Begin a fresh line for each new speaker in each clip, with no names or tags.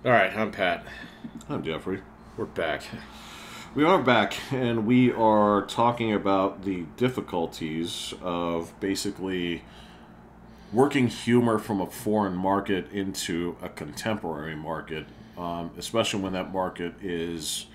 All right, I'm Pat.
I'm Jeffrey.
We're back.
We are back, and we are talking about the difficulties of basically working humor from a foreign market into a contemporary market, especially when that market is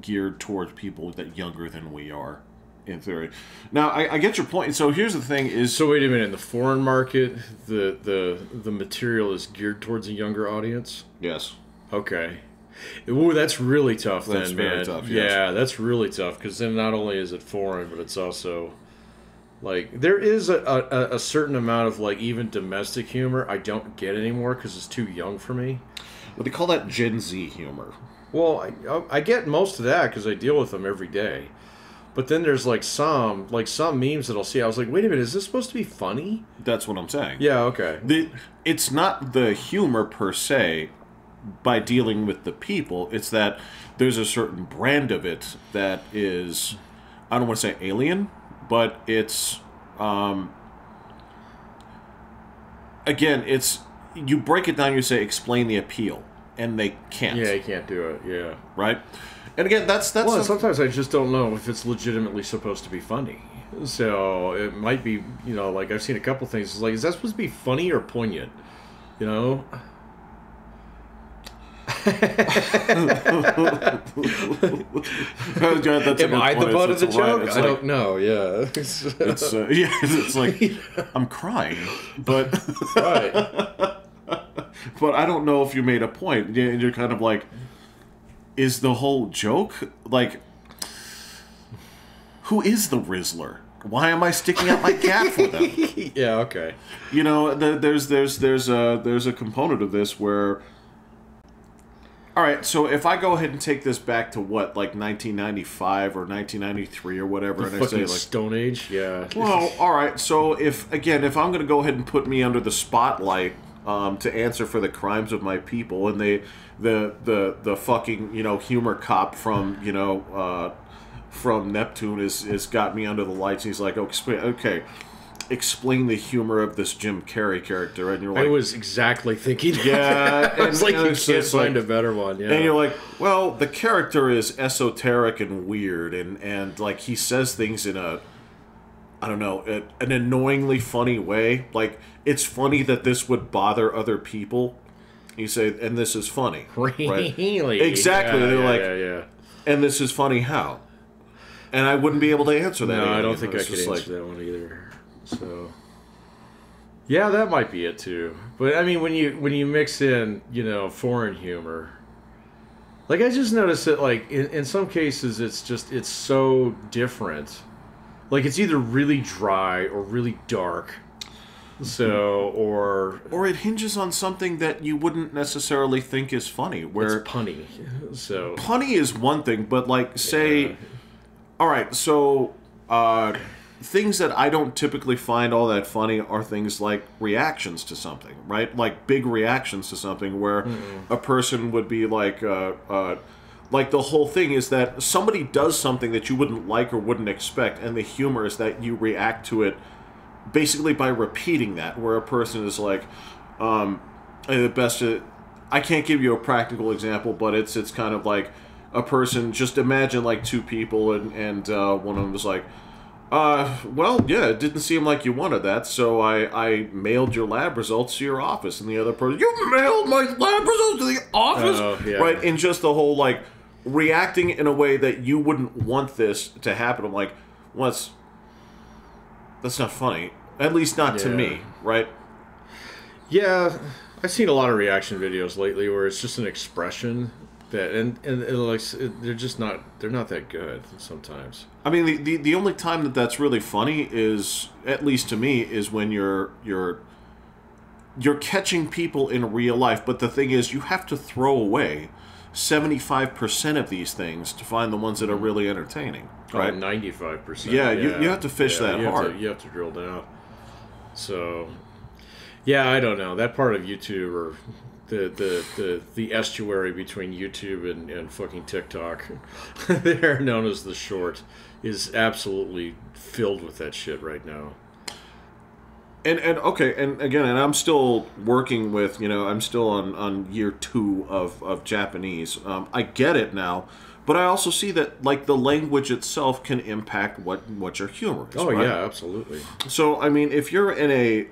geared towards people that younger than we are, in theory. Now, I get your point. So here's the thing: is
So wait a minute. In the foreign market, the material is geared towards a younger audience.
yes,
Okay. Ooh, that's really tough.
That's
then,
very
man.
tough, yes.
Yeah, that's really tough because then not only is it foreign, but it's also like there is a certain amount of like even domestic humor I don't get anymore because it's too young for me.
but they call that Gen Z humor.
Well, I get most of that because I deal with them every day. But then there's like some memes that I'll see. I was like, wait a minute, is this supposed to be funny?
That's what I'm saying.
Yeah, okay.
It's not the humor per se by dealing with the people. It's that there's a certain brand of it that is, I don't want to say alien, but it's, again, it's, you break it down, you say, explain the appeal, and they can't.
Yeah, you can't do it. Yeah.
Right? And again, that's
Well, sometimes I just don't know if it's legitimately supposed to be funny. So it might be, like I've seen a couple things. It's like, is that supposed to be funny or poignant? You know?
Am
I the butt of the joke?
It's
I
like,
don't know. Yeah.
it's like I'm crying, but
Right.
but I don't know if you made a point. And you're kind of like, is the whole joke like, who is the Rizzler? Why am I sticking out my cat for them?
Yeah. Okay.
There's a component of this where, all right, so if I go ahead and take this back to what, like 1995 or 1993 or whatever, and I say like
Stone Age, yeah.
well, all right, so if I'm going to go ahead and put me under the spotlight to answer for the crimes of my people, and the fucking humor cop from Neptune is got me under the lights, and he's like, okay, explain the humor of this Jim Carrey character, and you're like,
I was exactly thinking.
yeah,
I was like, you
it's
can't find
like,
a better one. Yeah,
and you're like, well, the character is esoteric and weird, and like he says things in a, I don't know, an annoyingly funny way. Like, it's funny that this would bother other people. You say, and this is funny,
really?
Right? Exactly.
Yeah,
They're
yeah,
like,
yeah.
and this is funny how? And I wouldn't be able to answer that.
No, I don't
alien.
think I
It's
could
just
answer that one either. So, yeah, that might be it too. But I mean, when you mix in, foreign humor, like I just noticed that, like in some cases, it's so different. Like it's either really dry or really dark. So, or
it hinges on something that you wouldn't necessarily think is funny. Where
it's punny. So
punny is one thing, but like say,
yeah.
all right, so things that I don't typically find all that funny are things like reactions to something, right? Like big reactions to something where a person would be like the whole thing is that somebody does something that you wouldn't like or wouldn't expect, and the humor is that you react to it basically by repeating that, where a person is like, the best. I can't give you a practical example, but it's kind of like a person. Just imagine like two people, and one of them was like, well, yeah, it didn't seem like you wanted that, so I mailed your lab results to your office. And the other person, you mailed my lab results to the office?
Yeah.
Right? And just the whole, like, reacting in a way that you wouldn't want this to happen. I'm like, well, that's not funny. At least not to me, right?
Yeah, I've seen a lot of reaction videos lately where it's just an expression that, and like they're not that good sometimes.
I mean, the only time that's really funny is, at least to me, is when you're catching people in real life. But the thing is, you have to throw away 75% of these things to find the ones that are really entertaining, right?
95%.
Yeah, you have to fish that hard.
You have to drill down. So, yeah, I don't know. That part of YouTube, or the estuary between YouTube and fucking TikTok, they're known as the short, is absolutely filled with that shit right now.
And okay, and again, and I'm still working with, I'm still on year 2 of Japanese. I get it now, but I also see that like the language itself can impact what your humor is.
Oh
right?
yeah, absolutely.
So I mean, if you're in a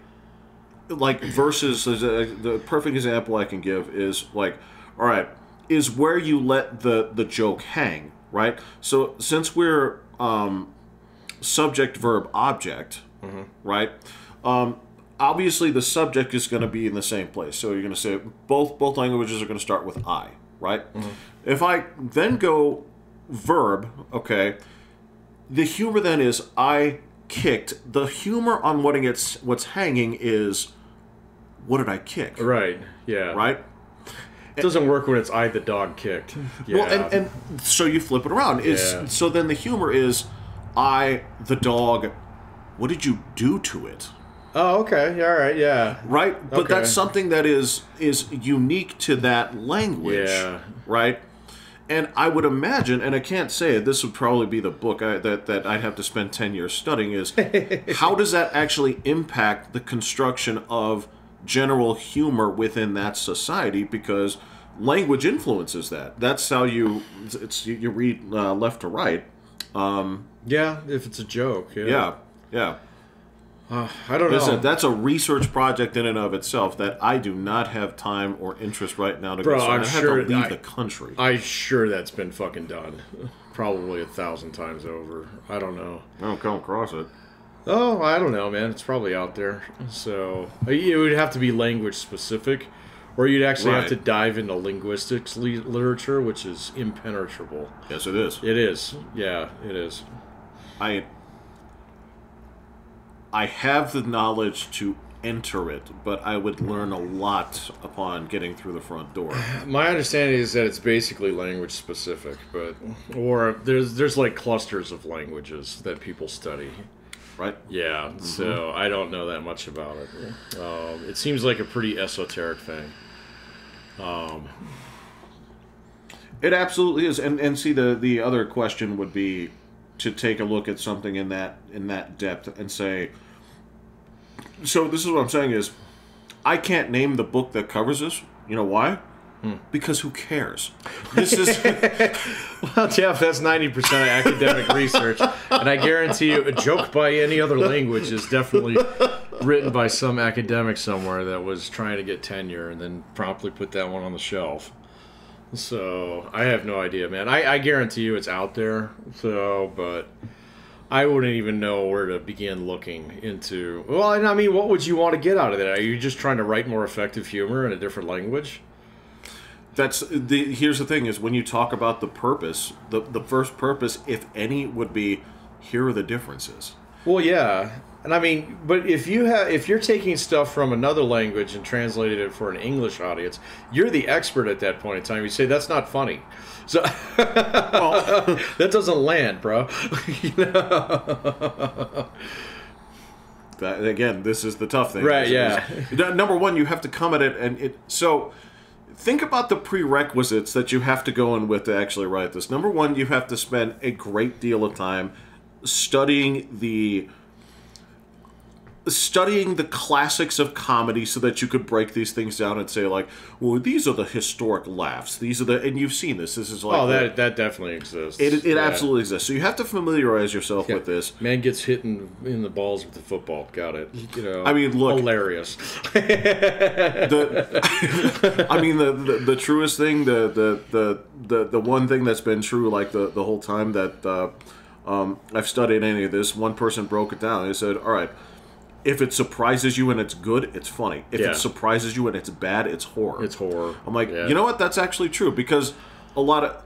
like versus the perfect example I can give is like, all right, is where you let the joke hang, right? So since we're subject verb object, right? Obviously the subject is going to be in the same place. So you're going to say both languages are going to start with I, right? If I then go verb, okay, the humor then is I kicked. The humor on what's hanging is what did I kick?
Right. Yeah.
Right?
It doesn't work when it's I the dog kicked. Yeah.
Well, and so you flip it around. So then the humor is I the dog. What did you do to it?
Oh, okay. All right. Yeah.
Right? But
Okay.
that's something that is unique to that language.
Yeah.
Right? And I would imagine, and I can't say it, this would probably be the book that I'd have to spend 10 years studying, is how does that actually impact the construction of general humor within that society? Because language influences that. That's how you read left to right.
Yeah, if it's a joke.
Yeah.
I don't know.
Listen, that's a research project in and of itself that I do not have time or interest right now to go. So
I'm
I
sure
have to leave the country.
I'm sure that's been fucking done. Probably 1,000 times over. I don't know.
I don't come across it.
Oh, I don't know, man. It's probably out there. So it would have to be language specific, or you'd actually have
Right.
to dive into linguistics literature, which is impenetrable.
Yes, it is.
It is. Yeah, it is.
I have the knowledge to enter it, but I would learn a lot upon getting through the front door.
My understanding is that it's basically language specific, or there's like clusters of languages that people study.
Right?
Yeah, so I don't know that much about it. It seems like a pretty esoteric thing.
It absolutely is. And see, the other question would be to take a look at something in that depth and say, so this is what I'm saying is, I can't name the book that covers this. You know why? Because who cares? This is
Well, Jeff, that's 90% of academic research, and I guarantee you, a joke by any other language is definitely written by some academic somewhere that was trying to get tenure and then promptly put that one on the shelf. So I have no idea, man. I guarantee you it's out there. So, but I wouldn't even know where to begin looking into. Well, and I mean, what would you want to get out of that? Are you just trying to write more effective humor in a different language?
here's the thing is when you talk about the purpose, the first purpose, if any, would be here are the differences.
Well, yeah, and I mean, but if you're taking stuff from another language and translating it for an English audience, you're the expert at that point in time. You say that's not funny, so
Well,
that doesn't land, bro. You know?
that, again, this is the tough thing.
Right,
Number one, you have to come at it, and so think about the prerequisites that you have to go in with to actually write this. Number one, you have to spend a great deal of time studying the classics of comedy so that you could break these things down and say, like, well, these are the historic laughs. These are the, and you've seen this. This is like,
oh, that definitely exists.
It
Yeah.
absolutely exists. So you have to familiarize yourself with this.
Man gets hit in the balls with the football. Got it. You know.
I mean, look,
hilarious.
I mean, the truest thing, the one thing that's been true, like the whole time that I've studied any of this, one person broke it down. They said, all right, if it surprises you and it's good, it's funny. If it surprises you and it's bad, it's horror.
It's horror.
I'm like, you know what? That's actually true, because a lot of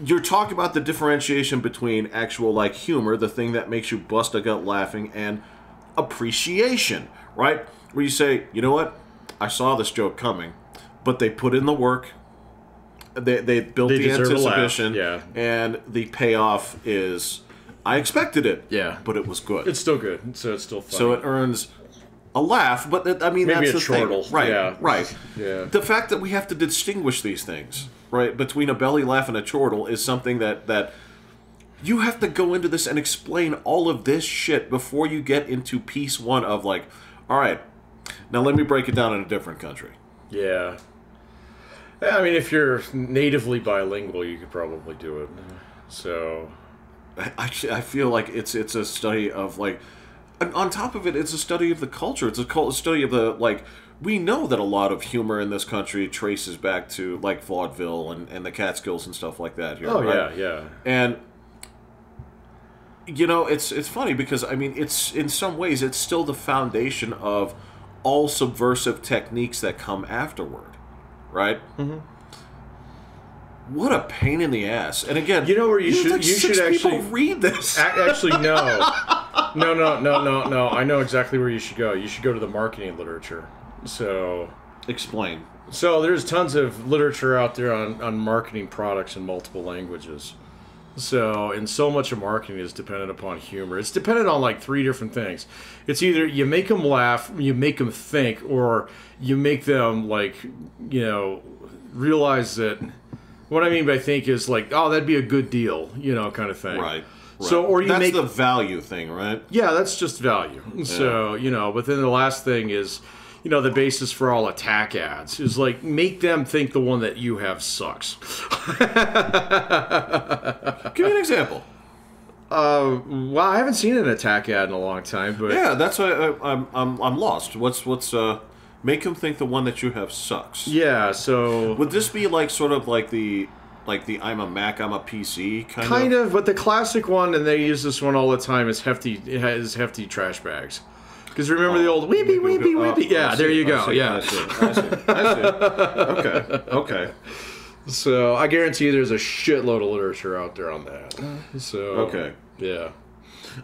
you're talking about the differentiation between actual, like, humor, the thing that makes you bust a gut laughing, and appreciation, right? Where you say, you know what? I saw this joke coming, but they put in the work. They built the anticipation, and the payoff is, I expected it, but it was good.
It's still good, so it's still funny.
So it earns a laugh, but I mean,
maybe
that's
a
the
chortle,
thing. Right, right.
Yeah.
The fact that we have to distinguish these things, right, between a belly laugh and a chortle is something that you have to go into this and explain all of this shit before you get into piece one of like, all right, now let me break it down in a different country.
Yeah. I mean, if you're natively bilingual, you could probably do it. So,
I feel like it's a study of like, on top of it, it's a study of the culture. It's a study of the like. We know that a lot of humor in this country traces back to like vaudeville and the Catskills and stuff like that here.
Oh
right?
yeah.
And you know, it's funny because I mean, it's in some ways it's still the foundation of all subversive techniques that come afterward, right? Mm-hmm. What a pain in the ass! And again,
you know where you should
like
you should actually
read this.
Actually, no. I know exactly where you should go. You should go to the marketing literature. So,
explain.
So there's tons of literature out there on marketing products in multiple languages. So, and so much of marketing is dependent upon humor. It's dependent on like 3 different things. It's either you make them laugh, you make them think, or you make them like, you know, realize that. What I mean by think is like, oh, that'd be a good deal, you know, kind of thing.
Right.
So, or you
that's
make
the value thing, right?
Yeah, that's just value. Yeah. So, you know, but then the last thing is, you know, the basis for all attack ads is like make them think the one that you have sucks.
Give me an example.
Well, I haven't seen an attack ad in a long time, but
yeah, that's why I'm lost. What's make them think the one that you have sucks?
Yeah, so
would this be like sort of like the I'm a Mac, I'm a PC kind of?
Kind of, but the classic one, and they use this one all the time, is hefty. It has hefty trash bags. Because remember the old weepy, weepy, weepy. Yeah, there you go. Yeah.
I see. Okay.
So I guarantee there's a shitload of literature out there on that. So
okay.
Yeah.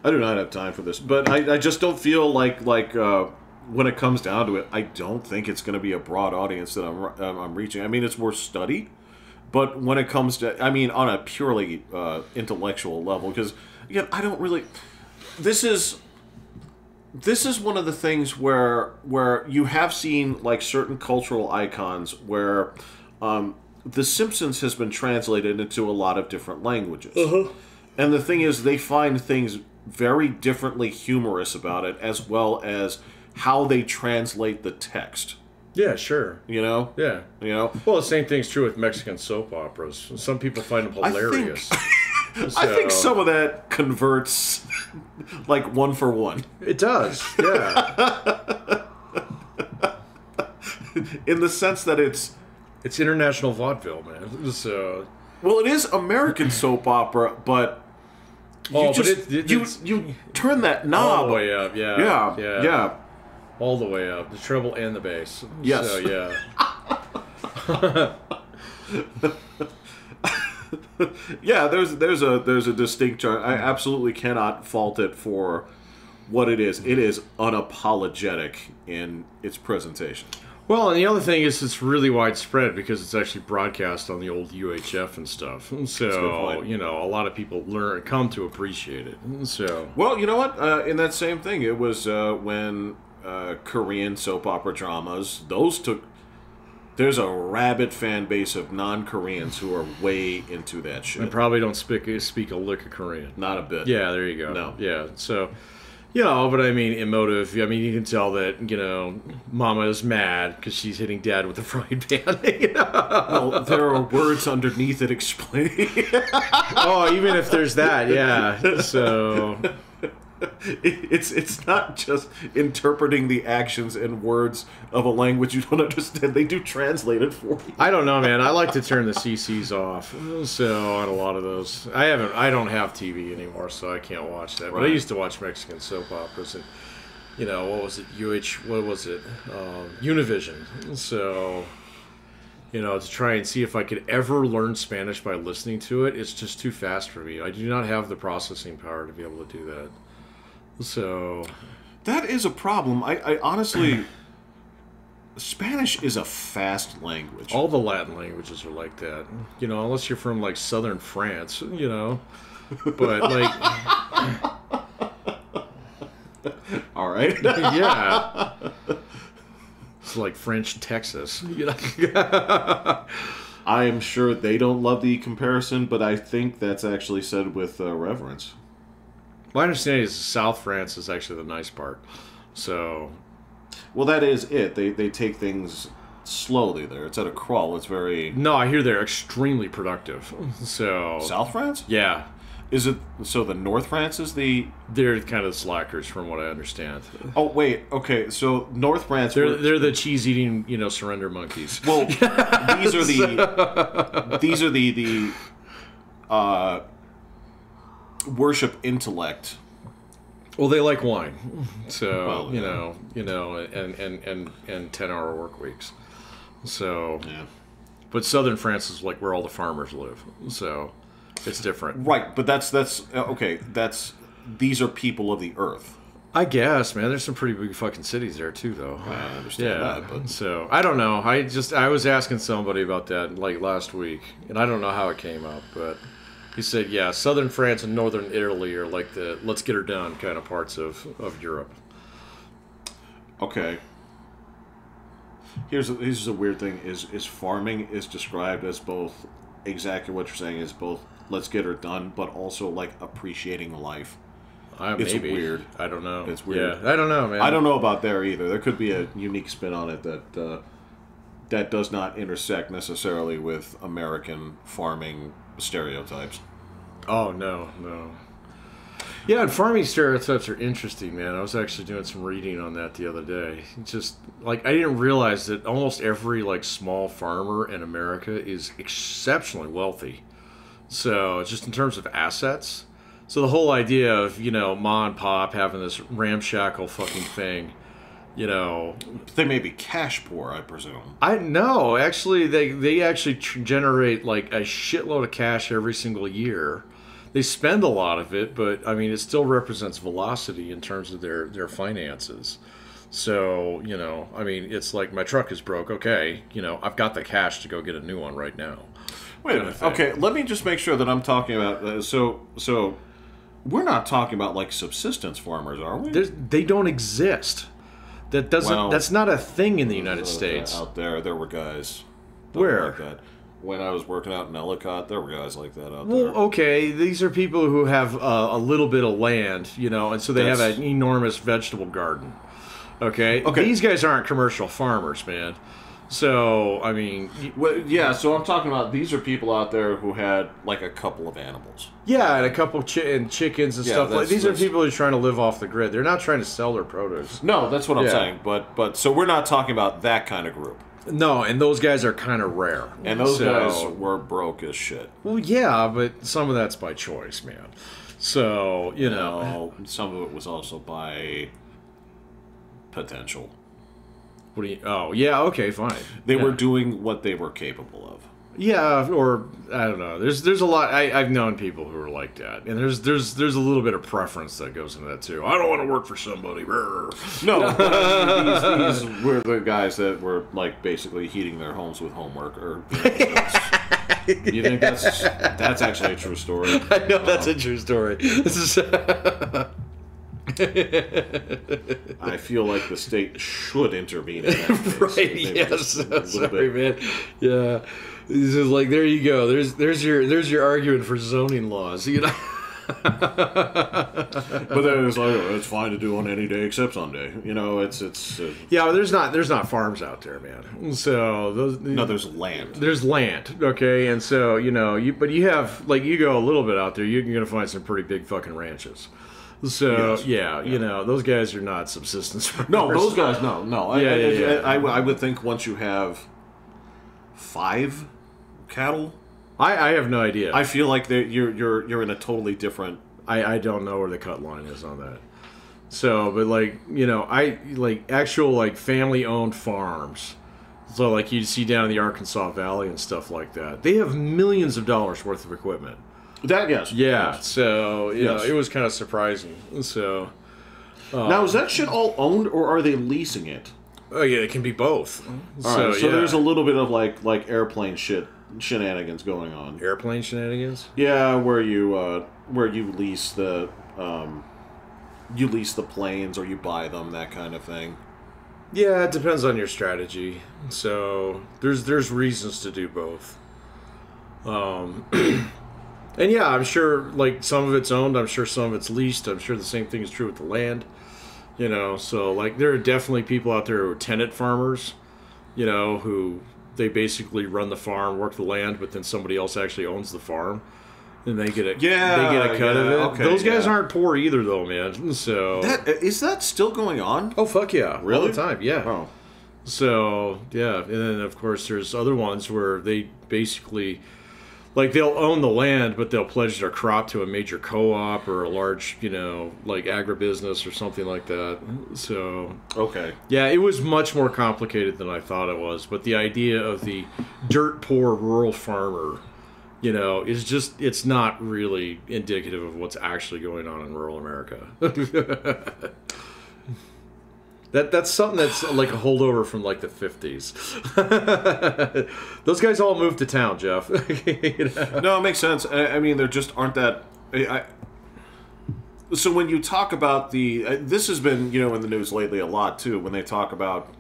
I do not have time for this, but I just don't feel like when it comes down to it, I don't think it's going to be a broad audience that I'm reaching. I mean, it's worth study, but when it comes to, I mean, on a purely intellectual level, because again, I don't really. This is one of the things where you have seen like certain cultural icons where The Simpsons has been translated into a lot of different languages. Uh-huh. And the thing is, they find things very differently humorous about it, as well as how they translate the text.
Yeah, sure.
You know?
Yeah.
You know?
Well, the same thing's true with Mexican soap operas. Some people find them hilarious.
I think some of that converts like 1 for 1.
It does, yeah.
In the sense that it's
international vaudeville, man. So,
well, it is American soap opera, but you turn that knob
all the way up,
yeah.
All the way up, the treble and the bass.
Yes.
So, yeah.
Yeah, there's a distinct chart. I absolutely cannot fault it for what it is. It is unapologetic in its presentation.
Well, and the other thing is it's really widespread because it's actually broadcast on the old UHF and stuff. So, you know, a lot of people come to appreciate it. So,
well, you know what? In that same thing, it was when Korean soap opera dramas, there's a rabid fan base of non-Koreans who are way into that shit.
And probably don't speak a lick of Korean.
Not a bit.
Yeah, there you go.
No.
Yeah, so, you know, but I mean, emotive. I mean, you can tell that, you know, Mama is mad because she's hitting Dad with a frying pan. You know?
Well, there are words underneath it explaining.
Oh, even if there's that, yeah. So...
It's not just interpreting the actions and words of a language you don't understand. They do translate it for you.
I don't know, man. I like to turn the CCs off. So on a lot of those, I don't have TV anymore, so I can't watch that. But I used to watch Mexican soap operas, and you know, what was it? Univision. So, you know, to try and see if I could ever learn Spanish by listening to it, it's just too fast for me. I do not have the processing power to be able to do that. So
that is a problem. I honestly, Spanish is a fast language.
All the Latin languages are like that, you know, unless you're from like southern France, you know. But like,
all right,
yeah, it's like French Texas, you know.
I am sure they don't love the comparison, but I think that's actually said with reverence.
My understanding is South France is actually the nice part. So,
well, that is it. They take things slowly there. It's at a crawl. It's very...
No, I hear they're extremely productive. So
South France?
Yeah.
Is it... So the North France is the...
They're kind of slackers from what I understand.
Oh, wait. Okay, so North France...
They're the cheese-eating, surrender monkeys.
Well, these are the... These are the worship intellect.
Well, they like wine. So,
Well, yeah.
And 10-hour work weeks. So...
Yeah.
But Southern France is like where all the farmers live. So... It's different.
Right, but that's okay, these are people of the earth.
I guess, man. There's some pretty big fucking cities there too, though.
I understand that, but...
So I don't know. I was asking somebody about that like last week, and I don't know how it came up, but he said, yeah, Southern France and Northern Italy are like the let's get her done kind of parts of Europe.
Okay. Here's a weird thing: is farming is described as both exactly what you're saying is both let's get her done, but also like appreciating life. It's
maybe
weird.
I don't know.
It's weird.
Yeah, I don't know, man.
I don't know about there either. There could be a unique spin on it that does not intersect necessarily with American farming stereotypes.
Oh no. Yeah, and farming stereotypes are interesting, man. I was actually doing some reading on that the other day. Just like I didn't realize that almost every like small farmer in America is exceptionally wealthy. So just in terms of assets. So the whole idea of, ma and pop having this ramshackle fucking thing,
They may be cash poor, I presume.
I know. Actually, they actually generate like a shitload of cash every single year. They spend a lot of it, but I mean, it still represents velocity in terms of their finances. So, I mean, it's like my truck is broke. Okay, I've got the cash to go get a new one right now.
Wait a minute. Okay, let me just make sure that I'm talking about... So we're not talking about, like, subsistence farmers, are we?
They don't exist. That doesn't. Well, that's not a thing in the United States.
Out there were guys...
Where?
Like that. When I was working out in Ellicott, there were guys like that out
there.
Well,
okay, these are people who have a little bit of land, and so they have an enormous vegetable garden. Okay? These guys aren't commercial farmers, man. So, I mean...
Well, yeah, so I'm talking about these are people out there who had, like, a couple of animals.
Yeah, and a couple chickens and stuff. Like these are people who are trying to live off the grid. They're not trying to sell their produce.
No, that's what I'm saying. But so we're not talking about that kind of group.
No, and those guys are kind of rare.
And those guys were broke as shit.
Well, yeah, but some of that's by choice, man. So,
some of it was also by potential.
What do you... Oh, yeah, okay, fine.
They were doing what they were capable of.
Yeah, or I don't know. There's a lot. I've known people who are like that, and there's a little bit of preference that goes into that too. I don't want to work for somebody.
No, these were the guys that were like basically heating their homes with homework. Or you think that's actually a true story?
I know that's a true story.
I feel like the state should intervene in that case.
Right? Yes. Sorry, man. Yeah. This is like, there you go. There's your argument for zoning laws.
But then it's like, it's fine to do on any day except Sunday. It's.
Yeah, there's not farms out there, man. So
there's land.
There's land, okay, and so but you have you go a little bit out there, you're gonna find some pretty big fucking ranches. So yeah. Those guys are not subsistence farmers.
No, those guys, no.
Yeah.
I would think once you have 5 cattle,
I have no idea.
I feel like you're in a totally different.
I don't know where the cut line is on that. So, but actual family owned farms. So you see down in the Arkansas Valley and stuff like that. They have millions of dollars worth of equipment.
That yes.
Yeah.
Yes.
So it was kind of surprising. So
now is that shit all owned or are they leasing it?
Oh yeah, it can be both.
So there's a little bit of like airplane shenanigans going on.
Airplane shenanigans?
Yeah, where you lease the planes or you buy them, that kind of thing.
Yeah, it depends on your strategy. So there's reasons to do both. And yeah, I'm sure like some of it's owned. I'm sure some of it's leased. I'm sure the same thing is true with the land. So like there are definitely people out there who are tenant farmers. Who they basically run the farm, work the land, but then somebody else actually owns the farm, and they get a cut of it.
Okay,
those guys aren't poor either, though, man. So
is that still going on?
Oh fuck yeah,
really?
All the time, yeah.
Oh.
So yeah, and then of course there's other ones where they basically. Like, they'll own the land, but they'll pledge their crop to a major co-op or a large, like agribusiness or something like that. So...
Okay.
Yeah, it was much more complicated than I thought it was. But the idea of the dirt-poor rural farmer, is just... It's not really indicative of what's actually going on in rural America. That's something that's like a holdover from like the 50s. Those guys all moved to town, Jeff.
No, it makes sense. I mean, there just aren't that. So when you talk about this has been in the news lately a lot too. When they talk about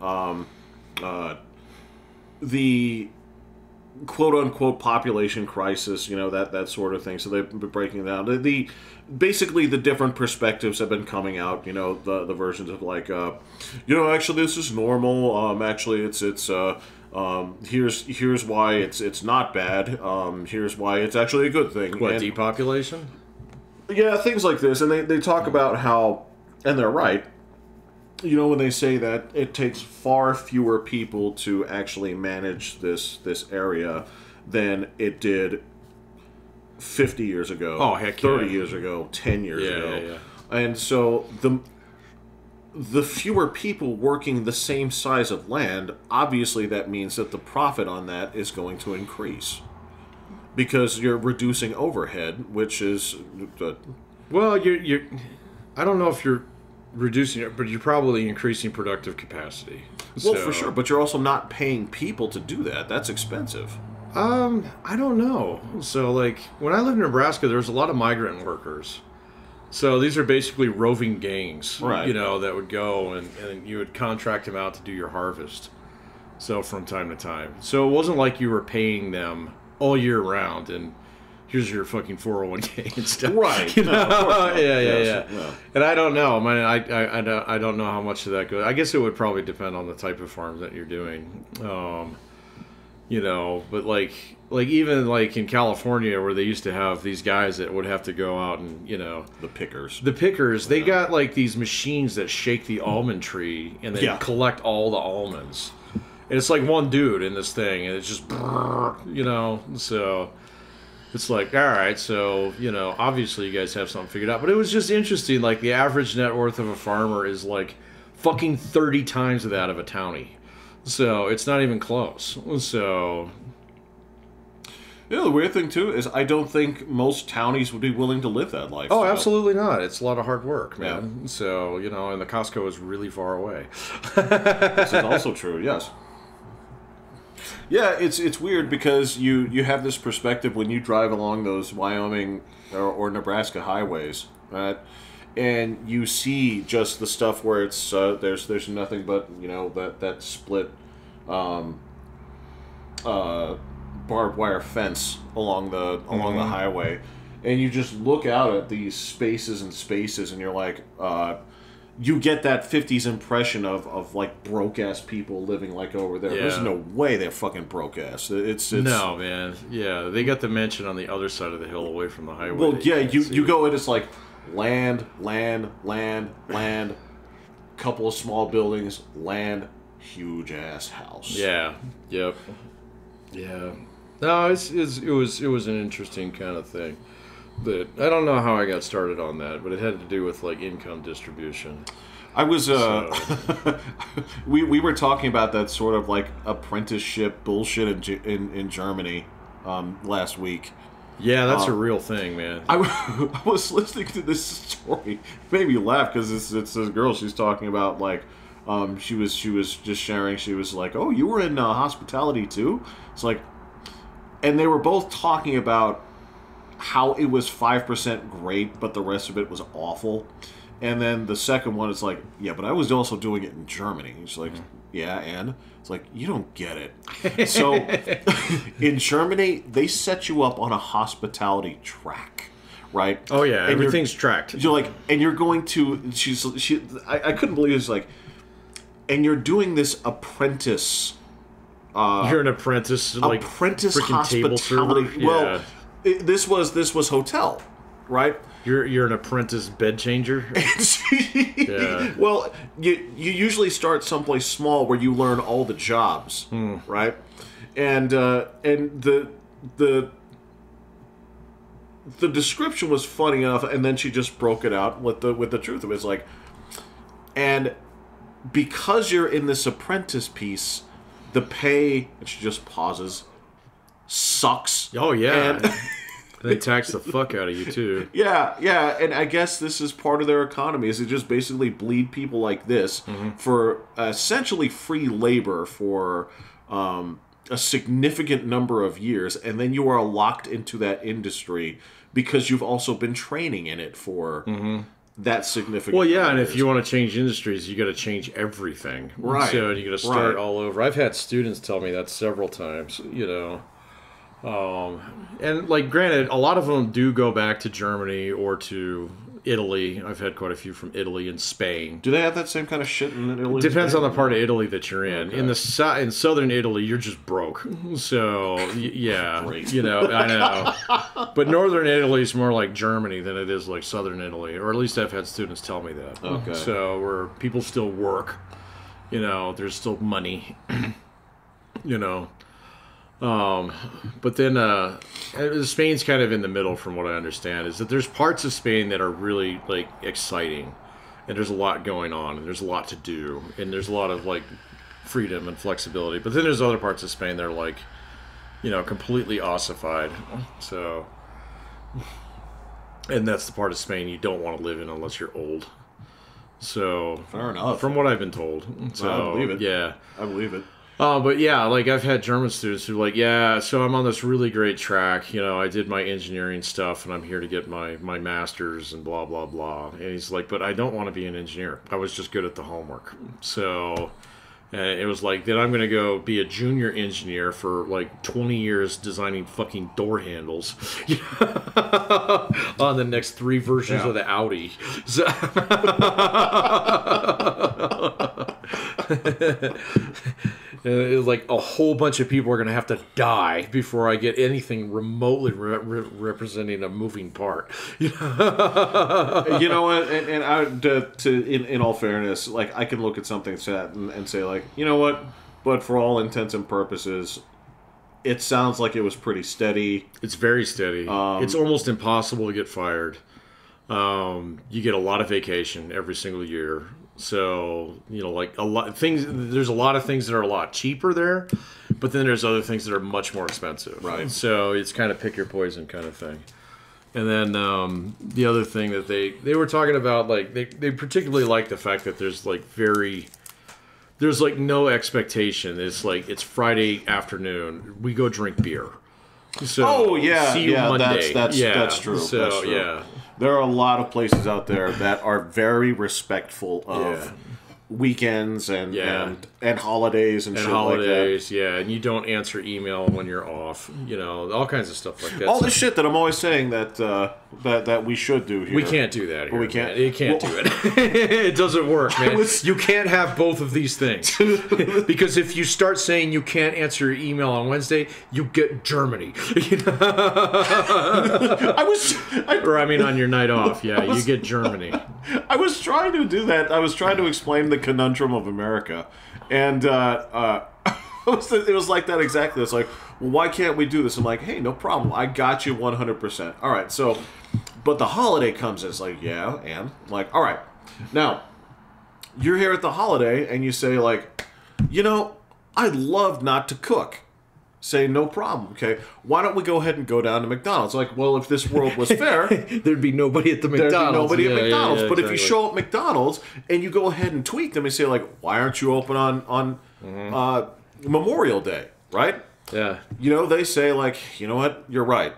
the quote unquote population crisis, that sort of thing. So they've been breaking down basically the different perspectives have been coming out. The versions of like, actually this is normal. Actually, it's here's why it's not bad. Here's why it's actually a good thing.
What, depopulation?
Yeah, things like this, and they talk about how, and they're right. When they say that it takes far fewer people to actually manage this area than it did 50 years ago,
oh, heck
30
yeah.
years ago, 10 years ago.
Yeah.
And so the fewer people working the same size of land, obviously that means that the profit on that is going to increase. Because you're reducing overhead, which is...
well, you're I don't know if you're reducing it, but you're probably increasing productive capacity.
Well, for sure, but you're also not paying people to do that. That's expensive.
I don't know. So, like, when I lived in Nebraska, there was a lot of migrant workers. So these are basically roving gangs,
right?
That would go and you would contract them out to do your harvest. So from time to time. So it wasn't like you were paying them all year round and here's your fucking 401k and stuff.
Right.
No, of course not. Yeah.
No.
And I don't know. I don't know how much of that goes. I guess it would probably depend on the type of farm that you're doing. But like even like in California where they used to have these guys that would have to go out and,
the pickers.
They got like these machines that shake the almond tree and they collect all the almonds. And it's like one dude in this thing and it's just, so it's like, all right, so, obviously you guys have something figured out. But it was just interesting, like the average net worth of a farmer is like fucking 30 times that of a townie. So it's not even close. So...
The weird thing, too, is I don't think most townies would be willing to live that life.
Oh, absolutely not. It's a lot of hard work, man. Yeah. So, and the Costco is really far away.
This is also true, yes. Yeah, it's weird because you have this perspective when you drive along those Wyoming or Nebraska highways, right? And you see just the stuff where it's there's nothing but that split barbed wire fence along the highway, and you just look out at these spaces and you're like, you get that 50s impression of like broke ass people living like over there. Yeah. There's no way they're fucking broke ass. It's
no, man. Yeah, they got the mansion on the other side of the hill away from the highway.
Well, yeah, you go and it's like land, couple of small buildings, land, huge ass house.
Yeah. Yep. Yeah. No, it was an interesting kind of thing. But I don't know how I got started on that, but it had to do with like income distribution.
I was we were talking about that sort of like apprenticeship bullshit in Germany last week.
Yeah, that's a real thing, man.
I was listening to this story. It made me laugh because it's this girl. She's talking about like she was just sharing. She was like, "Oh, you were in hospitality too?" It's like, and they were both talking about how it was 5% great, but the rest of it was awful. And then the second one is like, yeah, but I was also doing it in Germany. He's like, yeah, and? It's like, you don't get it. So, in Germany, they set you up on a hospitality track, right?
Oh, yeah, and everything's tracked.
You're like, and you're going to, I couldn't believe it. It's like, and you're doing this apprentice.
You're an apprentice, like
apprentice
freaking
hospitality.
table server.
Well, this was hotel, right?
You're an apprentice bed changer.
Yeah. Well, you usually start someplace small where you learn all the jobs, right? And the description was funny enough, and then she just broke it out with the truth of it. It's like, and because you're in this apprentice piece, the pay, and she just pauses, sucks.
Oh yeah. And they tax the fuck out of you too.
Yeah, and I guess this is part of their economy, is to just basically bleed people like this for essentially free labor for a significant number of years, and then you are locked into that industry because you've also been training in it for that significant.
Well, yeah, and if you want to change industries, you got to change everything,
right?
So you got to start all over. I've had students tell me that several times, you know. And like, granted, a lot of them do go back to Germany or to Italy. I've had quite a few from Italy and Spain.
Do they have that same kind of shit in Italy?
Depends on the part of Italy that you're in. Okay. In southern Italy, you're just broke. So yeah,
Great.
You know, I know. But northern Italy is more like Germany than it is like southern Italy, or at least I've had students tell me that.
Okay.
So where people still work, you know, there's still money, you know. But then Spain's kind of in the middle, from what I understand, is that there's parts of Spain that are really like exciting, and there's a lot going on, and there's a lot to do, and there's a lot of like freedom and flexibility. But then there's other parts of Spain that are like, you know, completely ossified. So, and that's the part of Spain you don't want to live in unless you're old. So,
fair enough.
From what I've been told. So,
I believe it.
Yeah,
I believe it.
But yeah, like I've had German students who are like, yeah, so I'm on this really great track. You know, I did my engineering stuff and I'm here to get my master's and blah, blah, blah. And he's like, but I don't want to be an engineer. I was just good at the homework. So it was like, then I'm going to go be a junior engineer for like 20 years designing fucking door handles on the next 3 versions of the Audi. So it was like a whole bunch of people are going to have to die before I get anything remotely representing a moving part. You
know what? And I, in all fairness, like I can look at something and say like, you know what? But for all intents and purposes, it sounds like it was pretty steady.
It's very steady. It's almost impossible to get fired. You get a lot of vacation every single year. So, you know, like there's a lot of things that are a lot cheaper there, but then there's other things that are much more expensive.
Right.
So it's kind of pick your poison kind of thing. And then the other thing that they were talking about, like they particularly like the fact that there's like no expectation. It's like, it's Friday afternoon. We go drink beer. So see you Monday.
That's true.
So
that's true.
Yeah.
There are a lot of places out there that are very respectful of weekends and holidays and shit
holidays,
like that.
And you don't answer email when you're off. You know, all kinds of stuff like that.
All the shit that I'm always saying that we should do here.
We can't do that here.
We can't.
Man. You can't do it. It doesn't work, man. You can't have both of these things. Because if you start saying you can't answer your email on Wednesday, you get Germany. On your night off, you get Germany.
I was trying to do that. I was trying to explain the conundrum of America, and it was like that exactly. It's like, well, why can't we do this? I'm like, hey, no problem. I got you 100%. All right, so, but the holiday comes in. It's like, yeah, and I'm like, all right, now you're here at the holiday, and you say like, you know, I'd love not to cook. Say, no problem, okay? Why don't we go ahead and go down to McDonald's? Like, well, if this world was fair...
there'd be nobody at the McDonald's.
There'd be nobody at McDonald's. But
exactly.
If you show up at McDonald's and you go ahead and tweak them and say, like, why aren't you open on Memorial Day, right?
Yeah.
You know, they say, like, you know what? You're right.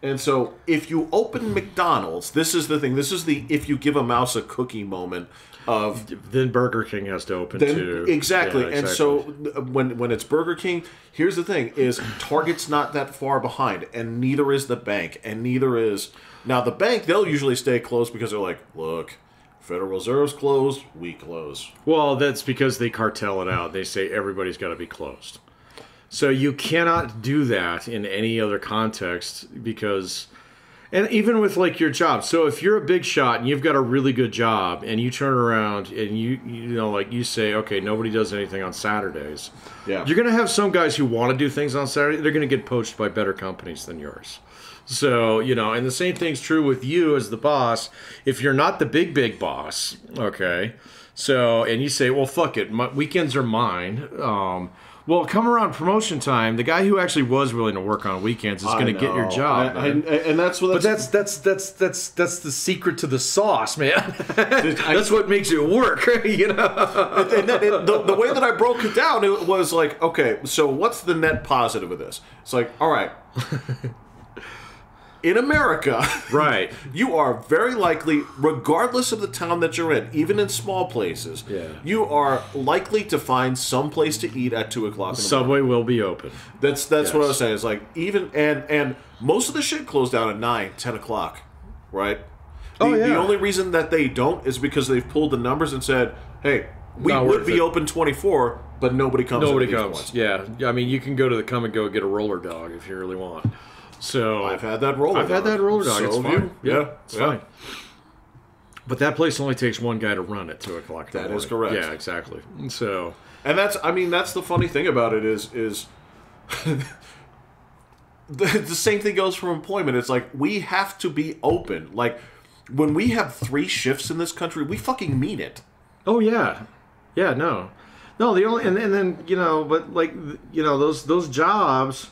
And so if you open McDonald's, this is the thing. This is the if you give a mouse a cookie moment of...
Then Burger King has to open too.
Exactly.
Yeah,
and so when it's Burger King, here's the thing, is Target's not that far behind, and neither is the bank, and neither is... Now, the bank, they'll usually stay closed because they're like, look, Federal Reserve's closed, we close.
Well, that's because they cartel it out. They say everybody's got to be closed. So you cannot do that in any other context because... And even with, like, your job. So if you're a big shot and you've got a really good job and you turn around and you know, like, you say, okay, nobody does anything on Saturdays.
Yeah.
You're going to have some guys who want to do things on Saturday. They're going to get poached by better companies than yours. So, you know, and the same thing's true with you as the boss. If you're not the big boss, okay, so, and you say, well, fuck it, my weekends are mine. Well, come around promotion time, the guy who actually was willing to work on weekends is going to get your job.
And that's what.
But that's the secret to the sauce, man. That's what makes it work, you know.
The way that I broke it down, it was like, okay, so what's the net positive of this? It's like, all right. In America,
right,
you are very likely, regardless of the town that you're in, even in small places, you are likely to find some place to eat at 2 o'clock in the
Subway will be open.
That's what I was saying. It's like, even, and most of the shit closed down at 9, 10 o'clock, right? The only reason that they don't is because they've pulled the numbers and said, hey, we would be open 24, but nobody comes.
Nobody comes. Yeah. I mean, you can go to the Come and Go get a roller dog if you really want. So
I've had that roller dog.
So it's fine.
Yeah,
it's fine. But that place only takes one guy to run at 2 o'clock.
That is correct.
Yeah, exactly. So,
and that's the funny thing about it is the same thing goes for employment. It's like we have to be open. Like when we have 3 shifts in this country, we fucking mean it.
Oh yeah, no. The only and then you know, but like you know those jobs.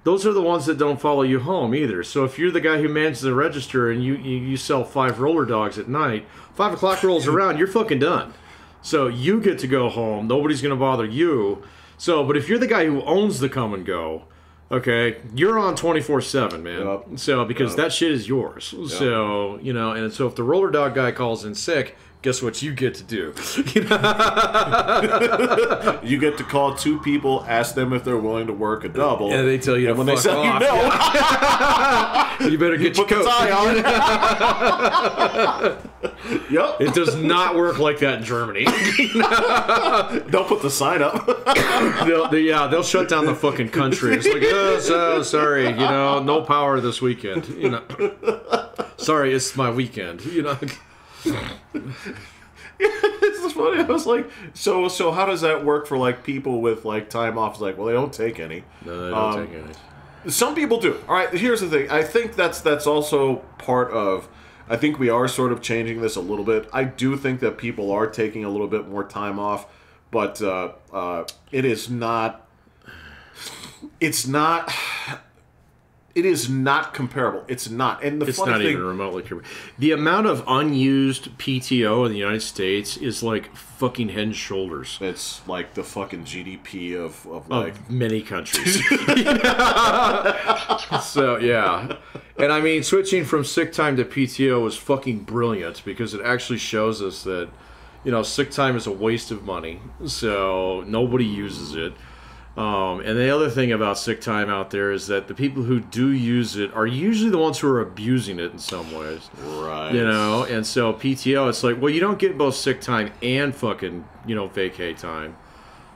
Those are the ones that don't follow you home either. So if you're the guy who manages the register and you sell 5 roller dogs at night, 5 o'clock rolls around, you're fucking done. So you get to go home. Nobody's going to bother you. So, but if you're the guy who owns the Come and Go, okay, you're on 24/7, man.
Yep.
So because that shit is yours. Yep. So, you know, and so if the roller dog guy calls in sick, guess what you get to do?
You get to call 2 people, ask them if they're willing to work a double.
And they tell you to
when they say
off,
you know,
you better get your
put
coat.
the tie on. Yep.
It does not work like that in Germany.
They'll put the sign up.
They'll shut down the fucking country. It's like, oh, so sorry, you know, no power this weekend. You know, sorry, it's my weekend. You know.
It's just funny. I was like, so how does that work for like people with like time off? It's like, well, they don't take any.
No, they don't take any.
Some people do. All right, here's the thing. I think that's also part of. I think we are sort of changing this a little bit. I do think that people are taking a little bit more time off, but it is not. It's not. It is not comparable. It's not. And
it's not even remotely comparable. The amount of unused PTO in the United States is like fucking head and shoulders.
It's like the fucking GDP of
many countries. So, yeah. And I mean, switching from sick time to PTO was fucking brilliant because it actually shows us that, you know, sick time is a waste of money. So nobody uses it. And the other thing about sick time out there is that the people who do use it are usually the ones who are abusing it in some ways.
Right.
You know, and so PTO, it's like, well, you don't get both sick time and fucking, you know, vacay time.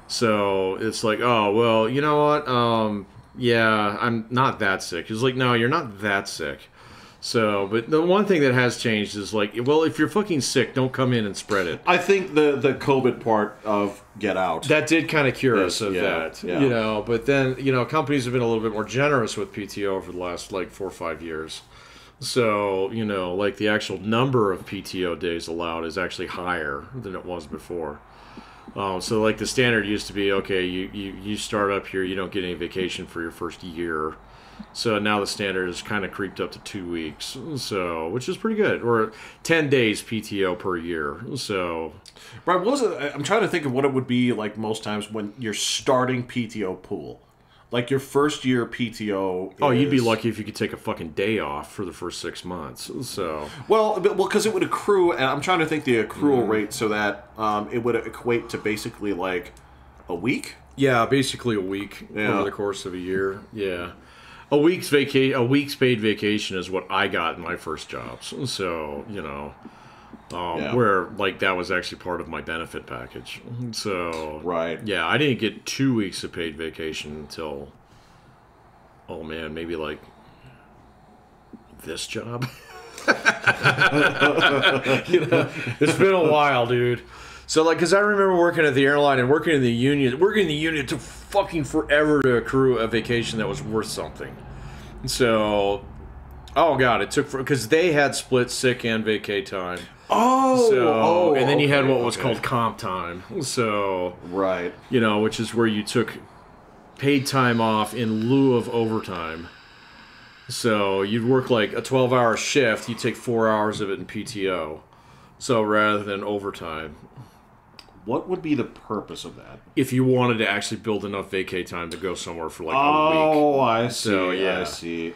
So it's like, oh, well, you know what? Yeah, I'm not that sick. It's like, no, you're not that sick. So, but the one thing that has changed is like, well, if you're fucking sick, don't come in and spread it.
I think the COVID part of Get Out.
That did kind of cure us of that, you know. But then, you know, companies have been a little bit more generous with PTO over the last, like, 4 or 5 years. So, you know, like, the actual number of PTO days allowed is actually higher than it was before. So, like, the standard used to be, okay, you start up here, you don't get any vacation for your first year. So now the standard has kind of creeped up to 2 weeks, so which is pretty good, or 10 days PTO per year. So,
right, what was it? I'm trying to think of what it would be like most times when you're starting PTO pool. Like your first year PTO.
Oh, you'd be lucky if you could take a fucking day off for the first 6 months. So
well, because it would accrue, and I'm trying to think the accrual rate so that it would equate to basically like a week.
Yeah, basically a week over the course of a year. Yeah, a week's paid vacation is what I got in my first jobs. So where like that was actually part of my benefit package. So
right,
yeah, I didn't get 2 weeks of paid vacation until maybe like this job. It's been a while, dude. So like, because I remember working at the airline and working in the union. It took fucking forever to accrue a vacation that was worth something. So, oh god, it took because they had split sick and vacay time. And then you had what was called comp time. So,
right,
which is where you took paid time off in lieu of overtime. So you'd work like a 12-hour shift, you take 4 hours of it in PTO. So rather than overtime.
What would be the purpose of that?
If you wanted to actually build enough vacay time to go somewhere for like a week.
Oh, I see.
So, yeah.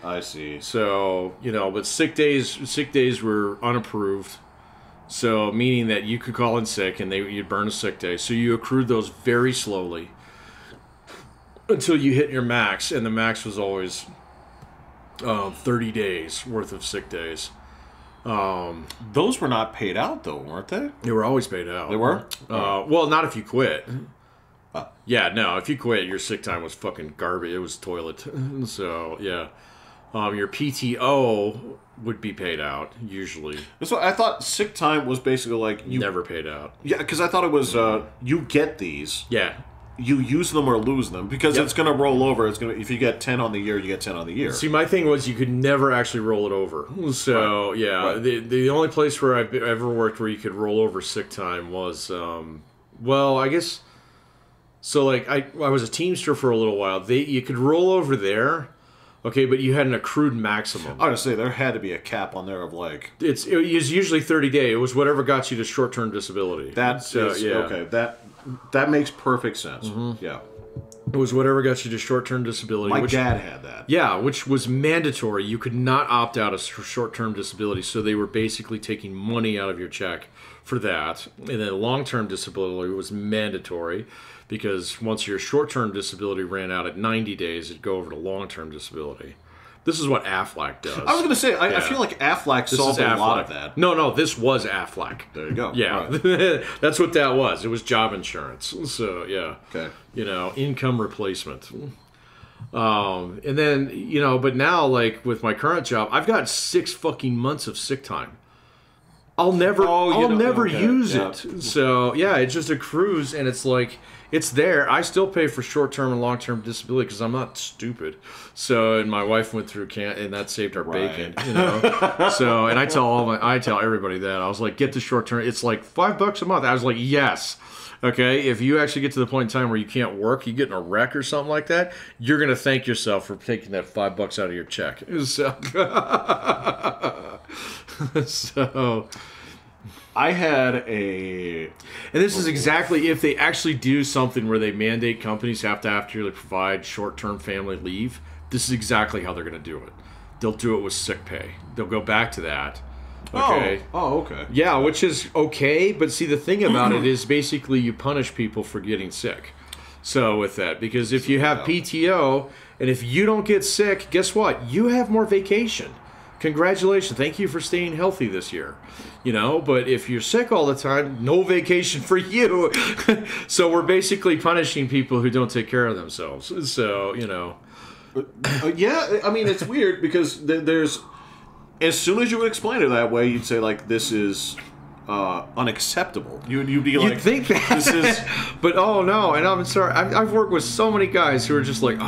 I see.
So, but sick days were unapproved. So, meaning that you could call in sick and you'd burn a sick day. So, you accrued those very slowly until you hit your max. And the max was always 30 days worth of sick days.
Those were not paid out, though, weren't they?
They were always paid out.
They were?
Well, not if you quit. Yeah, no, if you quit, your sick time was fucking garbage. It was toilet. So, yeah. Your PTO would be paid out, usually.
So I thought sick time was basically like... you
never paid out.
Yeah, because I thought it was, you get these.
Yeah.
You use them or lose them, because it's going to roll over. It's going to, if you get 10 on the year, you get 10 on the year.
See, my thing was you could never actually roll it over. So, yeah, the only place where I've ever worked where you could roll over sick time was, I guess... So, like, I was a Teamster for a little while. You could roll over there, okay, but you had an accrued maximum.
I was going to say, there had to be a cap on there of, like...
It was usually 30 days. It was whatever got you to short-term disability.
Okay, that makes perfect sense. Mm-hmm. Yeah.
It was whatever got you to short-term disability.
My dad had that.
Yeah, which was mandatory. You could not opt out of short-term disability, so they were basically taking money out of your check for that. And then long-term disability was mandatory, because once your short-term disability ran out at 90 days, it'd go over to long-term disability. This is what Aflac does.
I was going to say, I feel like Aflac solved a lot of that.
No, this was Aflac.
There you go.
Yeah, right. That's what that was. It was job insurance. So, yeah.
Okay.
Income replacement. And then, but now, like, with my current job, I've got 6 fucking months of sick time. I'll never use it. So, yeah, it just accrues, and it's like... It's there. I still pay for short-term and long-term disability because I'm not stupid. So, and my wife went through and that saved our bacon. So, and I tell everybody that. I was like, get the short-term. It's like $5 a month. I was like, yes. Okay, if you actually get to the point in time where you can't work, you get in a wreck or something like that, you're gonna thank yourself for taking that $5 out of your check. So.
I had a...
And this is exactly if they actually do something where they mandate companies have to actually provide short-term family leave, this is exactly how they're going to do it. They'll do it with sick pay. They'll go back to that. Okay.
Oh, okay.
Yeah, which is okay, but see, the thing about it is basically you punish people for getting sick. So with that, because if you have PTO, and if you don't get sick, guess what? You have more vacation. Congratulations. Thank you for staying healthy this year. But if you're sick all the time, no vacation for you. So we're basically punishing people who don't take care of themselves. So,
Yeah, I mean, it's weird because there's... As soon as you would explain it that way, you'd say, like, this is unacceptable. You'd be like...
You'd think that.
This is...
But, oh, no, and I'm sorry. I've worked with so many guys who are just like,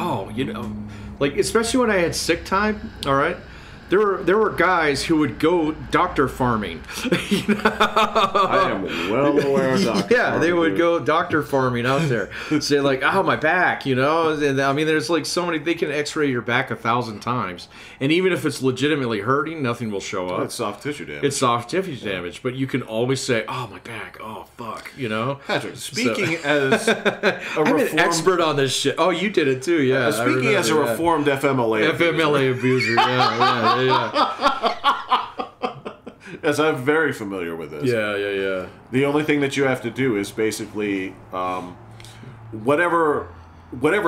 like, especially when I had sick time, all right? there were guys who would go doctor farming. You know?
I am well aware of doctor farming.
They would go doctor farming out there. Say like, oh, my back, you know? And I mean, there's like so many, they can x-ray your back 1,000 times. And even if it's legitimately hurting, nothing will show up.
It's soft tissue damage.
It's soft tissue damage. But you can always say, oh, my back, oh, fuck, you know?
Patrick, speaking as a
I'm an expert on this shit. Oh, you did it too, yeah.
Speaking as a reformed FMLA
abuser, yeah.
Yes, I'm very familiar with this.
Yeah.
The only thing that you have to do is basically whatever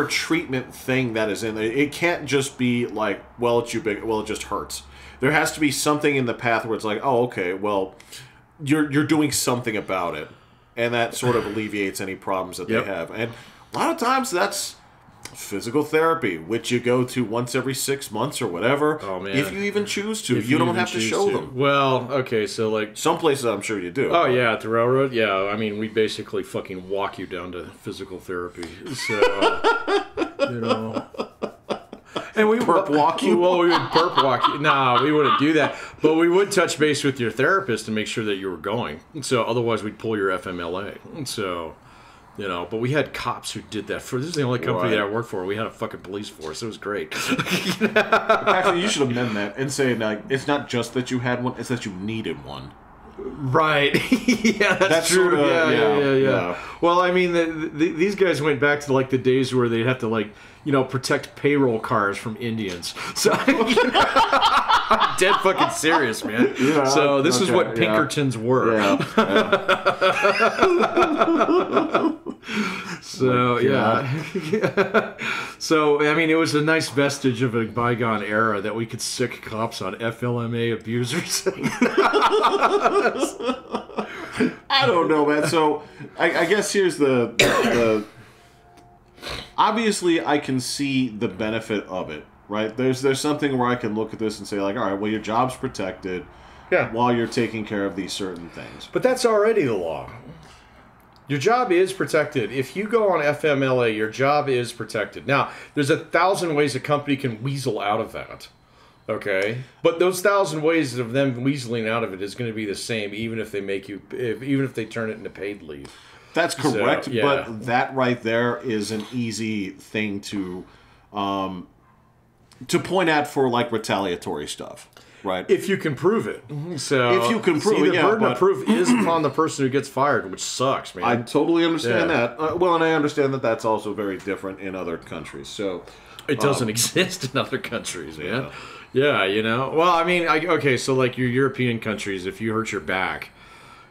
treatment thing that is in there. It can't just be like, well, it's too big. Well, it just hurts. There has to be something in the path where it's like, oh, okay, well, you're doing something about it, and that sort of alleviates any problems that they have. And a lot of times that's physical therapy, which you go to once every 6 months or whatever. Oh, man. If you even choose to. You don't have to show them.
Well, okay, so like...
Some places I'm sure you do.
Oh, yeah, at the railroad? Yeah, I mean, we basically fucking walk you down to physical therapy. So, you know... And we
perp walk you?
Well, we would perp walk you. No, we wouldn't do that. But we would touch base with your therapist to make sure that you were going. So otherwise, we'd pull your FMLA. So... You know, but we had cops who did that. This is the only company that I worked for. We had a fucking police force. It was great.
Actually, you should amend that and say, like, it's not just that you had one; it's that you needed one.
Right. Yeah, that's true.
Sort of,
yeah. Well, I mean, these guys went back to like the days where they'd have to like, you know, protect payroll cars from Indians. So I'm dead fucking serious, man. Yeah, so this is what Pinkertons were. Yeah. So so I mean, it was a nice vestige of a bygone era that we could sick cops on FLMA abusers.
I don't know, man. So I guess here's the obviously I can see the benefit of it, right? There's something where I can look at this and say like, all right, well, your job's protected while you're taking care of these certain things.
But that's already the law. Your job is protected. If you go on FMLA, your job is protected. Now, there's 1,000 ways a company can weasel out of that. Okay? But those 1,000 ways of them weaseling out of it is going to be the same, even if they make you, even if they turn it into paid leave.
That's correct, so, but that right there is an easy thing to point at for like retaliatory stuff. Right.
If you can prove it. So
if you can prove it,
the burden of proof is upon the person who gets fired, which sucks, man.
I totally understand that. Well, and I understand that that's also very different in other countries. So
it doesn't exist in other countries, man. Yeah, you know. Well, I mean, okay, so like your European countries, if you hurt your back,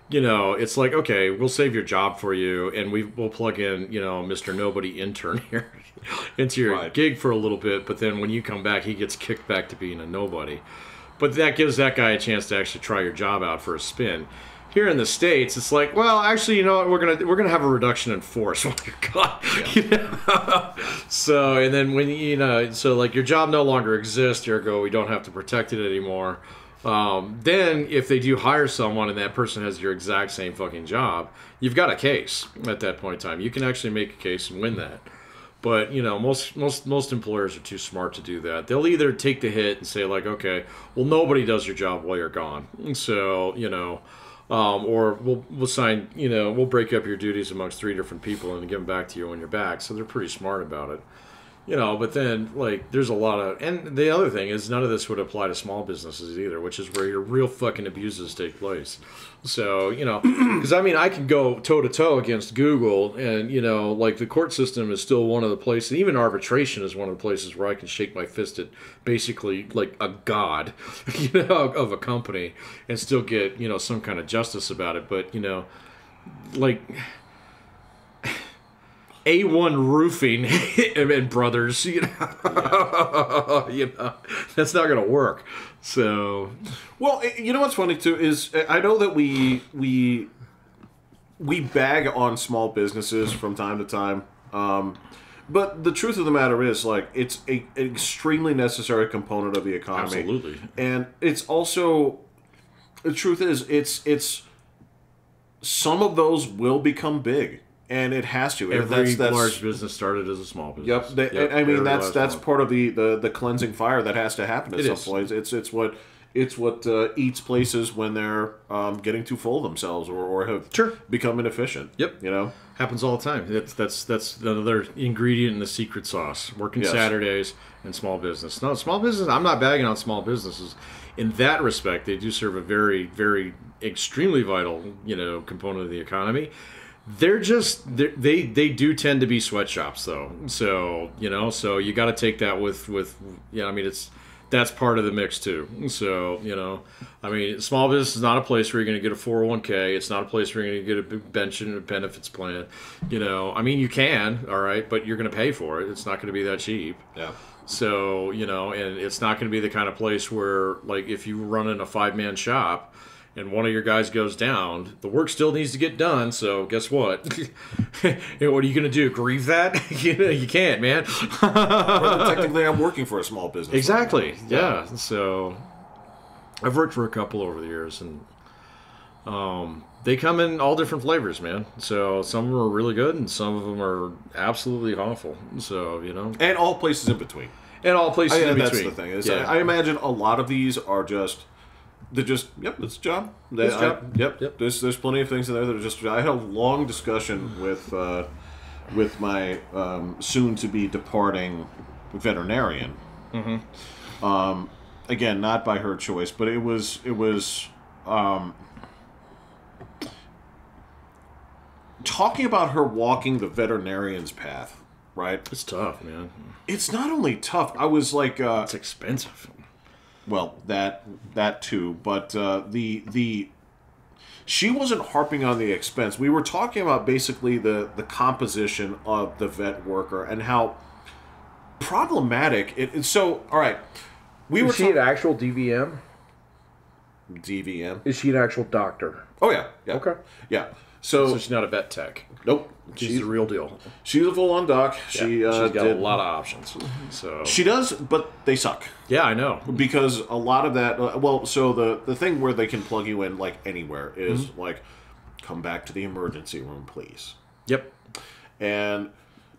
you know, it's like, okay, we'll save your job for you, and we'll plug in, you know, Mr. Nobody intern here into your gig for a little bit, but then when you come back, he gets kicked back to being a nobody. But that gives that guy a chance to actually try your job out for a spin. Here in the States, it's like, well, actually, you know what? We're gonna have a reduction in force while you're gone. You know? So, and then when you know, so like your job no longer exists, ergo we don't have to protect it anymore. Then, if they do hire someone and that person has your exact same fucking job, you've got a case at that point in time. You can actually make a case and win that. But, you know, most employers are too smart to do that. They'll either take the hit and say, like, okay, well, nobody does your job while you're gone. So, you know, or we'll sign, you know, we'll break up your duties amongst 3 different people and give them back to you when you're back. So they're pretty smart about it. You know, but then, like, there's a lot of... And the other thing is none of this would apply to small businesses either, which is where your real fucking abuses take place. So, you know, because, I mean, I can go toe-to-toe against Google, and, you know, like, the court system is still one of the places... Even arbitration is one of the places where I can shake my fist at basically, like, a god, you know, of a company and still get, you know, some kind of justice about it. But, you know, like... A1 Roofing and Brothers, you know, you know, that's not going to work. So,
well, you know what's funny too is I know that we bag on small businesses from time to time, but the truth of the matter is, like, it's an extremely necessary component of the economy.
Absolutely,
and it's also the truth is it's some of those will become big. And it has to.
Every large business started as a small business.
Yep. I mean, that's part of the cleansing fire that has to happen at some point. It's what eats places when they're getting too full of themselves or have become inefficient.
Yep.
You know,
happens all the time. That's another ingredient in the secret sauce. Working Saturdays and small business. No, small business. I'm not bagging on small businesses. In that respect, they do serve a very, very extremely vital component of the economy. They do tend to be sweatshops though. So so you got to take that with I mean that's part of the mix too. So I mean small business is not a place where you're going to get a 401k. It's not a place where you're going to get a pension and benefits plan. I mean you can, all right, but you're going to pay for it. It's not going to be that cheap.
Yeah.
So and it's not going to be the kind of place where like if you run in a 5-man shop and one of your guys goes down, the work still needs to get done. So guess what? What are you going to do? Grieve that? You can't, man.
Technically, I'm working for a small business.
Exactly. Right, yeah. So I've worked for a couple over the years, and they come in all different flavors, man. So some of them are really good, and some of them are absolutely awful. So
and all places in between.
And all places in
that's
between.
That's the thing. I imagine a lot of these are just. They're just it's a job. There's plenty of things in there that are just. I had a long discussion with my soon to be departing veterinarian. Mm-hmm. Again, not by her choice, but it was talking about her walking the veterinarian's path. Right.
It's tough, man.
It's not only tough. I was like,
it's expensive.
Well, that too, but she wasn't harping on the expense. We were talking about basically the composition of the vet worker and how problematic it is. So, all right,
Is she an actual DVM?
DVM?
Is she an actual doctor?
Oh yeah.
Okay.
Yeah.
So she's not a vet tech.
Nope.
She's the real deal.
She's a full-on doc. She's
got a lot of options. So
she does, but they suck.
Yeah, I know.
Because a lot of that. So the thing where they can plug you in like anywhere is like, come back to the emergency room, please.
Yep.
And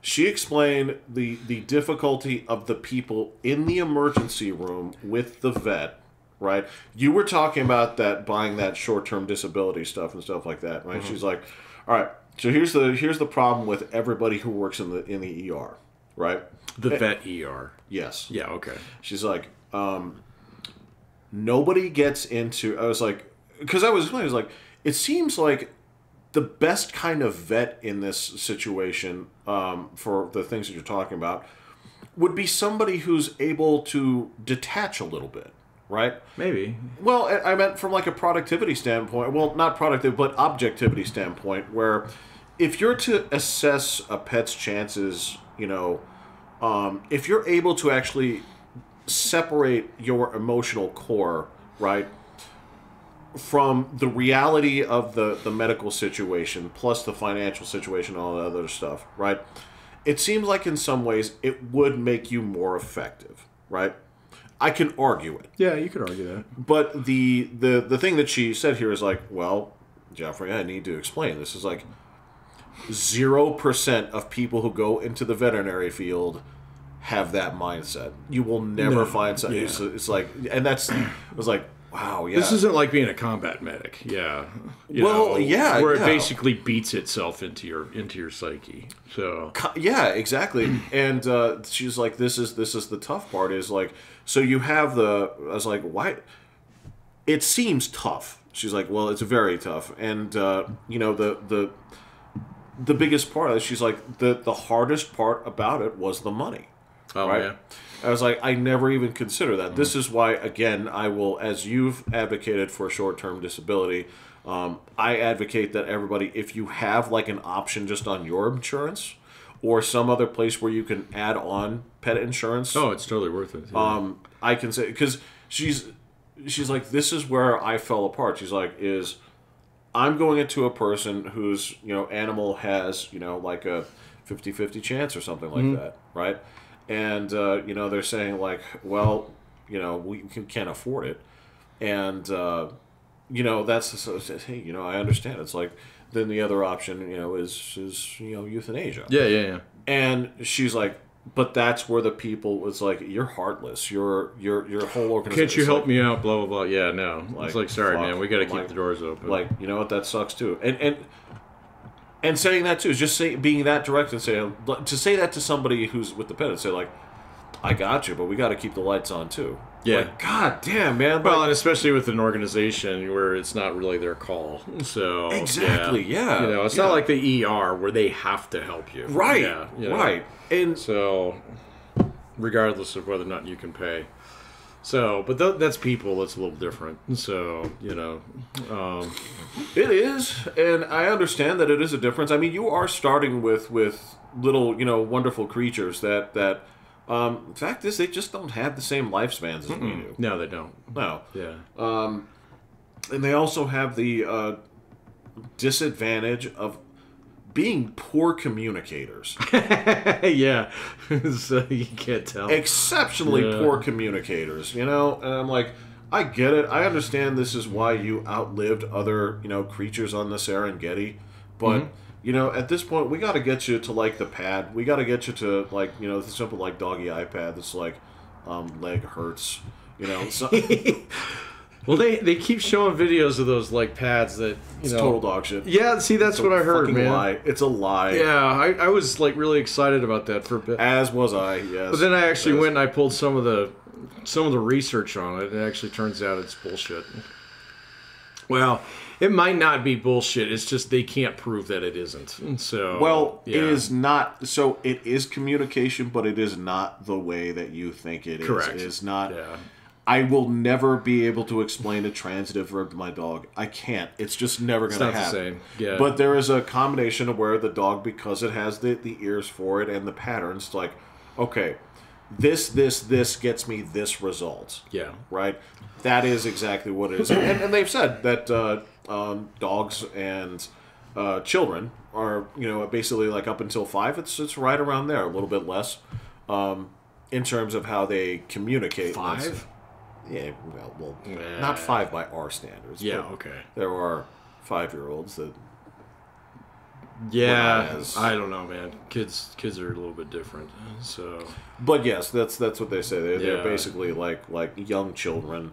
she explained the difficulty of the people in the emergency room with the vet. Right, you were talking about buying that short-term disability stuff and stuff like that, right? Mm-hmm. She's like, all right, so here's the problem with everybody who works in the ER, right?
The vet ER.
Yes.
Yeah. Okay.
She's like, nobody gets into. I was like, because I was like, it seems like the best kind of vet in this situation for the things that you're talking about would be somebody who's able to detach a little bit. Right?
Maybe.
Well, I meant from like a productivity standpoint. Well, not productive, but objectivity standpoint, where if you're to assess a pet's chances, if you're able to actually separate your emotional core, right, from the reality of the medical situation, plus the financial situation and all that other stuff, right, it seems like in some ways it would make you more effective, right? I can argue it.
Yeah, you could argue that.
But the thing that she said here is like, well, Jeffrey, I need to explain. This is like 0% of people who go into the veterinary field have that mindset. You will never find something. Yeah. It's like, and that's, it was like, wow, yeah.
This isn't like being a combat medic. Yeah. Where it basically beats itself into your psyche. So.
Yeah, exactly. And she's like, this is the tough part is like, so you have I was like, why? It seems tough. She's like, well, it's very tough. And, the biggest part of it, she's like, the hardest part about it was the money.
Oh, right? Yeah.
I was like, I never even consider that. This is why, again, I will, as you've advocated for short-term disability, I advocate that everybody, if you have like an option just on your insurance or some other place where you can add on pet insurance.
Oh, it's totally worth it. Yeah.
I can say, because she's like, this is where I fell apart. She's like, I'm going into a person whose, animal has, like a 50-50 chance or something like that, right? And, they're saying like, well, we can't afford it. And, that's, hey, I understand. It's like, then the other option, is euthanasia.
Yeah.
And she's like, but that's where the people, it's like, you're heartless. Your whole organization.
Can't you help me out? Blah, blah, blah. Yeah, no. It's like, sorry,
fuck.
man, we got to keep the doors open.
Like, you know what? That sucks too. And saying that too is just being that direct and saying, to say that to somebody who's with the pet and say, like, I got you, but we got to keep the lights on too.
Yeah.
Like, God damn, man.
Well, and especially with an organization where it's not really their call. So
exactly, yeah.
It's not like the ER where they have to help you.
Right.
Yeah,
right. And
so, regardless of whether or not you can pay. So, but that's people. That's a little different. So,
it is, and I understand that it is a difference. I mean, you are starting with little, wonderful creatures that the fact is they just don't have the same lifespans as we do.
No, they don't.
No.
Yeah.
And they also have the disadvantage of being poor communicators.
Yeah. So you can't tell.
Exceptionally poor communicators, And I'm like, I get it. I understand this is why you outlived other, creatures on the Serengeti. But, at this point, we got to get you to, like, the pad. We got to get you to, like, the simple, like, doggy iPad that's like, leg hurts. So,
well, they keep showing videos of those, like, pads that,
it's total dog shit.
Yeah, see, that's what I heard, man.
Lie. It's a lie.
Yeah, I was, like, really excited about that for a bit.
As was I, yes.
But then I actually went and I pulled some of the research on it, and it actually turns out it's bullshit. Well, it might not be bullshit. It's just they can't prove that it isn't. So,
well, it is not. So it is communication, but it is not the way that you think it is.
Correct.
It is not.
Yeah.
I will never be able to explain a transitive verb to my dog. I can't. It's just never going to happen.
It's not the same. Yeah.
But there is a combination of where the dog, because it has the ears for it and the patterns, like, okay, this gets me this result.
Yeah.
Right? That is exactly what it is. And they've said that dogs and children are, basically like up until 5, it's right around there, a little bit less, in terms of how they communicate.
5?
Yeah, well, not 5 by our standards.
Yeah, okay.
There are 5-year-olds that.
Yeah, I don't know, man. Kids are a little bit different. So.
But yes, that's what they say. They're basically like young children.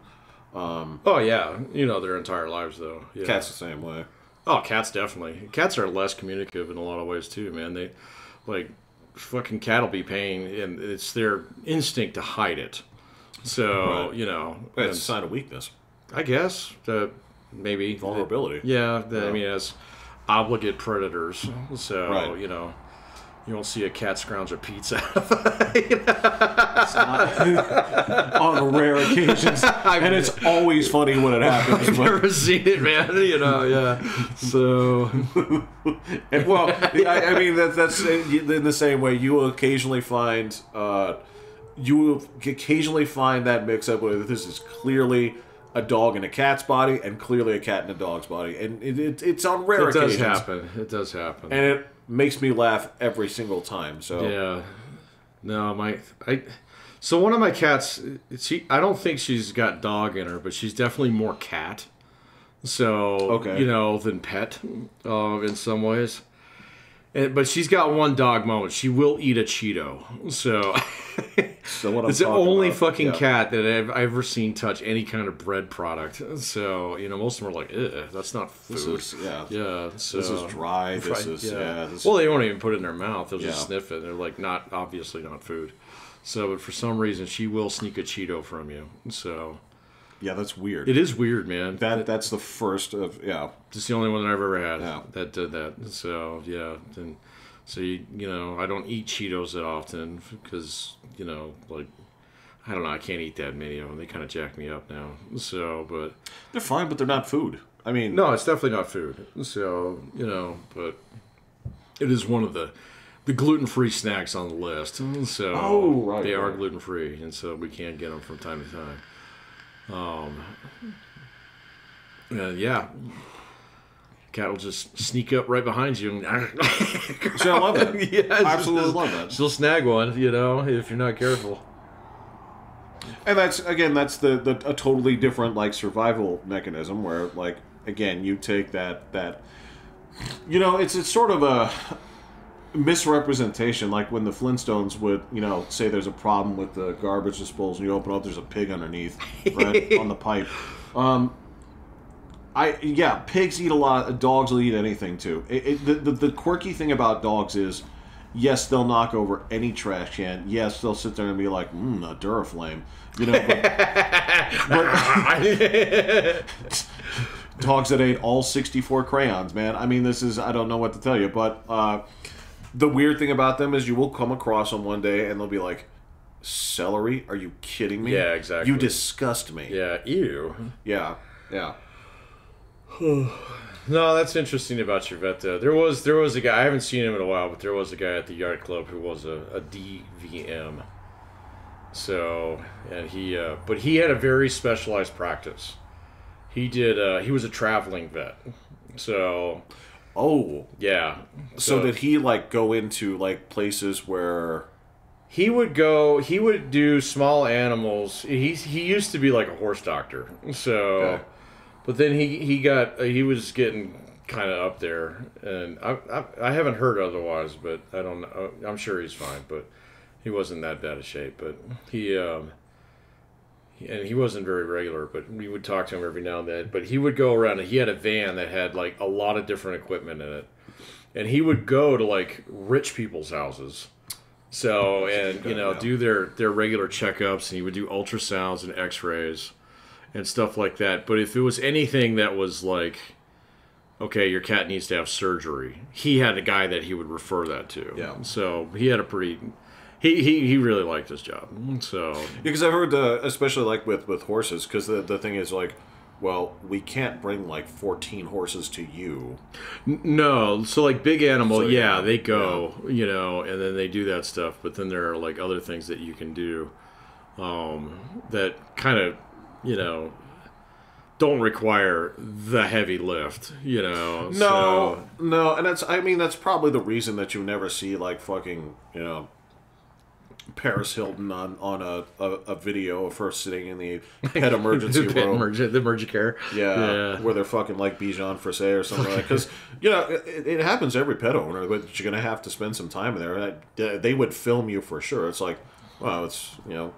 Oh yeah, their entire lives though. Yeah.
Cats the same way.
Oh, cats definitely. Cats are less communicative in a lot of ways too, man. They like fucking cat will be paying, and it's their instinct to hide it. So
it's a sign of weakness.
I guess maybe
vulnerability.
I mean, as obligate predators. So you won't see a cat scrounge a pizza.
It's not, on rare occasions, and it's always funny when it happens.
I've never seen it, man. Yeah. So,
and, well, I mean that's in the same way. You will occasionally find that mix up where this is clearly a dog in a cat's body and clearly a cat in a dog's body, and it's on rare occasions.
It does happen,
and it makes me laugh every single time. So
yeah, no, so one of my cats, I don't think she's got dog in her, but she's definitely more cat. So than pet, in some ways. But she's got one dog moment. She will eat a Cheeto. So
what
it's the only fucking cat that I've ever seen touch any kind of bread product. So, most of them are like, ew, that's not food.
So,
so,
this is dry.
Well, they won't even put it in their mouth. They'll just sniff it. They're like, obviously not food. So, but for some reason, she will sneak a Cheeto from you. So...
Yeah, that's weird.
It is weird, man.
That's the first of
It's the only one that I've ever had that did that. So I don't eat Cheetos that often because I don't know. I can't eat that many of them. They kind of jack me up now. So, but
they're fine, but they're not food. I mean,
no, it's definitely not food. So but it is one of the gluten-free snacks on the list. So they are gluten-free, and so we can get them from time to time. Cat will just sneak up right behind you. And
I love that. I absolutely love that.
She'll snag one, if you're not careful.
And that's a totally different survival mechanism where again you take that You know, it's sort of a misrepresentation, like when the Flintstones would, you know, say there's a problem with the garbage disposal, and you open up, there's a pig underneath, right, on the pipe. Pigs eat a lot. Dogs will eat anything too. The quirky thing about dogs is, yes, they'll knock over any trash can. Yes, they'll sit there and be like, a Duraflame. You know, but dogs that ate all 64 crayons, man. I mean, I don't know what to tell you, but the weird thing about them is you will come across them one day and they'll be like, celery? Are you kidding me?
Yeah, exactly.
You disgust me.
Yeah, ew.
Yeah.
No, that's interesting about your vet, though. There was a guy, I haven't seen him in a while, but there was a guy at the yard club who was a DVM. So, and he had a very specialized practice. He was a traveling vet. So...
Oh.
Yeah.
So did he, like, go into, like, places where...
He would do small animals. He used to be, like, a horse doctor. So... Okay. But then he was getting kind of up there. And I haven't heard otherwise, but I don't know. I'm sure he's fine, but he wasn't that bad of shape. But and he wasn't very regular, but we would talk to him every now and then. But he would go around, and he had a van that had, like, a lot of different equipment in it. And he would go to, like, rich people's houses. So, and, you know, do their regular checkups, and he would do ultrasounds and x-rays and stuff like that. But if it was anything that was like, okay, your cat needs to have surgery, he had a guy that he would refer that to.
Yeah.
So he had a pretty... He really liked his job. So
because I've heard, especially like with horses, because the thing is like, well, we can't bring like 14 horses to you.
No, so like big animal, so, yeah, they go, you know, and then they do that stuff. But then there are like other things that you can do that kind of, you know, don't require the heavy lift, you know.
No, and that's probably the reason that you never see like fucking, you know, Paris Hilton on a video of her sitting in the pet emergency room.
The emergency care.
Yeah, where they're fucking like Bijan Frise or something like that. Because, you know, it happens to every pet owner, but you're going to have to spend some time in there. They would film you for sure. It's like, well, it's, you know,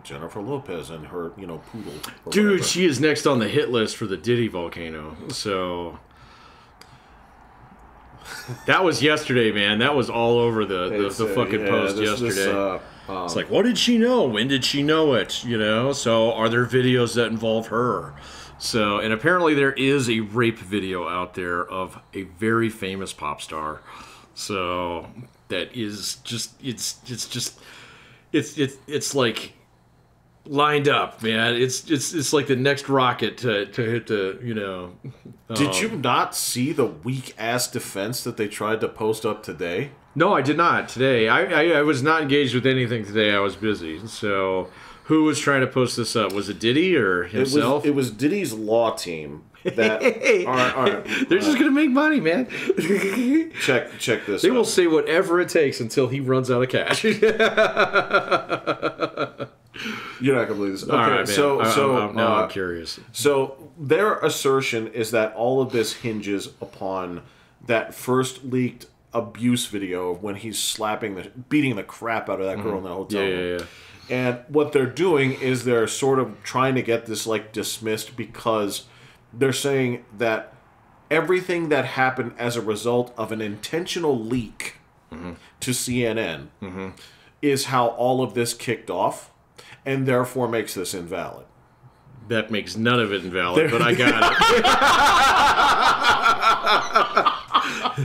Jennifer Lopez and her, you know, poodle.
Dude,
whatever.
She is next on the hit list for the Diddy volcano. So... That was yesterday, man. That was all over the fucking post yesterday. It's like, what did she know? When did she know it? You know? So, are there videos that involve her? So, and apparently there is a rape video out there of a very famous pop star. So, that is just, it's like lined up, man. It's like the next rocket to hit the, you know.
Did you not see the weak ass defense that they tried to post up today?
No, I did not today. I was not engaged with anything today. I was busy. So, who was trying to post this up? Was it Diddy or himself?
It was Diddy's law team. That all right.
They're just gonna make money, man.
Check this.
They will say whatever it takes until he runs out of cash.
You're not gonna believe this. Okay,
right,
so
now I'm curious.
So their assertion is that all of this hinges upon that first leaked abuse video of when he's beating the crap out of that girl in that hotel room.
Yeah.
And what they're doing is they're sort of trying to get this like dismissed because they're saying that everything that happened as a result of an intentional leak to CNN is how all of this kicked off, and therefore makes this invalid.
That makes none of it invalid, but I got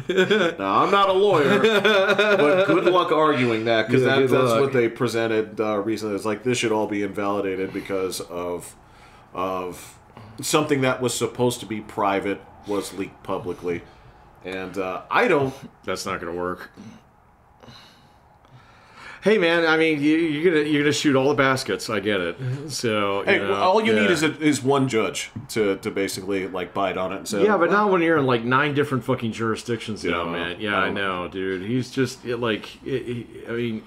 it. Now, I'm not a lawyer, but good luck arguing that, because that's what they presented recently. It's like, this should all be invalidated because of something that was supposed to be private was leaked publicly. And I don't...
That's not going to work. Hey man, I mean, you're gonna shoot all the baskets. I get it. So
hey, all you need is one judge to basically like bite on it and say,
but not when you're in like 9 different fucking jurisdictions now, man. Yeah, I know, dude. He's just I mean,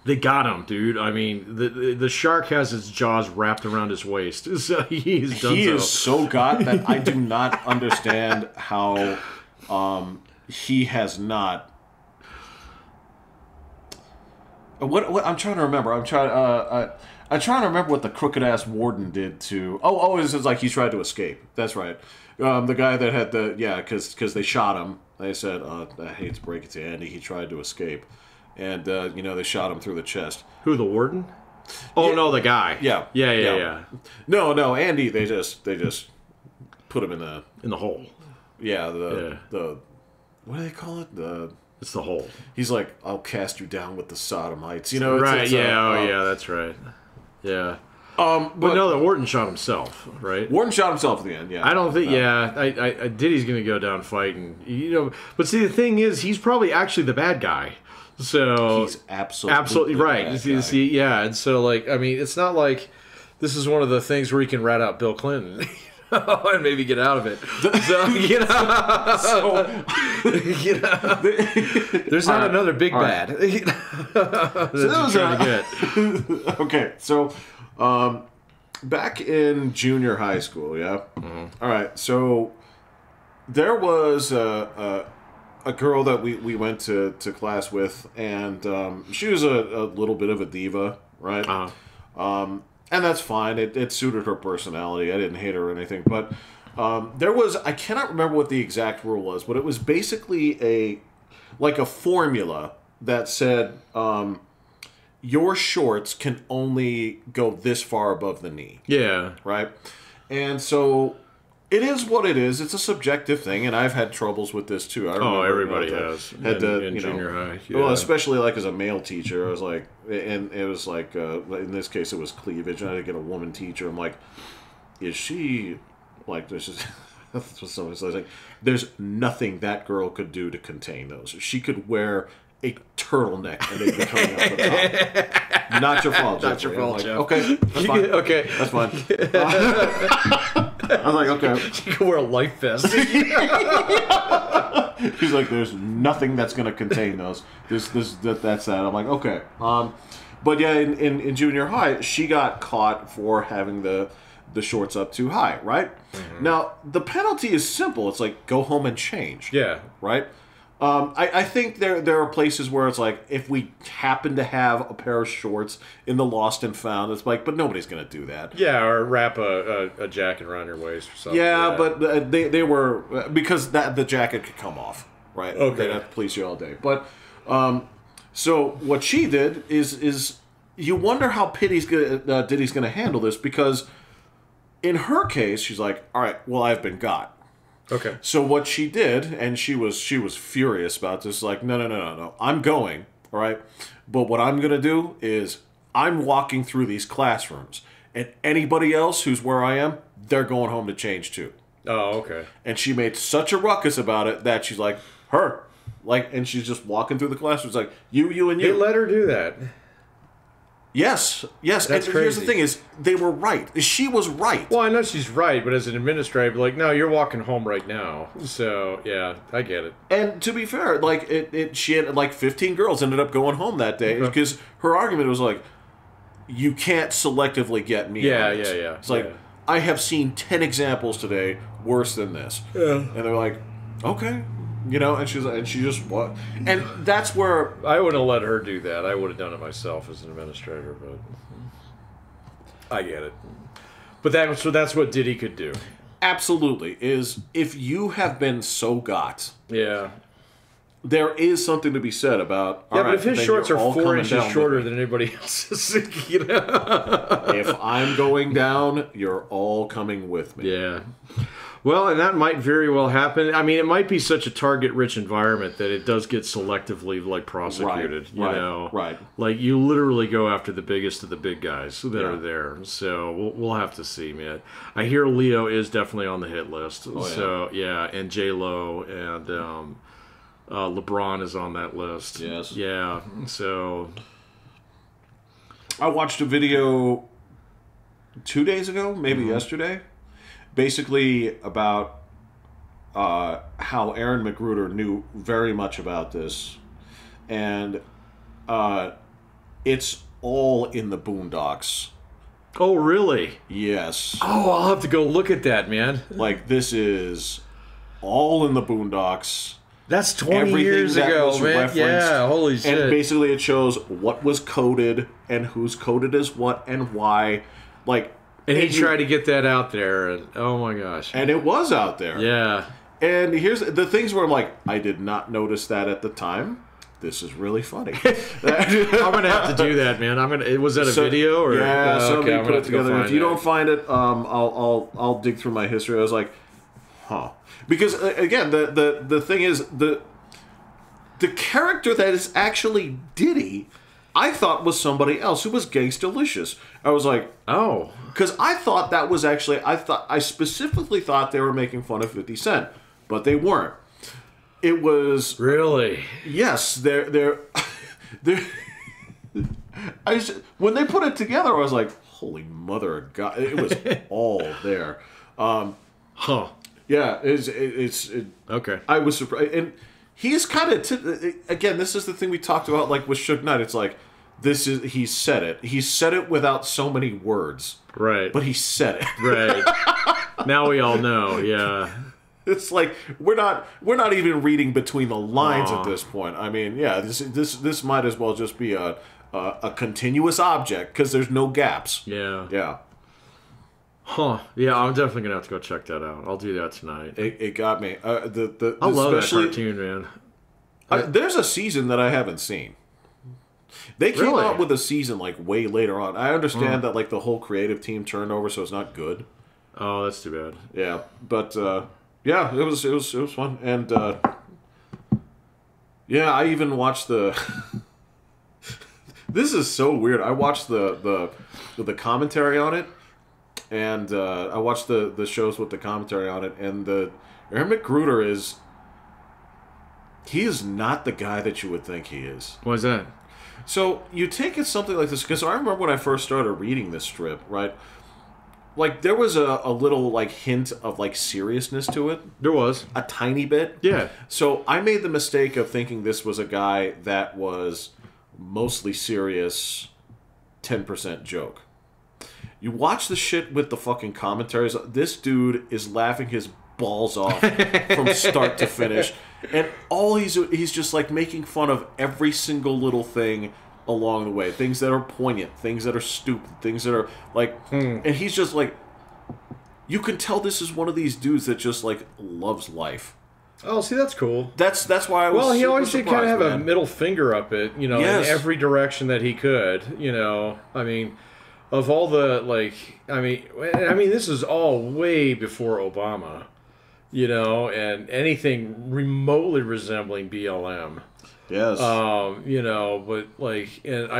they got him, dude. I mean, the shark has his jaws wrapped around his waist, so he's done.
He is so got that I do not understand how he has not. What I'm trying to remember. I'm trying to remember what the crooked ass warden did to. It's like he tried to escape. That's right. The guy that had because they shot him. They said, I hate to break it to Andy, he tried to escape, and they shot him through the chest.
Who, the warden? Oh
yeah.
No, the guy.
Yeah. No, Andy. They just put him in
the hole.
Yeah. The what do they call it?
It's the hole.
He's like, I'll cast you down with the sodomites.
Right? That's right. Yeah. But no, the warden shot himself, right?
Warden shot himself at the end. Yeah.
I don't think. I Diddy's gonna go down fighting. But see, the thing is, he's probably actually the bad guy. So
he's absolutely
right. See, and so it's not like this is one of the things where you can rat out Bill Clinton. And maybe get out of it. There's not another big bad.
Okay, so back in junior high school, yeah. Mm-hmm. All right, so there was a girl that we went to class with, and she was a little bit of a diva, right? Uh-huh. And that's fine. It suited her personality. I didn't hate her or anything. But there was... I cannot remember what the exact rule was, but it was basically a formula that said your shorts can only go this far above the knee.
Yeah.
Right? And so... It is what it is. It's a subjective thing, and I've had troubles with this too.
Everybody has. In junior high. Yeah.
Well, especially as a male teacher, I was like, and it was like, in this case, it was cleavage. And I had to get a woman teacher. I'm like, is she there's just that's what someone says. Like, there's nothing that girl could do to contain those. She could wear a turtleneck and they'd be coming out the top. Not your fault,
Not your fault, Jeff.
Okay, that's fine.
Okay,
that's fine. I was like, okay.
She can wear a life vest.
She's like, there's nothing that's going to contain those. That's that. I'm like, okay. But yeah, in junior high, she got caught for having the shorts up too high, right? Mm-hmm. Now, the penalty is simple. It's like, go home and change.
Yeah.
Right? I think there are places where it's like, if we happen to have a pair of shorts in the lost and found, it's like, but nobody's going to do that.
Yeah, or wrap a jacket around your waist or something.
Yeah, but they were, because the jacket could come off, right?
Okay.
They'd have to police you all day. But, so what she did is you wonder how Diddy's going to handle this, because in her case, she's like, all right, well, I've been got.
Okay.
So what she did, and she was furious about this, like, no, I'm going, all right? But what I'm going to do is I'm walking through these classrooms, and anybody else who's where I am, they're going home to change too.
Oh, okay.
And she made such a ruckus about it that she's like, her. And she's just walking through the classrooms like, you, and you.
They let her do that.
Yes.
That's
and
crazy.
Here's the thing is, they were right. She was right.
Well, I know she's right, but as an administrator, like, no, you're walking home right now. So, yeah, I get it.
And to be fair, she had 15 girls ended up going home that day because her argument was like, you can't selectively get me.
Yeah.
It's like, I have seen 10 examples today worse than this.
Yeah.
And they're like, okay. And she just what? And that's where
I wouldn't have let her do that. I would have done it myself as an administrator, but I get it. But that's what Diddy could do.
Absolutely. Is if you have been so got.
Yeah.
There is something to be said about.
Yeah, but if his shorts are 4 inches shorter than anybody else's,
If I'm going down, you're all coming with me.
Yeah. Well, and that might very well happen. I mean, it might be such a target-rich environment that it does get selectively prosecuted.
Right.
Like you literally go after the biggest of the big guys that are there. So we'll have to see, man. I hear Leo is definitely on the hit list.
Oh, yeah.
So yeah, and J-Lo and LeBron is on that list.
Yes.
Yeah. So
I watched a video 2 days ago, maybe yesterday. Basically about how Aaron McGruder knew very much about this. And it's all in the Boondocks.
Oh, really?
Yes.
Oh, I'll have to go look at that, man.
This is all in the Boondocks.
That's 20 years ago, man. Yeah, holy shit.
And basically it shows what was coded and who's coded as what and why. Like,
and he tried to get that out there, and oh my gosh.
And it was out there.
Yeah.
And here's the things where I'm like, I did not notice that at the time. This is really funny.
I'm gonna have to do that, man. Was that a video or?
Yeah, somebody
okay,
put it together. If you don't find it, I'll dig through my history. I was like, huh, because again, the thing is the character that is actually Diddy, I thought was somebody else who was Gangstalicious. I was like,
oh,
because I thought that was actually I specifically thought they were making fun of 50 Cent, but they weren't. It was
really
yes. They're when they put it together, I was like, "Holy mother of God!" It was all there.
Huh?
Yeah. It's
okay.
I was surprised, and he's kind of again. This is the thing we talked about, like with Suge Knight. It's like he said it. He said it without so many words.
Right.
But he said it.
Right. Now we all know. Yeah.
It's like we're not even reading between the lines at this point. I mean, yeah, this might as well just be a continuous object because there's no gaps.
Yeah.
Yeah.
Huh. Yeah, I'm definitely gonna have to go check that out. I'll do that tonight.
It got me. I
love that cartoon, man.
There's a season that I haven't seen. They came out with a season like way later on. I understand that like the whole creative team turned over, so it's not good.
Oh, that's too bad.
Yeah, but. Yeah, it was fun, and yeah, I even watched the. This is so weird. I watched the commentary on it, and I watched the shows with the commentary on it, and Aaron McGruder he is not the guy that you would think he is.
Why is that?
So you take it something like this, because I remember when I first started reading this strip, right? Like, there was a little, like, hint of, like, seriousness to it.
There was.
A tiny bit.
Yeah.
So I made the mistake of thinking this was a guy that was mostly serious, 10% joke. You watch the shit with the fucking commentaries. This dude is laughing his balls off from start to finish. And all he's just, like, making fun of every single little thing along the way, things that are poignant, things that are stupid, things that are like, and he's just like, you can tell this is one of these dudes that just like loves life.
Oh, see, that's cool.
That's why I was.
Well, he always did kind of have a middle finger up it, in every direction that he could. I mean, of all the I mean, this is all way before Obama, and anything remotely resembling BLM.
Yes.
But and I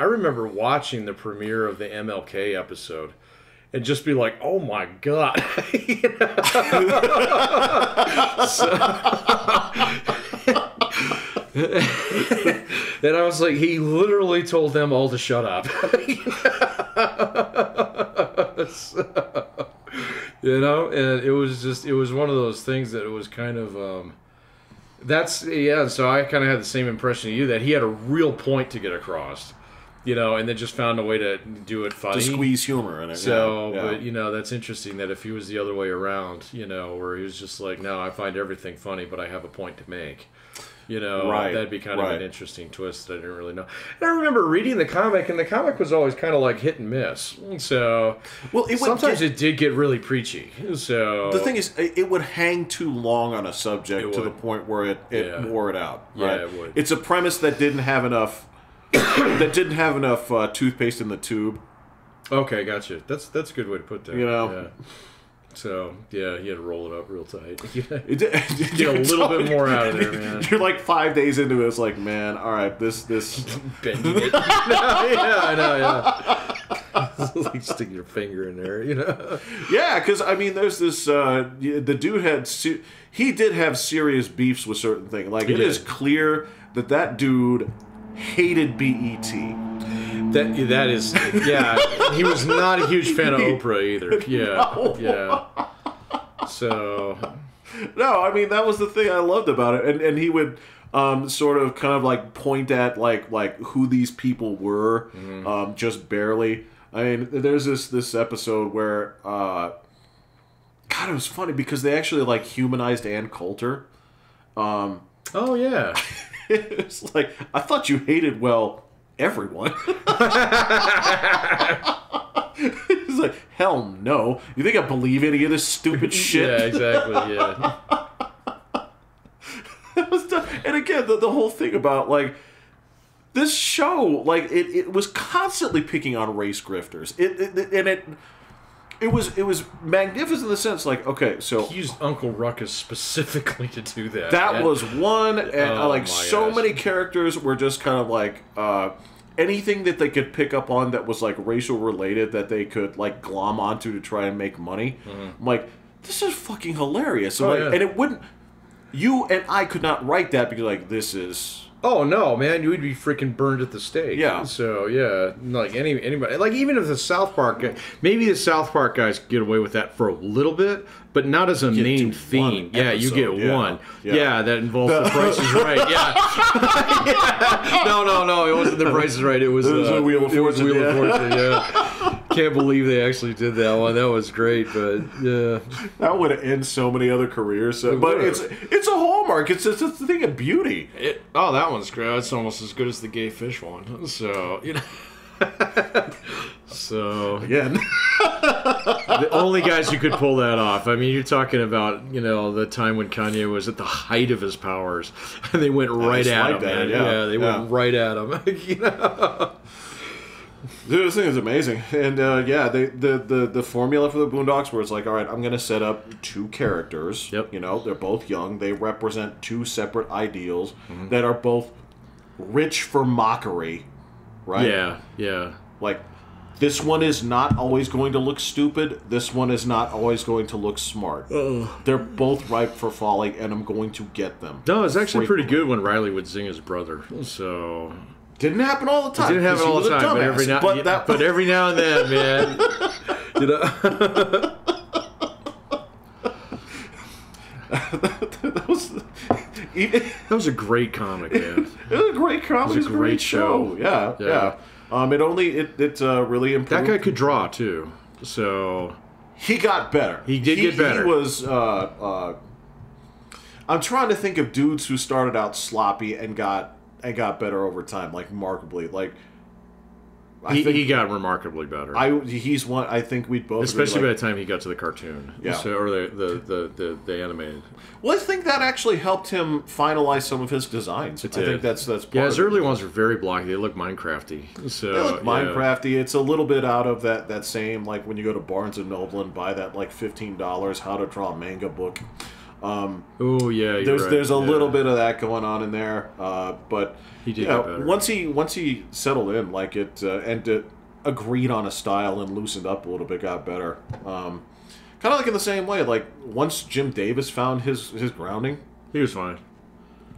remember watching the premiere of the MLK episode and just be like, oh my God. And I was like, he literally told them all to shut up. And it was one of those things that it was kind of, so I kind of had the same impression of you, that he had a real point to get across, and then just found a way to do it funny.
To squeeze humor in it.
So, yeah. But, that's interesting that if he was the other way around, where he was just like, no, I find everything funny, but I have a point to make.
Right,
that'd be kind of an interesting twist that I didn't really know. And I remember reading the comic, and the comic was always kind of like hit and miss. So, sometimes it did get really preachy. So
the thing is, it would hang too long on a subject to the point where it wore it out. Right?
Yeah, it would.
It's a premise that didn't have enough toothpaste in the tube.
Okay, gotcha. That's a good way to put that.
Yeah.
So, yeah, you had to roll it up real tight.
Get
a little bit more out of there, man.
You're like 5 days into it. It's like, man, all right, this...
Bending it. I know. Like stick your finger in there,
Yeah, because, I mean, there's this... the dude he did have serious beefs with certain things. Like, it is clear that dude hated BET.
That is, yeah. He was not a huge fan of Oprah either. Yeah,
no.
Yeah. So,
no, I mean that was the thing I loved about it, and he would sort of kind of like point at like who these people were, just barely. I mean, there's this episode where, God, God, it was funny because they actually like humanized Ann Coulter.
Oh yeah.
It's like, I thought you hated, well, everyone. It's like, hell no. You think I believe any of this stupid shit?
Yeah, exactly, yeah.
And again, the whole thing about, like, this show, like, it was constantly picking on race grifters. It was magnificent in the sense, like, okay, so...
He used Uncle Ruckus specifically to do that.
That was one, and so many characters were just kind of like, anything that they could pick up on that was, like, racial related that they could, like, glom onto to try and make money. I'm like, this is fucking hilarious. And it wouldn't... You and I could not write that because, like, this is...
Oh no, man! You would be freaking burned at the stake.
Yeah.
So yeah, like anybody, like even if the South Park, maybe the South Park guys get away with that for a little bit, but not as a main theme. Yeah, you get one. Yeah, that involves The Price is Right. Yeah. No, it wasn't The Price is Right. It was
Wheel of Fortune.
Wheel of Fortune. Yeah. Can't believe they actually did that one. That was great, but yeah,
that would have ended so many other careers. But it's a hallmark. It's a thing of beauty.
That one's great. It's almost as good as the gay fish one. So so
again,
the only guys who could pull that off. I mean, you're talking about the time when Kanye was at the height of his powers, and they went right at him. Man. Yeah, they went right at him.
Dude, this thing is amazing, and the formula for the Boondocks, where it's like, all right, I'm going to set up two characters.
Yep.
They're both young. They represent two separate ideals that are both rich for mockery, right?
Yeah.
Like, this one is not always going to look stupid. This one is not always going to look smart. They're both ripe for folly, and I'm going to get them.
No, it's actually pretty good when Riley would zing his brother. So.
Didn't happen all the time.
It didn't happen all the time, but every now and then, man. That was a great comic, man.
It was a great comic. It was a great show. Yeah. It really improved.
That guy could draw too, so
he got better.
He did get better.
He was. I'm trying to think of dudes who started out sloppy and got better over time, like remarkably. Like
he got remarkably better.
He's one. I think we'd both,
especially by the time he got to the cartoon, or the animated.
Well, I think that actually helped him finalize some of his designs. I think that's part
his early ones were very blocky. They look Minecrafty. So
they look Minecrafty. It's a little bit out of that same, like when you go to Barnes and Noble and buy that like $15 how to draw a manga book. There's a little bit of that going on in there, but
he did get better.
Once he settled in, like it agreed on a style and loosened up a little bit, got better. Kind of like in the same way, like once Jim Davis found his grounding,
he was fine.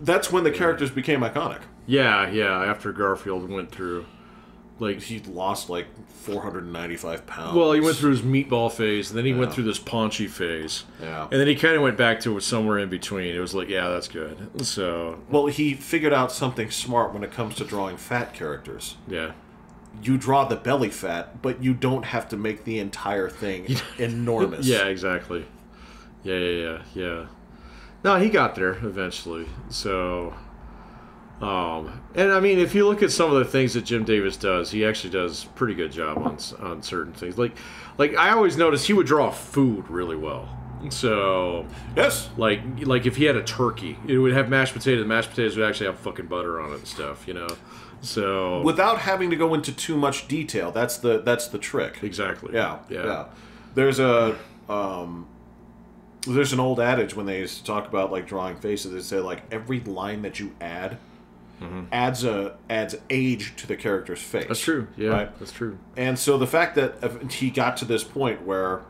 That's when the characters became iconic.
Yeah. After Garfield went through. Like
he lost like 495 pounds.
Well, he went through his meatball phase, and then he went through this paunchy phase.
Yeah.
And then he kind of went back to somewhere in between. It was like, yeah, that's good. So.
Well, he figured out something smart when it comes to drawing fat characters.
Yeah.
You draw the belly fat, but you don't have to make the entire thing enormous.
Yeah, exactly. Yeah. No, he got there eventually. So. And I mean, if you look at some of the things that Jim Davis does, he actually does a pretty good job on certain things. Like I always noticed he would draw food really well. So
yes,
like if he had a turkey, it would have mashed potatoes. The mashed potatoes would actually have fucking butter on it and stuff, So
without having to go into too much detail, that's the trick.
Exactly.
Yeah. There's an old adage when they used to talk about like drawing faces. They say like every line that you add. Adds age to the character's face.
That's true. Yeah,
right?
That's true.
And so the fact that he got to this point where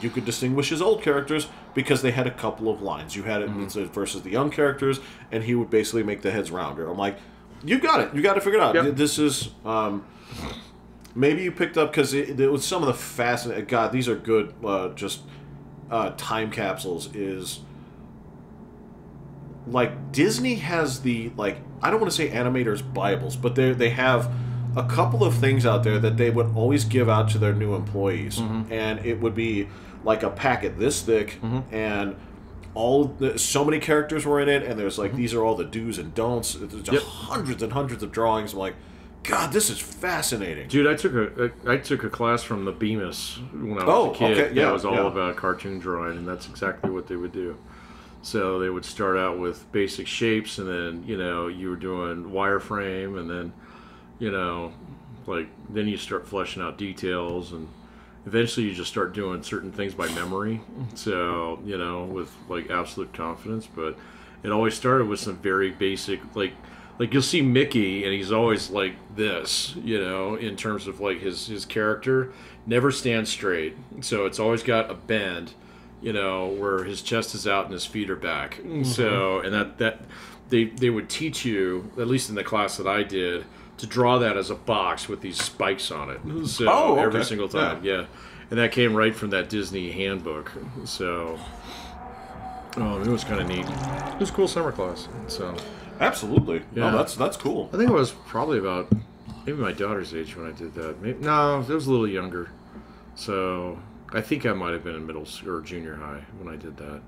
you could distinguish his old characters because they had a couple of lines. You had it versus the young characters, and he would basically make the heads rounder. I'm like, you got it. You got to figure it out. Yep. This is maybe you picked up because it was some of the fascinating. God, these are good. Time capsules is. Like Disney has the I don't want to say animators Bibles, but they have a couple of things out there that they would always give out to their new employees, and it would be like a packet this thick, and so many characters were in it, and there's like these are all the do's and don'ts. There's hundreds and hundreds of drawings. I'm like, God, this is fascinating,
dude. I took a class from the Bemis when I was a kid.
Okay. Yeah,
it was all about cartoon drawing, and that's exactly what they would do. So they would start out with basic shapes, and then you were doing wireframe, and then then you start fleshing out details, and eventually you just start doing certain things by memory. So with like absolute confidence, but it always started with some very basic like you'll see Mickey, and he's always like this, in terms of like his character never stands straight, so it's always got a bend, where his chest is out and his feet are back. So, and that they would teach you, at least in the class that I did, to draw that as a box with these spikes on it. So every single time, yeah. And that came right from that Disney handbook. So, it was kind of neat. It was a cool summer class. So.
Absolutely.
Yeah.
No, that's cool.
I think I was probably about maybe my daughter's age when I did that. No, it was a little younger. So I think I might have been in middle or junior high when I did that.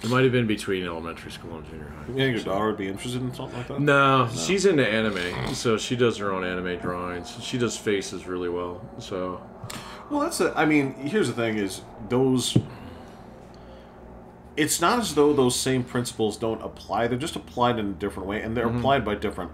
It might have been between elementary school and junior high.
You think your daughter would be interested in something like that?
No, she's into anime, so she does her own anime drawings. She does faces really well. So,
well, here's the thing: is those. It's not as though those same principles don't apply. They're just applied in a different way, and they're applied by different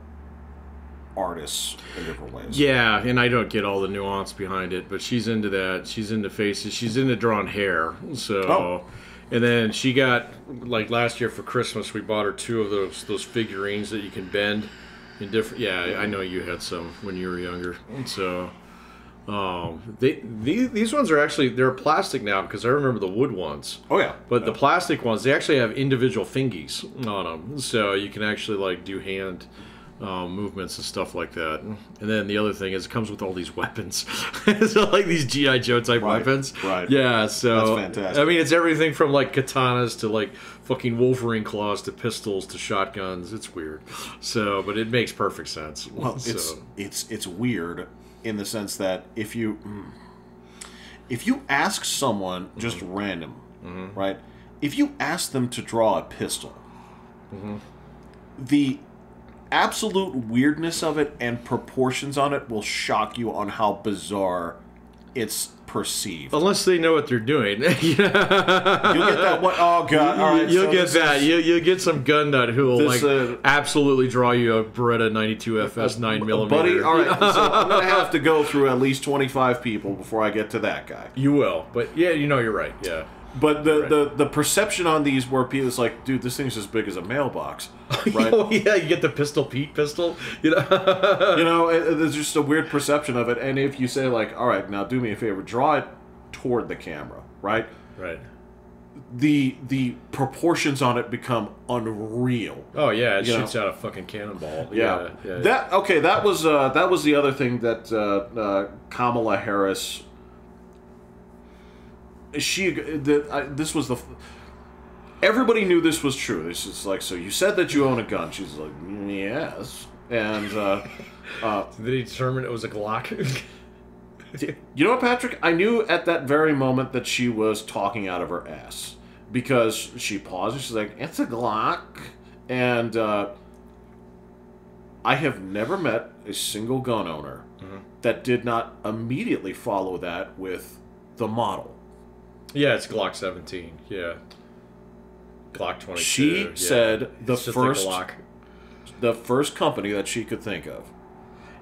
artists in different ways.
Yeah, and I don't get all the nuance behind it, but she's into that. She's into faces. She's into drawing hair. So, and then she got, like last year for Christmas, we bought her 2 of those figurines that you can bend in different. Yeah, I know you had some when you were younger. So. These ones are actually, they're plastic now, because I remember the wood ones.
Oh yeah.
But the plastic ones, they actually have individual fingies on them, so you can actually like do hand movements and stuff like that. And then the other thing is it comes with all these weapons. So like these G.I. Joe type weapons.
Right.
Yeah, so
that's fantastic.
I mean, it's everything from like katanas to like fucking Wolverine claws to pistols to shotguns. It's weird. So, but it makes perfect sense.
Well, it's weird in the sense that if you ask someone just random, right? If you ask them to draw a pistol, the absolute weirdness of it and proportions on it will shock you on how bizarre it's perceived.
Unless they know what they're doing.
You'll get that one. Oh god! All right,
you'll get that. You'll get some gun nut who will absolutely draw you a Beretta 92 FS 9mm.
Buddy, all right. So I'm gonna have to go through at least 25 people before I get to that guy.
You will, but yeah, you're right. Yeah.
But the perception on these where people is like, dude, this thing's as big as a mailbox, right?
Oh yeah, you get the Pistol Pete pistol,
there's just a weird perception of it. And if you say like, all right, now do me a favor, draw it toward the camera, right?
Right.
The proportions on it become unreal.
Oh yeah, it shoots out a fucking cannonball.
Yeah. That was the other thing that Kamala Harris. This was everybody knew this was true. This is like, so you said that you own a gun. She's like, yes. And
did they determine it was a Glock?
You know what, Patrick? I knew at that very moment that she was talking out of her ass, because she paused and she's like, it's a Glock. And I have never met a single gun owner that did not immediately follow that with the model.
Yeah, it's Glock 17. Yeah. Glock 22.
She said the first company that she could think of.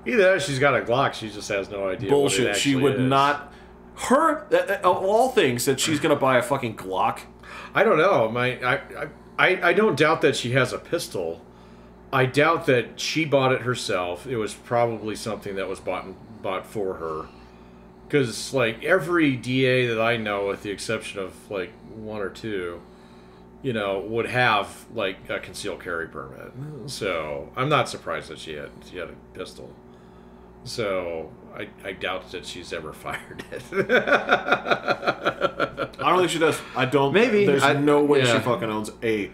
Either that or she's got a Glock, she just has no idea.
Bullshit.
What it
she would
is.
not. Her, of all things, that she's going to buy a fucking Glock.
I don't know. I don't doubt that she has a pistol. I doubt that she bought it herself. It was probably something that was bought for her. Because, like, every DA that I know, with the exception of, like, 1 or 2, would have, like, a concealed carry permit. So, I'm not surprised that she had a pistol. So, I doubt that she's ever fired it.
I don't think she does. I don't.
Maybe.
There's no way she fucking owns a...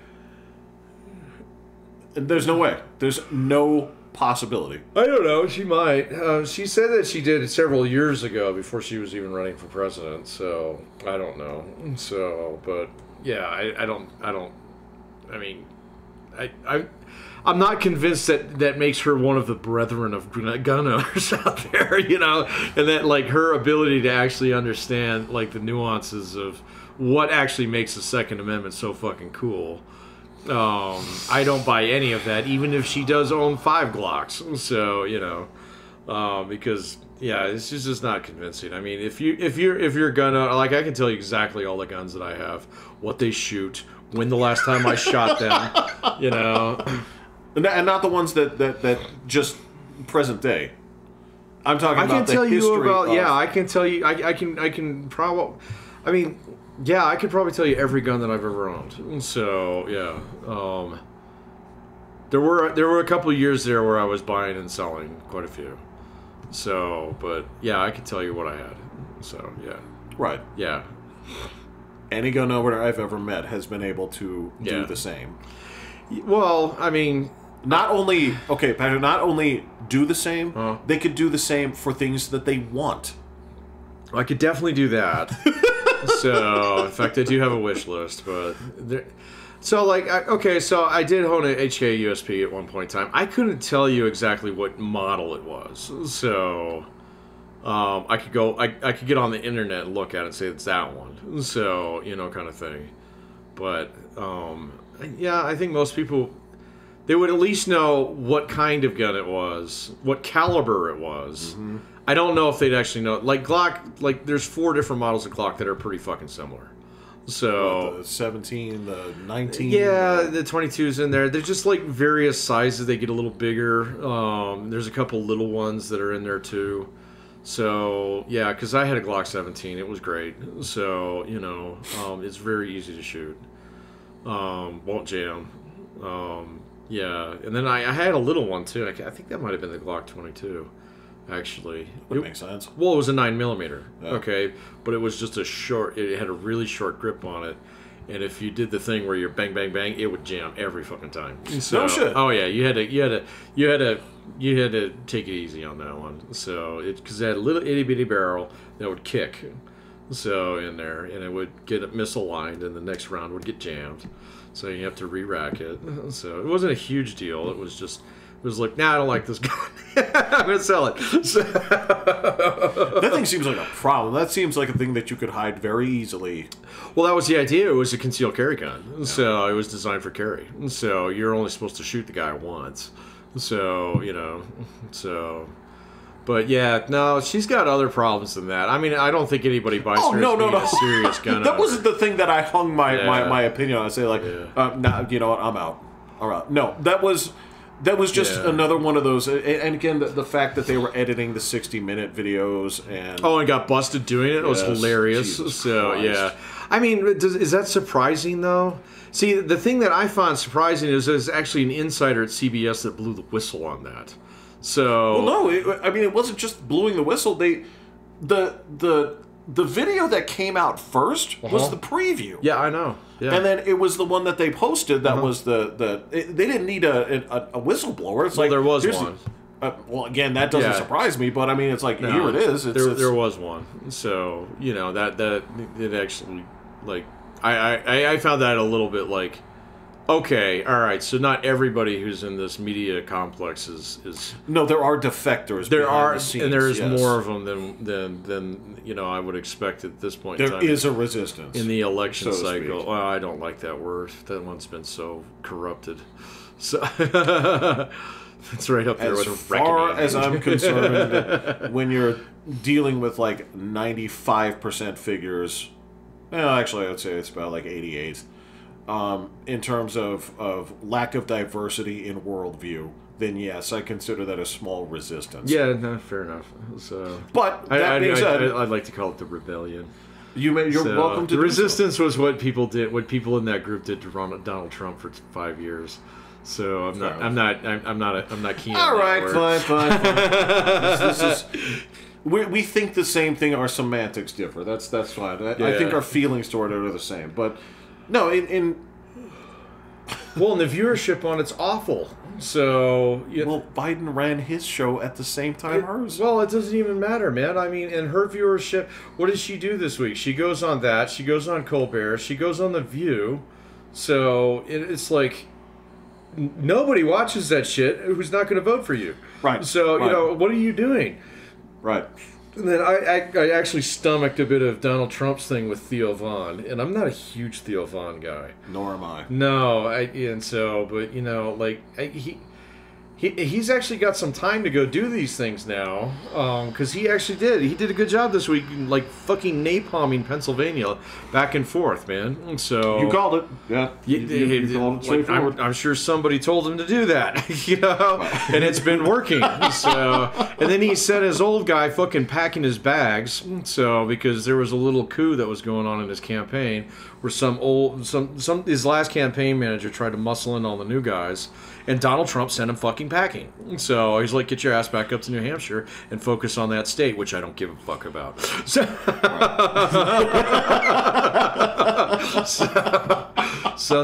There's no way. There's no possibility.
I don't know. She might. She said that she did it several years ago before she was even running for president. So I don't know. So, but yeah, I don't. I mean, I'm not convinced that makes her one of the brethren of gun owners out there. You know, and that like her ability to actually understand like the nuances of what actually makes the Second Amendment so fucking cool. I don't buy any of that, even if she does own 5 Glocks. So you know, because yeah, it's just not convincing. I mean, if you're a gun owner, like I can tell you exactly all the guns that I have, what they shoot, when the last time I shot them, you know,
and not the ones that just present day. I'm talking about the history.
Yeah, I can tell you. I can probably. I mean. Yeah, I could probably tell you every gun that I've ever owned. So yeah, there were a couple of years there where I was buying and selling quite a few. So, but yeah, I could tell you what I had. So yeah,
right.
Yeah,
any gun owner I've ever met has been able to do the same.
Well, I mean,
not only Patrick, not only do the same, they could do the same for things that they want.
I could definitely do that. So, in fact, I do have a wish list, but so like, so I did own an HK USP at one point in time. I couldn't tell you exactly what model it was, so I could get on the internet and look at it and say it's that one, so you know, kind of thing. But yeah, I think most people, they would at least know what kind of gun it was, what caliber it was. Mm-hmm. I don't know if they'd actually know. Like Glock, like there's 4 different models of Glock that are pretty fucking similar. So
the 17, the 19.
Yeah, the 22's in there. They're just like various sizes. They get a little bigger. There's a couple little ones that are in there too. So yeah, because I had a Glock 17, it was great. So you know, it's very easy to shoot. Won't jam. Yeah, and then I had a little one too. I think that might have been the Glock 22. Actually,
that makes sense.
Well, it was a 9mm.
Yeah.
Okay, but it was just a short. It had a really short grip on it, and if you did the thing where you're bang bang bang, it would jam every fucking time. So,
no shit.
Oh yeah, you had to take it easy on that one. So because it had a little itty bitty barrel that would kick, so in there, and it would get misaligned, and the next round would get jammed. So you have to re-rack it. So it wasn't a huge deal. It was just. It was like, nah, I don't like this gun. I'm going to sell it.
That thing seems like a problem. That seems like a thing that you could hide very easily.
Well, that was the idea. It was a concealed carry gun. Yeah. So it was designed for carry. So you're only supposed to shoot the guy once. So, you know, so... But yeah, no, she's got other problems than that. I mean, I don't think anybody buys her as being a serious gun
That
owner.
wasn't the thing that I hung my opinion on. I say like, nah, you know what, I'm out. All right. No, that was just another one of those. And again, the fact that they were editing the 60-minute videos and...
Oh, and got busted doing it? It was hilarious.
Jesus
so,
Christ.
Yeah. I mean, is that surprising, though? See, the thing that I found surprising is there's actually an insider at CBS that blew the whistle on that. So...
Well, no, I mean, it wasn't just blowing the whistle. The video that came out first was the preview.
Yeah, I know. Yeah.
And then it was the one that they posted that was they didn't need a whistleblower. It's like
there was one.
Well, again, that doesn't surprise me, but I mean, it's like, here it is.
There was one. So, you know, that it actually, like, I found that a little bit like, okay, all right, so not everybody who's in this media complex is
no, there are defectors.
There are,
the scenes,
and there's more of them than you know I would expect at this point.
There is a resistance
in the election cycle. Well, I don't like that word. That one's been so corrupted. So it's right up there with reckoning.
As far as I'm concerned, when you're dealing with like 95% figures, well, actually, I'd say it's about like 88. In terms of lack of diversity in worldview, then yes, I consider that a small resistance.
Yeah, no, fair enough. So,
but that being said,
I'd like to call it the rebellion.
You're welcome to.
The resistance was what people did. What people in that group did to Donald Trump for 5 years. So I'm not keen.
All right,
on
fine. This is. We think the same thing. Our semantics differ. That's fine. I think our feelings toward it are the same, but. No,
well, and the viewership on it's awful. So
well, Biden ran his show at the same time hers.
Well, it doesn't even matter, man. I mean, in her viewership, what does she do this week? She goes on that. She goes on Colbert. She goes on The View. So it's like nobody watches that shit who's not going to vote for you.
Right.
So what are you doing?
Right.
And then I actually stomached a bit of Donald Trump's thing with Theo Von, and I'm not a huge Theo Von guy.
Nor am I.
No, but he's actually got some time to go do these things now, because he did a good job this week, like fucking napalming Pennsylvania back and forth, man. So
you called it, yeah. You called it straightforward.
I'm sure somebody told him to do that, and it's been working. So, and then he sent his old guy fucking packing his bags. So because there was a little coup that was going on in his campaign, where his last campaign manager tried to muscle in all the new guys. And Donald Trump sent him fucking packing. So he's like, get your ass back up to New Hampshire and focus on that state, which I don't give a fuck about. So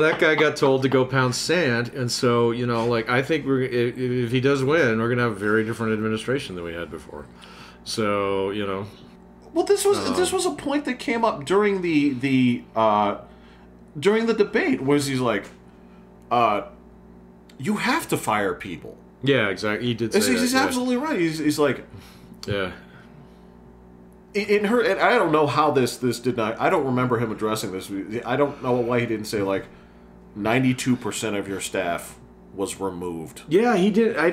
that guy got told to go pound sand. And so, I think if he does win, we're going to have a very different administration than we had before. So,
Well, this was a point that came up during the debate, was he's like, you have to fire people.
Yeah, exactly. He did say that.
He's absolutely right. He's like...
Yeah.
And I don't know how this did not... I don't remember him addressing this. I don't know why he didn't say, 92% of your staff was removed.
Yeah, he did. I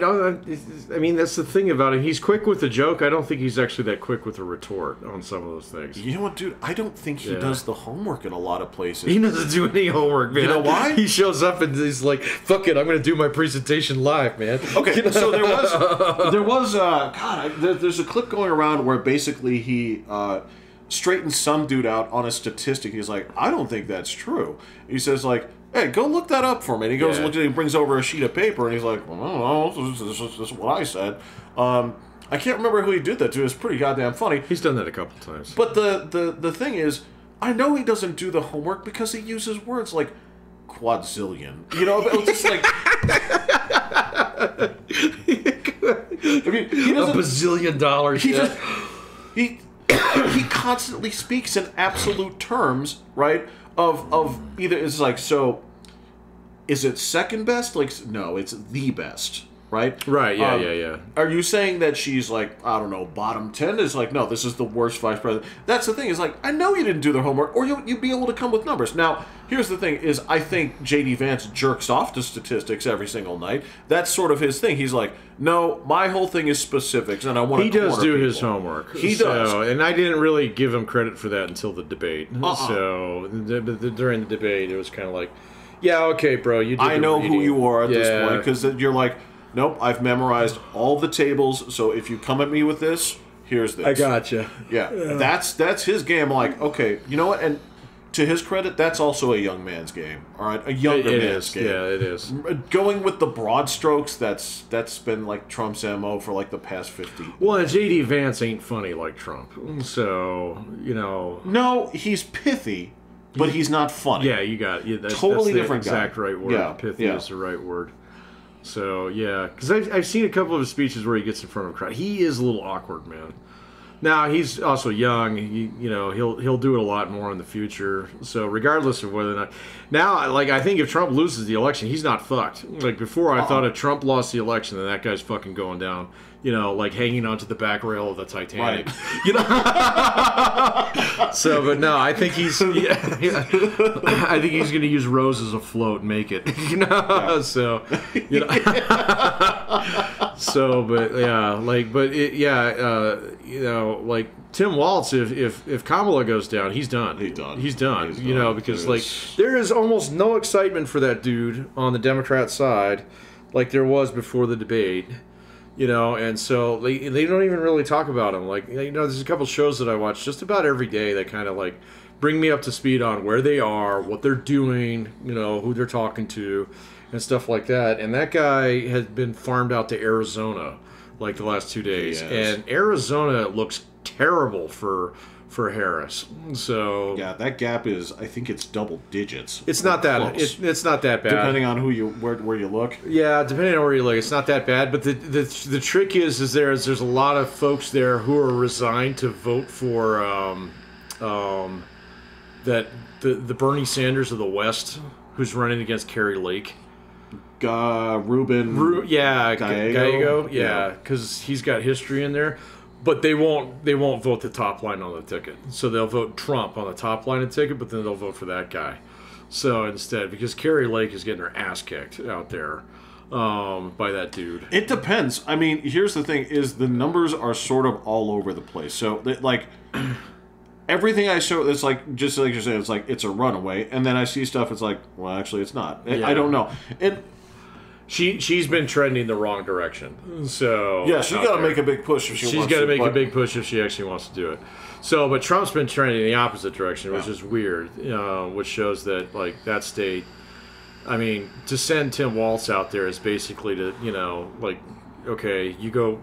mean, that's the thing about him. He's quick with the joke. I don't think he's actually that quick with the retort on some of those things.
You know what, dude? I don't think he does the homework in a lot of places.
He doesn't do any homework, man.
You know why?
He shows up and he's like, fuck it, I'm going to do my presentation live, man.
Okay, so there's a clip going around where basically he straightens some dude out on a statistic. He's like, I don't think that's true. He says, hey, go look that up for me. And he goes and looks at it, he brings over a sheet of paper, and he's like, well, I don't know, this is what I said. I can't remember who he did that to. It's pretty goddamn funny.
He's done that a couple times.
But the thing is, I know he doesn't do the homework because he uses words like quadzillion. It's just like... I mean, he doesn't...
$1 bazillion.
He constantly speaks in absolute terms, right? Of either it's like, so is it second best? No, it's the best, right?
Right, yeah.
Are you saying that she's I don't know, bottom 10? It's like, no, this is the worst vice president. That's the thing, is I know you didn't do the homework, or you'd be able to come with numbers. Now, here's the thing, is I think J.D. Vance jerks off to statistics every single night. That's sort of his thing. He's like, no, my whole thing is specifics, and I want to corner
He does do
people.
his homework.
He does.
And I didn't really give him credit for that until the debate. So during the debate, it was kind of like, yeah, okay, bro, you did
I know
reading.
who you are at this point, because you're like, nope, I've memorized all the tables, so if you come at me with this, here's this.
I gotcha.
Yeah. That's his game. Like, okay, you know what? And to his credit, that's also a young man's game. All right, a younger man's game.
Yeah, it is.
Going with the broad strokes, that's been Trump's MO for the past 50.
Well, and J.D. Vance ain't funny like Trump, so
No, he's pithy, but he's not funny.
Yeah, you got it. That's
totally
the
different
exact
guy.
right word.
Yeah,
Pithy is the right word. So yeah, because I've seen a couple of his speeches where he gets in front of a crowd. He is a little awkward, man. Now he's also young. He'll do it a lot more in the future. So regardless of whether or not, now I think if Trump loses the election, he's not fucked. Before, I thought if Trump lost the election, then that guy's fucking going down. Hanging onto the back rail of the Titanic. Right. So, but no, I think he's. I think he's going to use Rose as a float and make it.
Yeah.
So, So, but yeah, Tim Walz, if Kamala goes down, he's done. He's done. Because there is almost no excitement for that dude on the Democrat side, like there was before the debate. And so they don't even really talk about him. There's a couple shows that I watch just about every day that kind of bring me up to speed on where they are, what they're doing, who they're talking to, and stuff like that. And that guy has been farmed out to Arizona the last 2 days. And Arizona looks terrible for for Harris. So
yeah, that gap is, I think it's double digits.
It's not that it's not that bad.
Depending on where you look.
Yeah, depending on where you look, it's not that bad. But the trick is there's a lot of folks there who are resigned to vote for that the Bernie Sanders of the West, who's running against Kerry Lake.
Gallego.
Yeah, because he's got history in there. But they won't vote the top line on the ticket. So they'll vote Trump on the top line of the ticket, but then they'll vote for that guy. So instead, because Kerry Lake is getting her ass kicked out there by that dude.
It depends. I mean, here's the thing: is the numbers are sort of all over the place. So like everything I show, it's like just like you're saying, it's like it's a runaway, and then I see stuff. It's like, well, actually, it's not. Yeah. I don't know.
She's been trending the wrong direction. So
yeah, she's got to make a big push if
she's got to make a big push if she actually wants to do it. So, but Trump's been trending in the opposite direction, which is weird. Which shows that like that state. I mean, to send Tim Walz out there is basically to like, okay, you go.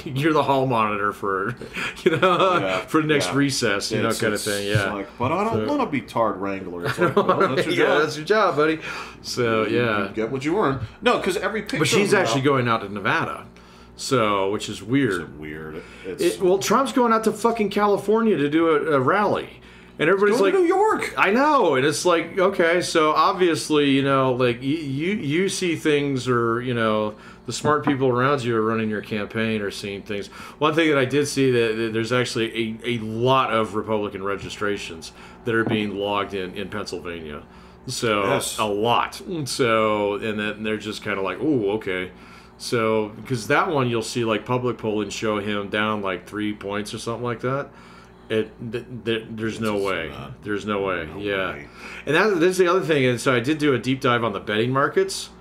You're the hall monitor for, for the next recess, kind of thing. Yeah,
like, but I don't want to be Tard Wrangler. It's like, well, that's your job.
That's your job, buddy. So
you get what you earn. No, because every picture.
But she's actually going out to Nevada, which is weird.
It's weird.
Well, Trump's going out to fucking California to do a rally. And everybody's
like,
New
York.
I know, and it's like, okay, so obviously, like you see things, or the smart people around you are running your campaign or seeing things. One thing that I did see that there's actually a lot of Republican registrations that are being logged in Pennsylvania. So a lot. So and then they're just kind of like, oh, okay. So because that one you'll see like public polling show him down like 3 points or something like that. There's no way. There's no way. Yeah. And that's the other thing. And so I did do a deep dive on the betting markets.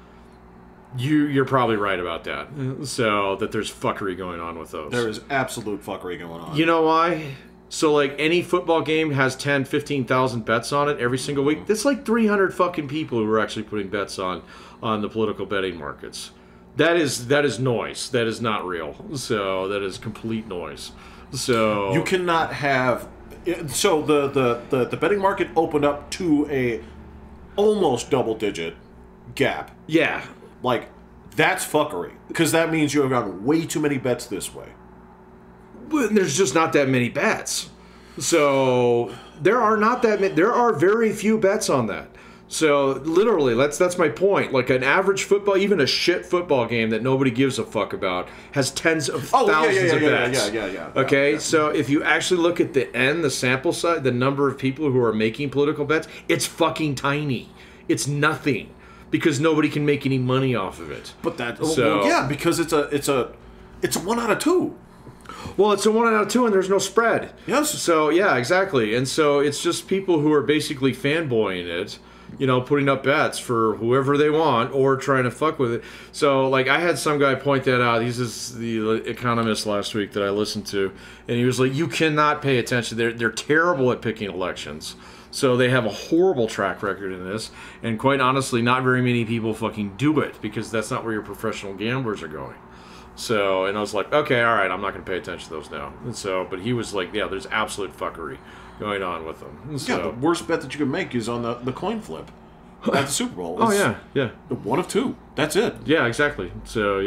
You're probably right about that. So that there's fuckery going on with those.
There is absolute fuckery going on.
You know why? So like any football game has 10, 15,000 bets on it every single week. That's like 300 fucking people who are actually putting bets on the political betting markets. That is noise. That is not real. So that is complete noise. So
you cannot have. So the betting market opened up to a almost double digit gap.
Yeah,
like that's fuckery because that means you have gotten way too many bets this way.
But there's just not that many bets. So there are not that many. There are very few bets on that. So literally, that's my point. Like an average football, even a shit football game that nobody gives a fuck about, has tens of thousands of bets.
Yeah.
Okay, so if you actually look at the sample size, the number of people who are making political bets, it's fucking tiny. It's nothing because nobody can make any money off of it.
But because it's a 1 out of 2.
Well, it's a 1 out of 2, and there's no spread.
Yes.
So yeah, exactly. And so it's just people who are basically fanboying it. Putting up bets for whoever they want or trying to fuck with it. So, like, I had some guy point that out. He's the economist last week that I listened to, and he was like, you cannot pay attention. They're terrible at picking elections. So they have a horrible track record in this, and quite honestly, not very many people fucking do it because that's not where your professional gamblers are going. So, and I was like, okay, all right, I'm not going to pay attention to those now. And so, but he was like, yeah, there's absolute fuckery going on with them. So,
yeah, the worst bet that you can make is on the coin flip at the Super Bowl.
Oh, yeah.
1 of 2. That's it.
Yeah, exactly. So,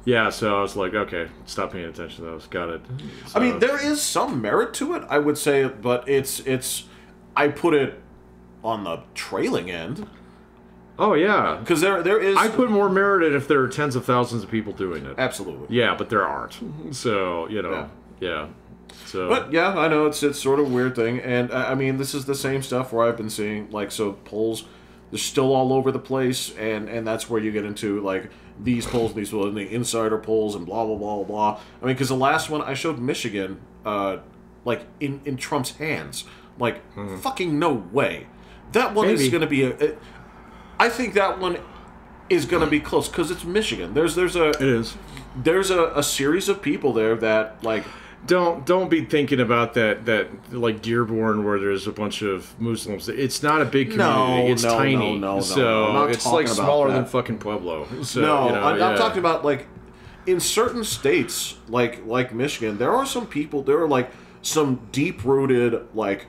yeah. So I was like, okay, stop paying attention to those. Got it. So,
I mean, there is some merit to it, I would say, but it's I put it on the trailing end.
Oh, yeah.
Because there is...
I put more merit in if there are tens of thousands of people doing it.
Absolutely.
Yeah, but there aren't. So, yeah. So.
But yeah, I know it's sort of a weird thing, and I mean this is the same stuff where I've been seeing polls, they're still all over the place, and that's where you get into like these polls, and the insider polls, and blah blah blah blah. I mean, because the last one I showed Michigan, in Trump's hands, fucking no way. That one is going to be I think that one is going to be close because it's Michigan. There's a series of people there that like.
Don't be thinking about that like Dearborn where there's a bunch of Muslims. It's not a big community. It's tiny.
No.
So it's like smaller than fucking Pueblo. So,
I'm talking about like in certain states, like Michigan, there are some people. There are like some deep-rooted like.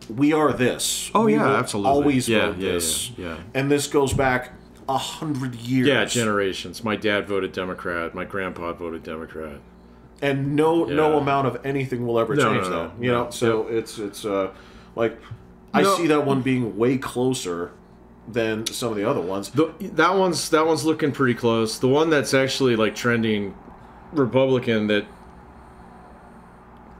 We are this.
Oh,
we
yeah,
will
absolutely.
Always
Yeah,
vote
yeah,
this.
yeah.
And this goes back 100 years.
Yeah, generations. My dad voted Democrat. My grandpa voted Democrat.
And no amount of anything will ever change that. You know, so it's like I see that one being way closer than some of the other ones.
That one's looking pretty close. The one that's actually like trending Republican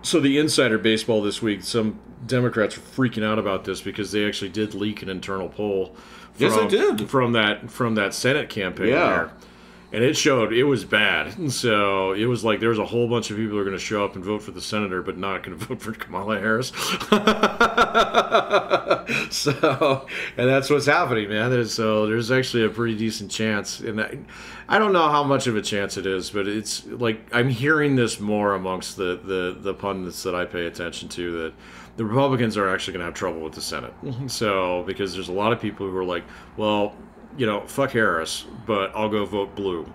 so the Insider Baseball this week, some Democrats are freaking out about this because they actually did leak an internal poll.
Yes, they did.
From that Senate campaign
Yeah.
there. And it showed it was bad. And so it was like there was a whole bunch of people who are going to show up and vote for the senator, but not going to vote for Kamala Harris. So, and that's what's happening, man. There's actually a pretty decent chance. And I don't know how much of a chance it is, but it's like I'm hearing this more amongst the pundits that I pay attention to, that the Republicans are actually going to have trouble with the Senate. So, because there's a lot of people who are like, well, you know, fuck Harris, but I'll go vote blue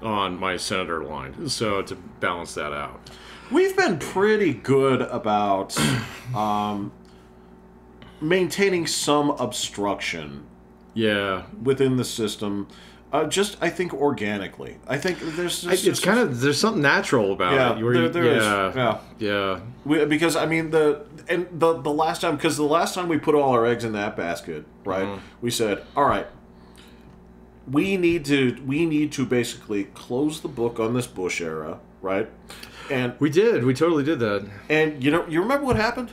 on my senator line. So to balance that out.
We've been pretty good about maintaining some obstruction within the system. Just, I think, organically. I think there's
something natural about it.
There is.
Yeah.
Because, I mean, the last time we put all our eggs in that basket, right, we said, all right, we need to basically close the book on this Bush era, right? And
we totally did that.
And you remember what happened?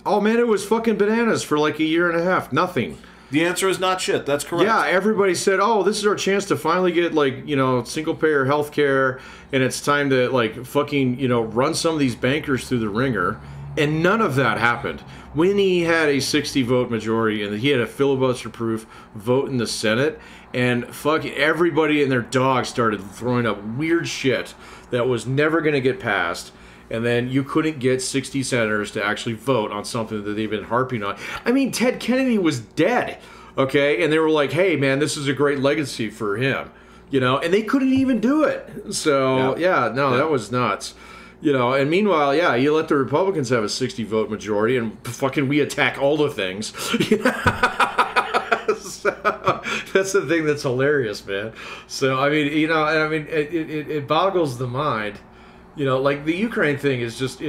Oh man, it was fucking bananas for like a year and a half. Nothing.
The answer is not shit. That's correct.
Yeah, everybody said, "Oh, this is our chance to finally get like, you know, single payer health care, and it's time to like fucking, you know, run some of these bankers through the ringer." And none of that happened. When he had a 60 vote majority and he had a filibuster proof vote in the Senate, and fuck everybody and their dog started throwing up weird shit that was never going to get passed. And then you couldn't get 60 senators to actually vote on something that they've been harping on. I mean, Ted Kennedy was dead, okay? And they were like, hey, man, this is a great legacy for him, you know? And they couldn't even do it. So, that was nuts. You know, and meanwhile, you let the Republicans have a 60 vote majority and fucking we attack all the things. So, that's the thing that's hilarious, man. So, I mean, you know, it boggles the mind. You know, like the Ukraine thing is just,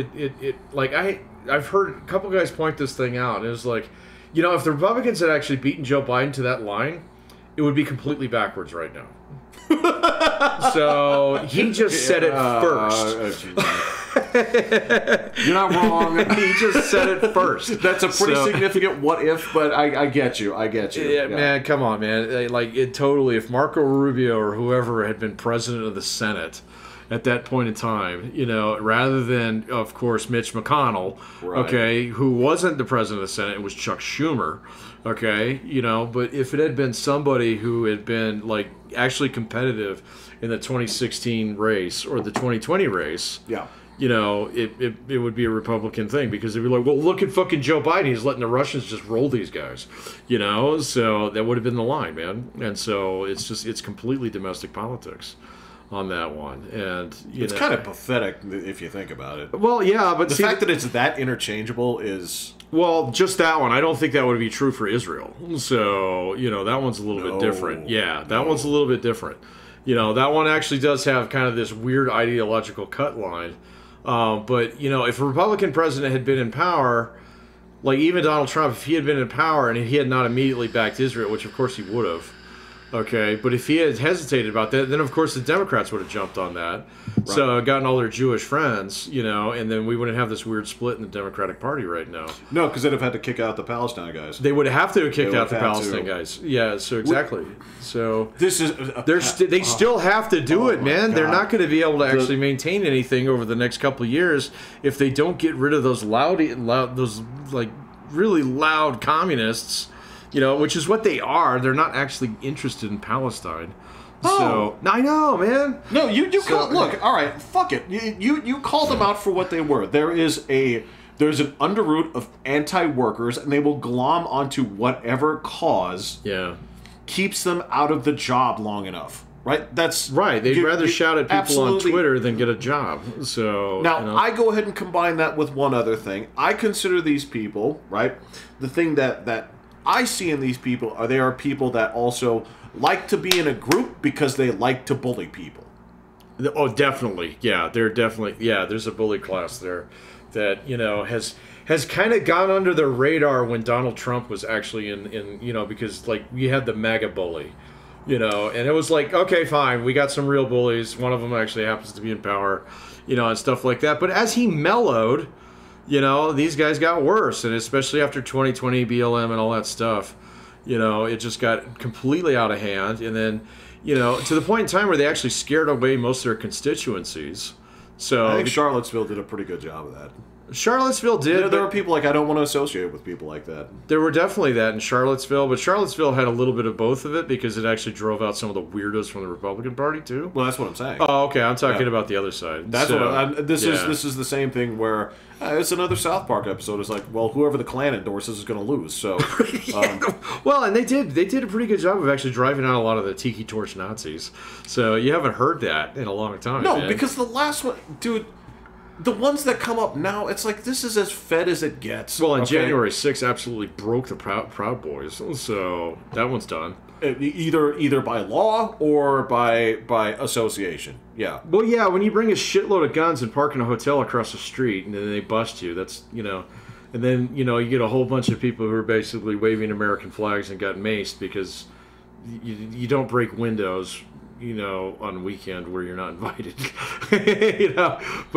like I've heard a couple guys point this thing out. And it was like, you know, if the Republicans had actually beaten Joe Biden to that line, it would be completely backwards right now. So he just said it first.
You're not wrong.
He just said it first.
That's a pretty significant what if, but I get you.
Yeah, man, come on, man. Like it totally. If Marco Rubio or whoever had been president of the Senate at that point in time, you know, rather than, of course, Mitch McConnell, okay, who wasn't the president of the Senate, it was Chuck Schumer, okay, you know, but if it had been somebody who had been, like, actually competitive in the 2016 race or the 2020 race, you know, it would be a Republican thing because they'd be like, well, look at fucking Joe Biden. He's letting the Russians just roll these guys, you know, so that would have been the line, man. And so it's completely domestic politics on that one, and
it's kind of pathetic if you think about it.
Well, yeah, but
the fact that it's that interchangeable is
just that one. I don't think that would be true for Israel. So you know that one's a little bit different. Yeah, that one's a little bit different. You know that one actually does have kind of this weird ideological cut line. But you know, if a Republican president had been in power, like even Donald Trump, if he had been in power and he had not immediately backed Israel, which of course he would have. Okay, but if he had hesitated about that, then of course the Democrats would have jumped on that. Right. So gotten all their Jewish friends, you know, and then we wouldn't have this weird split in the Democratic Party right now.
No, because they'd have had to kick out the Palestine guys.
They would have to have kicked out the Palestine guys. Yeah, so exactly. So
this is
they still have to do it, man. God. They're not going to be able to actually maintain anything over the next couple of years if they don't get rid of those those like really loud communists. You know, which is what they are. They're not actually interested in Palestine. So I know, man.
No, you look. All right, fuck it. You call them out for what they were. There's an underroot of anti-workers, and they will glom onto whatever cause keeps them out of the job long enough. right? That's
right. They'd rather shout at people on Twitter than get a job. So
now I go ahead and combine that with one other thing. I consider these people, right? The thing that I see in these people are they are people that also like to be in a group because they like to bully people.
Oh, definitely. Yeah, they're definitely. Yeah, there's a bully class there that has kind of gone under the radar when Donald Trump was actually in because like we had the MAGA bully. And it was like, okay, fine, we got some real bullies. One of them actually happens to be in power, and stuff like that. But as he mellowed, these guys got worse. And especially after 2020, BLM and all that stuff, it just got completely out of hand. And then, to the point in time where they actually scared away most of their constituencies. So
I think Charlottesville did a pretty good job of that.
Charlottesville did.
There were people like, I don't want to associate with people like that.
There were definitely that in Charlottesville, but Charlottesville had a little bit of both of it because it actually drove out some of the weirdos from the Republican Party too.
Well, that's what I'm saying.
Oh, okay. I'm talking about the other side.
That's this is the same thing where it's another South Park episode. It's like, well, whoever the Klan endorses is going to lose. So,
well, and they did a pretty good job of actually driving out a lot of the Tiki Torch Nazis. So you haven't heard that in a long time.
No,
man.
because the last one, dude. The ones that come up now, it's like this is as fed as it gets.
Well, and January 6th absolutely broke the Proud Boys, so that one's done.
Either by law or by association. Yeah.
Well, yeah, when you bring a shitload of guns and park in a hotel across the street and then they bust you, that's, and then, you get a whole bunch of people who are basically waving American flags and got maced because you don't break windows on weekend where you're not invited, but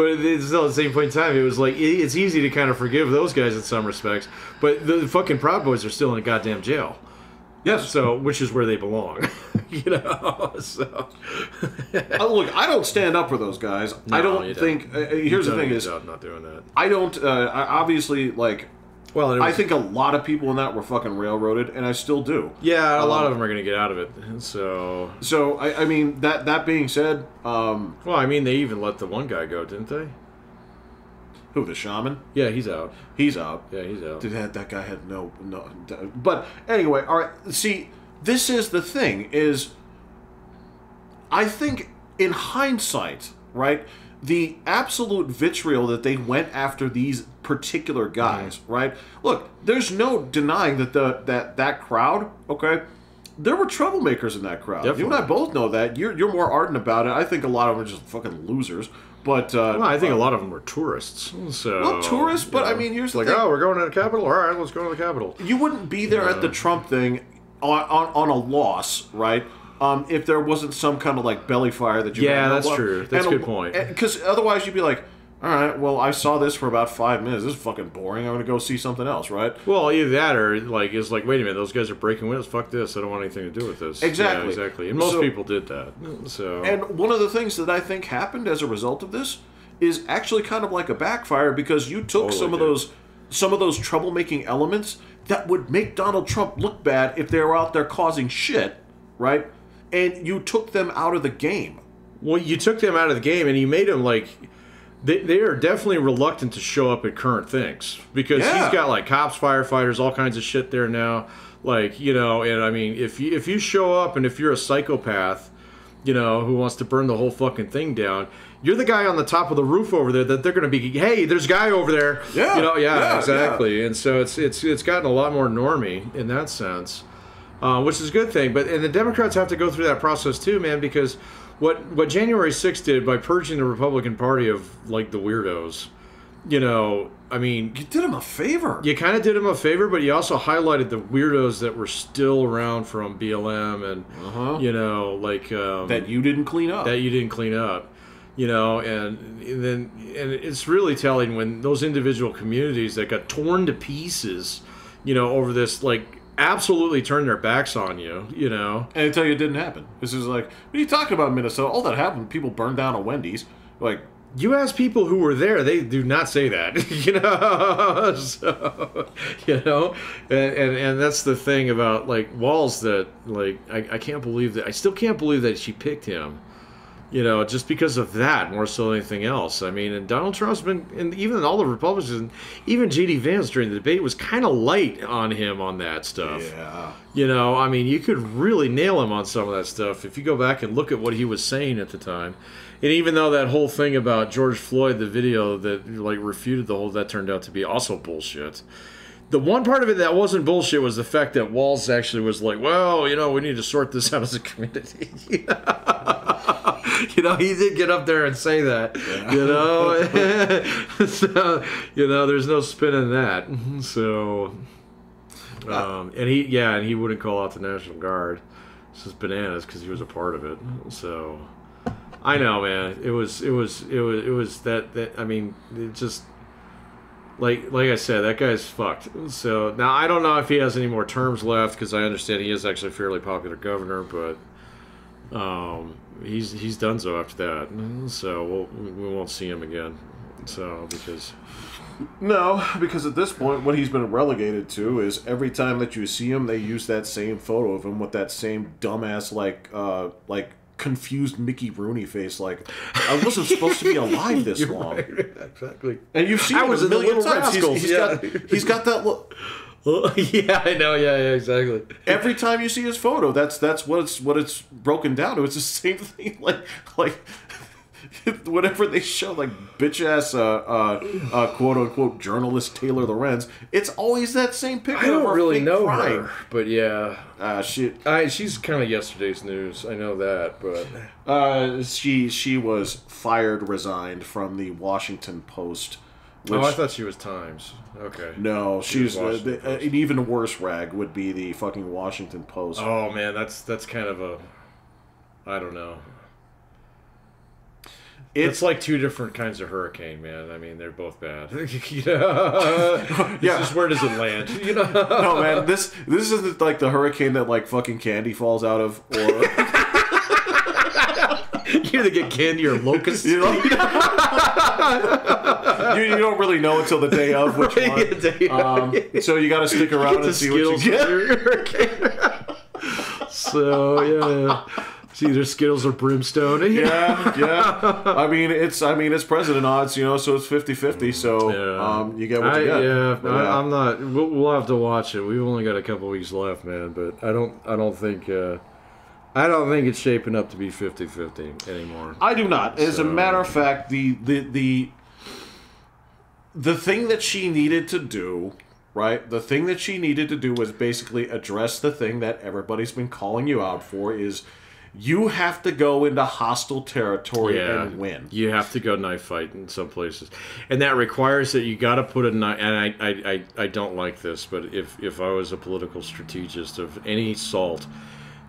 it's still at the same point in time, it was like, it's easy to kind of forgive those guys in some respects, but the fucking Proud Boys are still in a goddamn jail.
Yes.
So, which is where they belong, so.
Look, I don't stand up for those guys. No, I don't think, here's the thing is,
not doing that.
I don't, obviously, like,
well,
I think a lot of people in that were fucking railroaded, and I still do.
Yeah, a lot of them are going to get out of it. So
I mean, that being said...
well, I mean, they even let the one guy go, didn't they?
Who, the shaman?
Yeah, he's out.
He's out.
Yeah, he's out.
Dude, that guy had no... But anyway, all right, see, this is the thing, is... I think, in hindsight, right... The absolute vitriol that they went after these particular guys, right? Look, there's no denying that that crowd, okay? There were troublemakers in that crowd.
Definitely.
You and I both know that. You're more ardent about it. I think a lot of them are just fucking losers. But
well, I think a lot of them were tourists. So,
well, tourists, but I mean, here's the
like,
thing.
oh, we're going to the Capitol? All right, let's go to the Capitol.
You wouldn't be there at the Trump thing on a loss, right? If there wasn't some kind of like belly fire that you
had. That's true. That's a good point.
Because otherwise you'd be like, all right, well, I saw this for about 5 minutes. This is fucking boring. I'm going to go see something else, right?
Well, either that or like it's like, wait a minute, those guys are breaking windows. Fuck this. I don't want anything to do with this.
Exactly.
Yeah, exactly. And most people did that. So.
And one of the things that I think happened as a result of this is actually kind of like a backfire because you took some of those troublemaking elements that would make Donald Trump look bad if they were out there causing shit, right? And you took them out of the game.
Well, you took them out of the game, and you made them like they are definitely reluctant to show up at current things because he's got like cops, firefighters, all kinds of shit there now. Like and I mean, if you show up and if you're a psychopath, who wants to burn the whole fucking thing down, you're the guy on the top of the roof over there that they're going to be, hey, there's a guy over there.
Yeah,
exactly. Yeah. And so it's gotten a lot more normie in that sense. Which is a good thing, and the Democrats have to go through that process too, man, because what January 6th did by purging the Republican Party of, like, the weirdos, I mean...
You did them a favor.
You kind of did them a favor, but you also highlighted the weirdos that were still around from BLM and,
that you didn't clean up.
And it's really telling when those individual communities that got torn to pieces, over this, like, absolutely turned their backs on you,
And I tell you, it didn't happen. This is like, what are you talking about, Minnesota? All that happened, people burned down a Wendy's. Like,
you ask people who were there, they do not say that, So, and that's the thing about, like, Walz that, like, I can't believe that, I still can't believe that she picked him. You know, just because of that, more so than anything else. I mean, and Donald Trump's been, and even all the Republicans, even J.D. Vance during the debate was kind of light on him on that stuff.
Yeah.
You know, I mean, you could really nail him on some of that stuff if you go back and look at what he was saying at the time. And even though that whole thing about George Floyd, the video that like refuted the whole, that turned out to be also bullshit. The one part of it that wasn't bullshit was the fact that Walz actually was like, well, you know, we need to sort this out as a community. You know, he did get up there and say that. Yeah. You know, so, you know, there's no spin in that. So, and he wouldn't call out the National Guard. It's just bananas because he was a part of it. So, I know, man. It was that. I mean, it just. Like I said, that guy's fucked. So now I don't know if he has any more terms left because I understand he is actually a fairly popular governor, but he's done so after that. So we won't see him again. So
because at this point, what he's been relegated to is every time that you see him, they use that same photo of him with that same dumbass like confused Mickey Rooney face, like I wasn't supposed to be alive this long. Right,
exactly.
And you've seen him a million times. He's got that look.
Yeah, I know. Yeah, exactly.
Every time you see his photo, that's what it's broken down to. It's the same thing. Like whatever they show, like bitch ass quote unquote journalist Taylor Lorenz. It's always that same picture.
I don't really know
crying.
her, but yeah,
shit.
She's kind of yesterday's news. I know that, but
she was resigned from the Washington Post.
Which, I thought she was Times. Okay.
No, she's an even worse rag would be the fucking Washington Post.
Oh man, that's kind of a, I don't know. It's like two different kinds of hurricane, man. I mean, they're both bad. You know? Yeah. Just where does it land? You know?
No, man. This isn't like the hurricane that like fucking candy falls out of, or
you either get candy or locusts.
You know? You don't really know until the day of which one. So you got to stick around and see what you get.
So yeah. It's either Skittles or brimstone.
Yeah. I mean, it's president odds, you know, so it's 50-50. So you get what you get.
Yeah, I'm not. We'll have to watch it. We've only got a couple weeks left, man. But I don't think it's shaping up to be 50-50 anymore.
I do not. As a matter of fact, the thing that she needed to do. Right? The thing that she needed to do was basically address the thing that everybody's been calling you out for is you have to go into hostile territory and win.
You have to go knife fight in some places. And that requires that you got to put a knife, and I don't like this, but if I was a political strategist of any salt,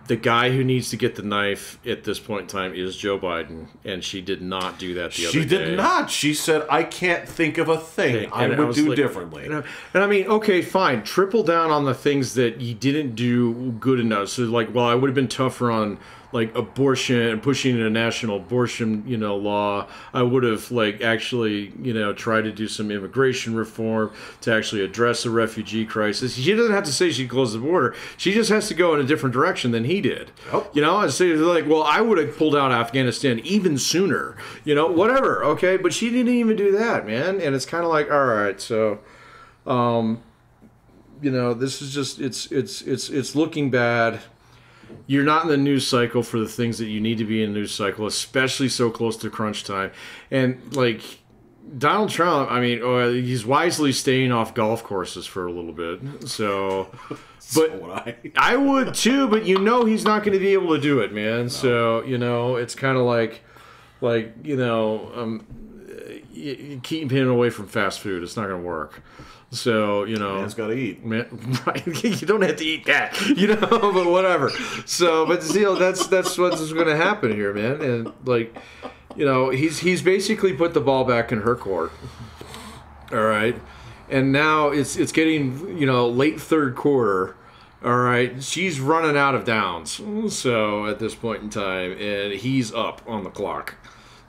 the guy who needs to get the knife at this point in time is Joe Biden, and she did not do that the other day.
She did not. She said, I can't think of a thing I would do differently.
And I mean, okay, fine. Triple down on the things that you didn't do good enough. So, like, well, I would have been tougher on, like, abortion and pushing a national abortion, you know, law. I would have, like, actually, you know, tried to do some immigration reform to actually address the refugee crisis. She doesn't have to say she'd close the border. She just has to go in a different direction than he did. Oh. You know, I say, like, well, I would have pulled out Afghanistan even sooner. You know, whatever, okay? But she didn't even do that, man. And it's kind of like, all right, so, you know, this is just, it's looking bad. You're not in the news cycle for the things that you need to be in the news cycle, especially so close to crunch time. And, like, Donald Trump, I mean, he's wisely staying off golf courses for a little bit. So, but I would too, but you know he's not going to be able to do it, man. No. So, you know, it's kind of like, you know, keeping him away from fast food. It's not going to work. So, you know,
man's got to eat.
Man, right? You don't have to eat that, you know, but whatever. So, but still, that's what's going to happen here, man. And, like, you know, he's basically put the ball back in her court. All right, and now it's getting, you know, late third quarter. All right, she's running out of downs. So at this point in time, and he's up on the clock.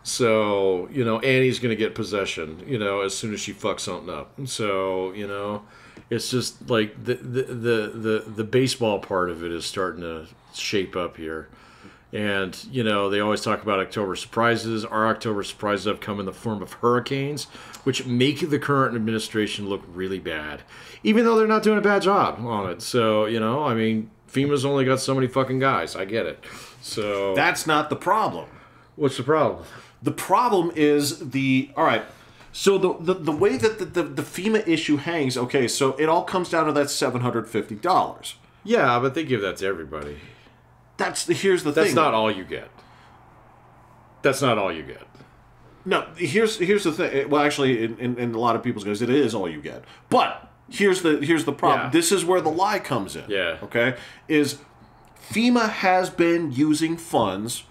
So, you know, Annie's going to get possession, you know, as soon as she fucks something up. So, you know, it's just like the baseball part of it is starting to shape up here. And, you know, they always talk about October surprises. Our October surprises have come in the form of hurricanes, which make the current administration look really bad, even though they're not doing a bad job on it. So, you know, I mean, FEMA's only got so many fucking guys. I get it. So
that's not the problem.
What's the problem?
The problem is all right. So the way that the FEMA issue hangs, okay, so it all comes down to that $750.
Yeah, but they give that to everybody.
Here's the thing.
That's not all you get. That's not all you get.
No, here's the thing. Well, actually, in a lot of people's guys, it is all you get. But here's the problem.
Yeah.
This is where the lie comes in.
Yeah.
Okay? Is FEMA has been using funds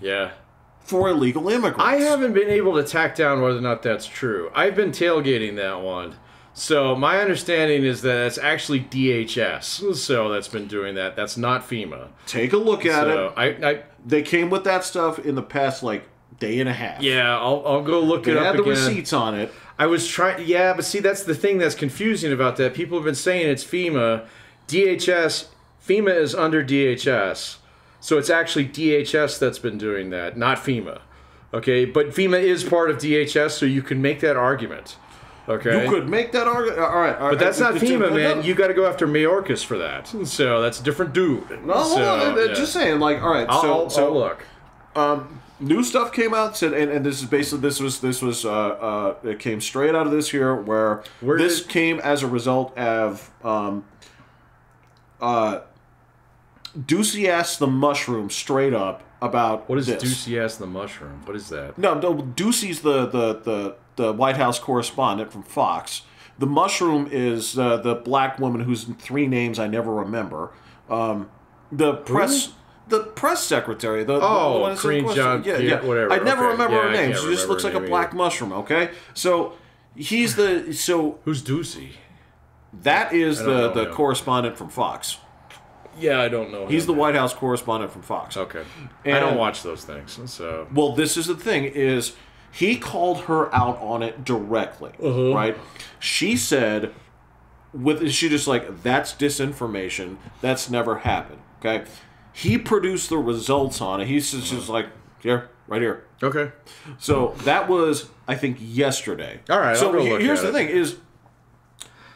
for illegal immigrants.
I haven't been able to tack down whether or not that's true. I've been tailgating that one. So my understanding is that it's actually DHS. So that's been doing that. That's not FEMA.
Take a look at
it.
They came with that stuff in the past, like, day and a half.
Yeah, I'll go look it up again.
They had the receipts on it.
I was trying... Yeah, but see, that's the thing that's confusing about that. People have been saying it's FEMA. DHS... FEMA is under DHS. So it's actually DHS that's been doing that, not FEMA. Okay? But FEMA is part of DHS, so you can make that argument. Okay.
You could make that argument. All right.
But that's not FEMA, man. You got to go after Mayorkas for that. So that's a different dude.
No, just saying. Like, all right.
I'll look.
New stuff came out, said, and this is basically this was it came straight out of this here, where this came as a result of Ducey asked the Mushroom straight up about
what is
this.
Ducey asked the Mushroom? What is that?
No, Ducey's the White House correspondent from Fox. The Mushroom is the black woman whose 3 names I never remember. The press secretary.
Karine Jean Pierre, whatever.
I never remember her name. She just looks like a black mushroom. Okay, so he's
who's Ducey?
That is the correspondent from Fox.
Yeah, I don't know.
He's the White House correspondent from Fox.
Okay, and I don't watch those things. So
well, this is the thing is. He called her out on it directly, right? She said, she just like, that's disinformation. That's never happened, okay? He produced the results on it. He's just like, here, right here.
Okay.
So that was, I think, yesterday.
All right,
so here's the thing is,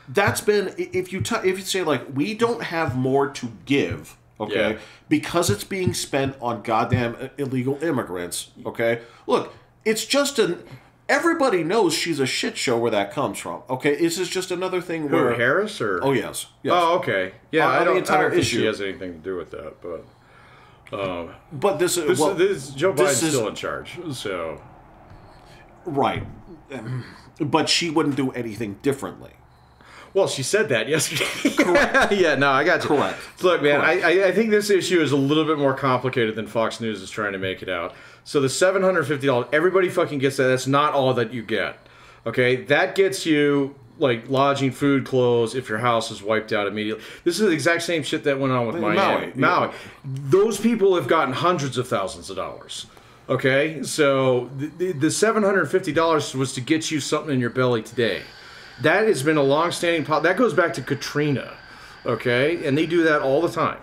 that's been, if you say, like, we don't have more to give, okay, because it's being spent on goddamn illegal immigrants, okay? Look, it's just everybody knows she's a shit show where that comes from. Okay, this is just another thing where
Harris or
yes.
Oh, okay. Yeah, I don't think
issue.
She has anything to do with that, but
this
Joe Biden's still in charge, so
right. But she wouldn't do anything differently.
Well, she said that yesterday.
Correct.
Yeah, no, I got you.
Correct.
Look, man, I think this issue is a little bit more complicated than Fox News is trying to make it out. So the $750, everybody fucking gets that. That's not all that you get. Okay? That gets you, like, lodging, food, clothes, if your house is wiped out immediately. This is the exact same shit that went on with Miami. Maui. Those people have gotten hundreds of thousands of dollars. Okay? So the $750 was to get you something in your belly today. That has been a long-standing policy. That goes back to Katrina, okay? And they do that all the time,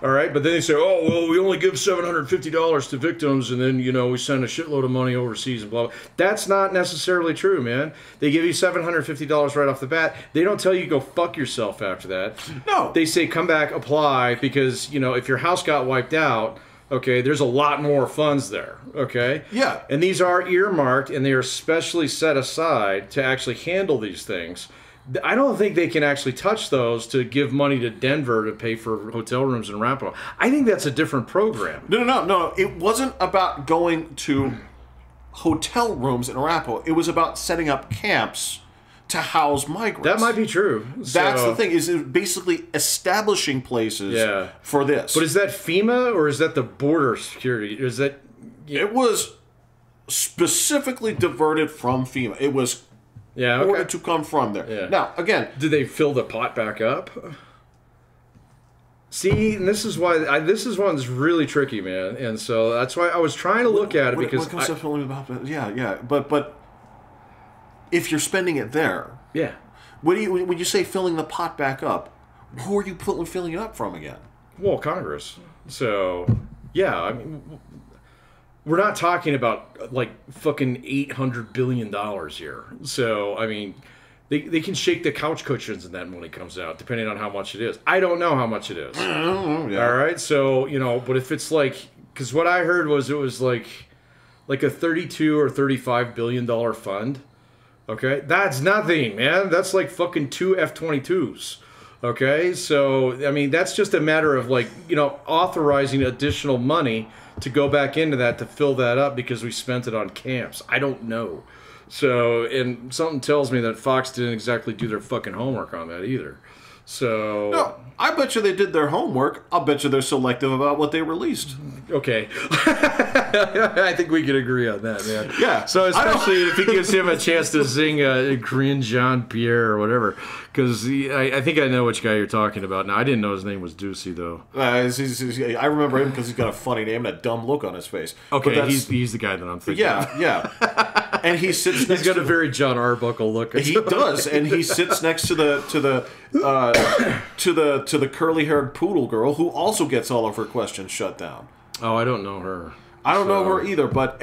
all right? But then they say, oh, well, we only give $750 to victims, and then, you know, we send a shitload of money overseas and blah, blah. That's not necessarily true, man. They give you $750 right off the bat. They don't tell you to go fuck yourself after that.
No.
They say come back, apply, because, you know, if your house got wiped out, okay, there's a lot more funds there, okay?
Yeah.
And these are earmarked, and they are specially set aside to actually handle these things. I don't think they can actually touch those to give money to Denver to pay for hotel rooms in Arapahoe. I think that's a different program.
No. It wasn't about going to hotel rooms in Arapahoe. It was about setting up camps to house migrants.
That might be true.
That's the thing, is basically establishing places for this.
But is that FEMA or is that the border security? Is that...
It was specifically diverted from FEMA. It was ordered to come from there.
Yeah.
Now, again...
Did they fill the pot back up? See, and this is why this is one that's really tricky, man. And so that's why I was trying to look at it because...
What comes up filling about... Yeah. But if you're spending it there...
Yeah.
When you say filling the pot back up, who are you filling it up from again?
Well, Congress. So... Yeah, I mean, we're not talking about like fucking $800 billion here. So, I mean, they can shake the couch cushions and that money comes out, depending on how much it is. I don't know how much it is.
Yeah.
All right, so, you know, but if it's like, because what I heard was it was like a 32 or $35 billion fund. Okay, that's nothing, man. That's like fucking 2 F-22s. Okay, so, I mean, that's just a matter of, like, you know, authorizing additional money to go back into that to fill that up because we spent it on camps. I don't know. So, and something tells me that Fox didn't exactly do their fucking homework on that either. So...
No, I bet you they did their homework. I'll bet you they're selective about what they released.
Okay. I think we can agree on that, man.
Yeah.
So especially if he gives him a chance to sing Green Jean-Pierre or whatever. Because I think I know which guy you're talking about. Now, I didn't know his name was Ducey, though.
I remember him because he's got a funny name and a dumb look on his face.
Okay, he's the guy that I'm thinking of.
Yeah. And he sits next
He's got a very John Arbuckle look.
He does, and he sits next to the curly-haired poodle girl who also gets all of her questions shut down.
Oh, I don't know her.
I don't know her either, but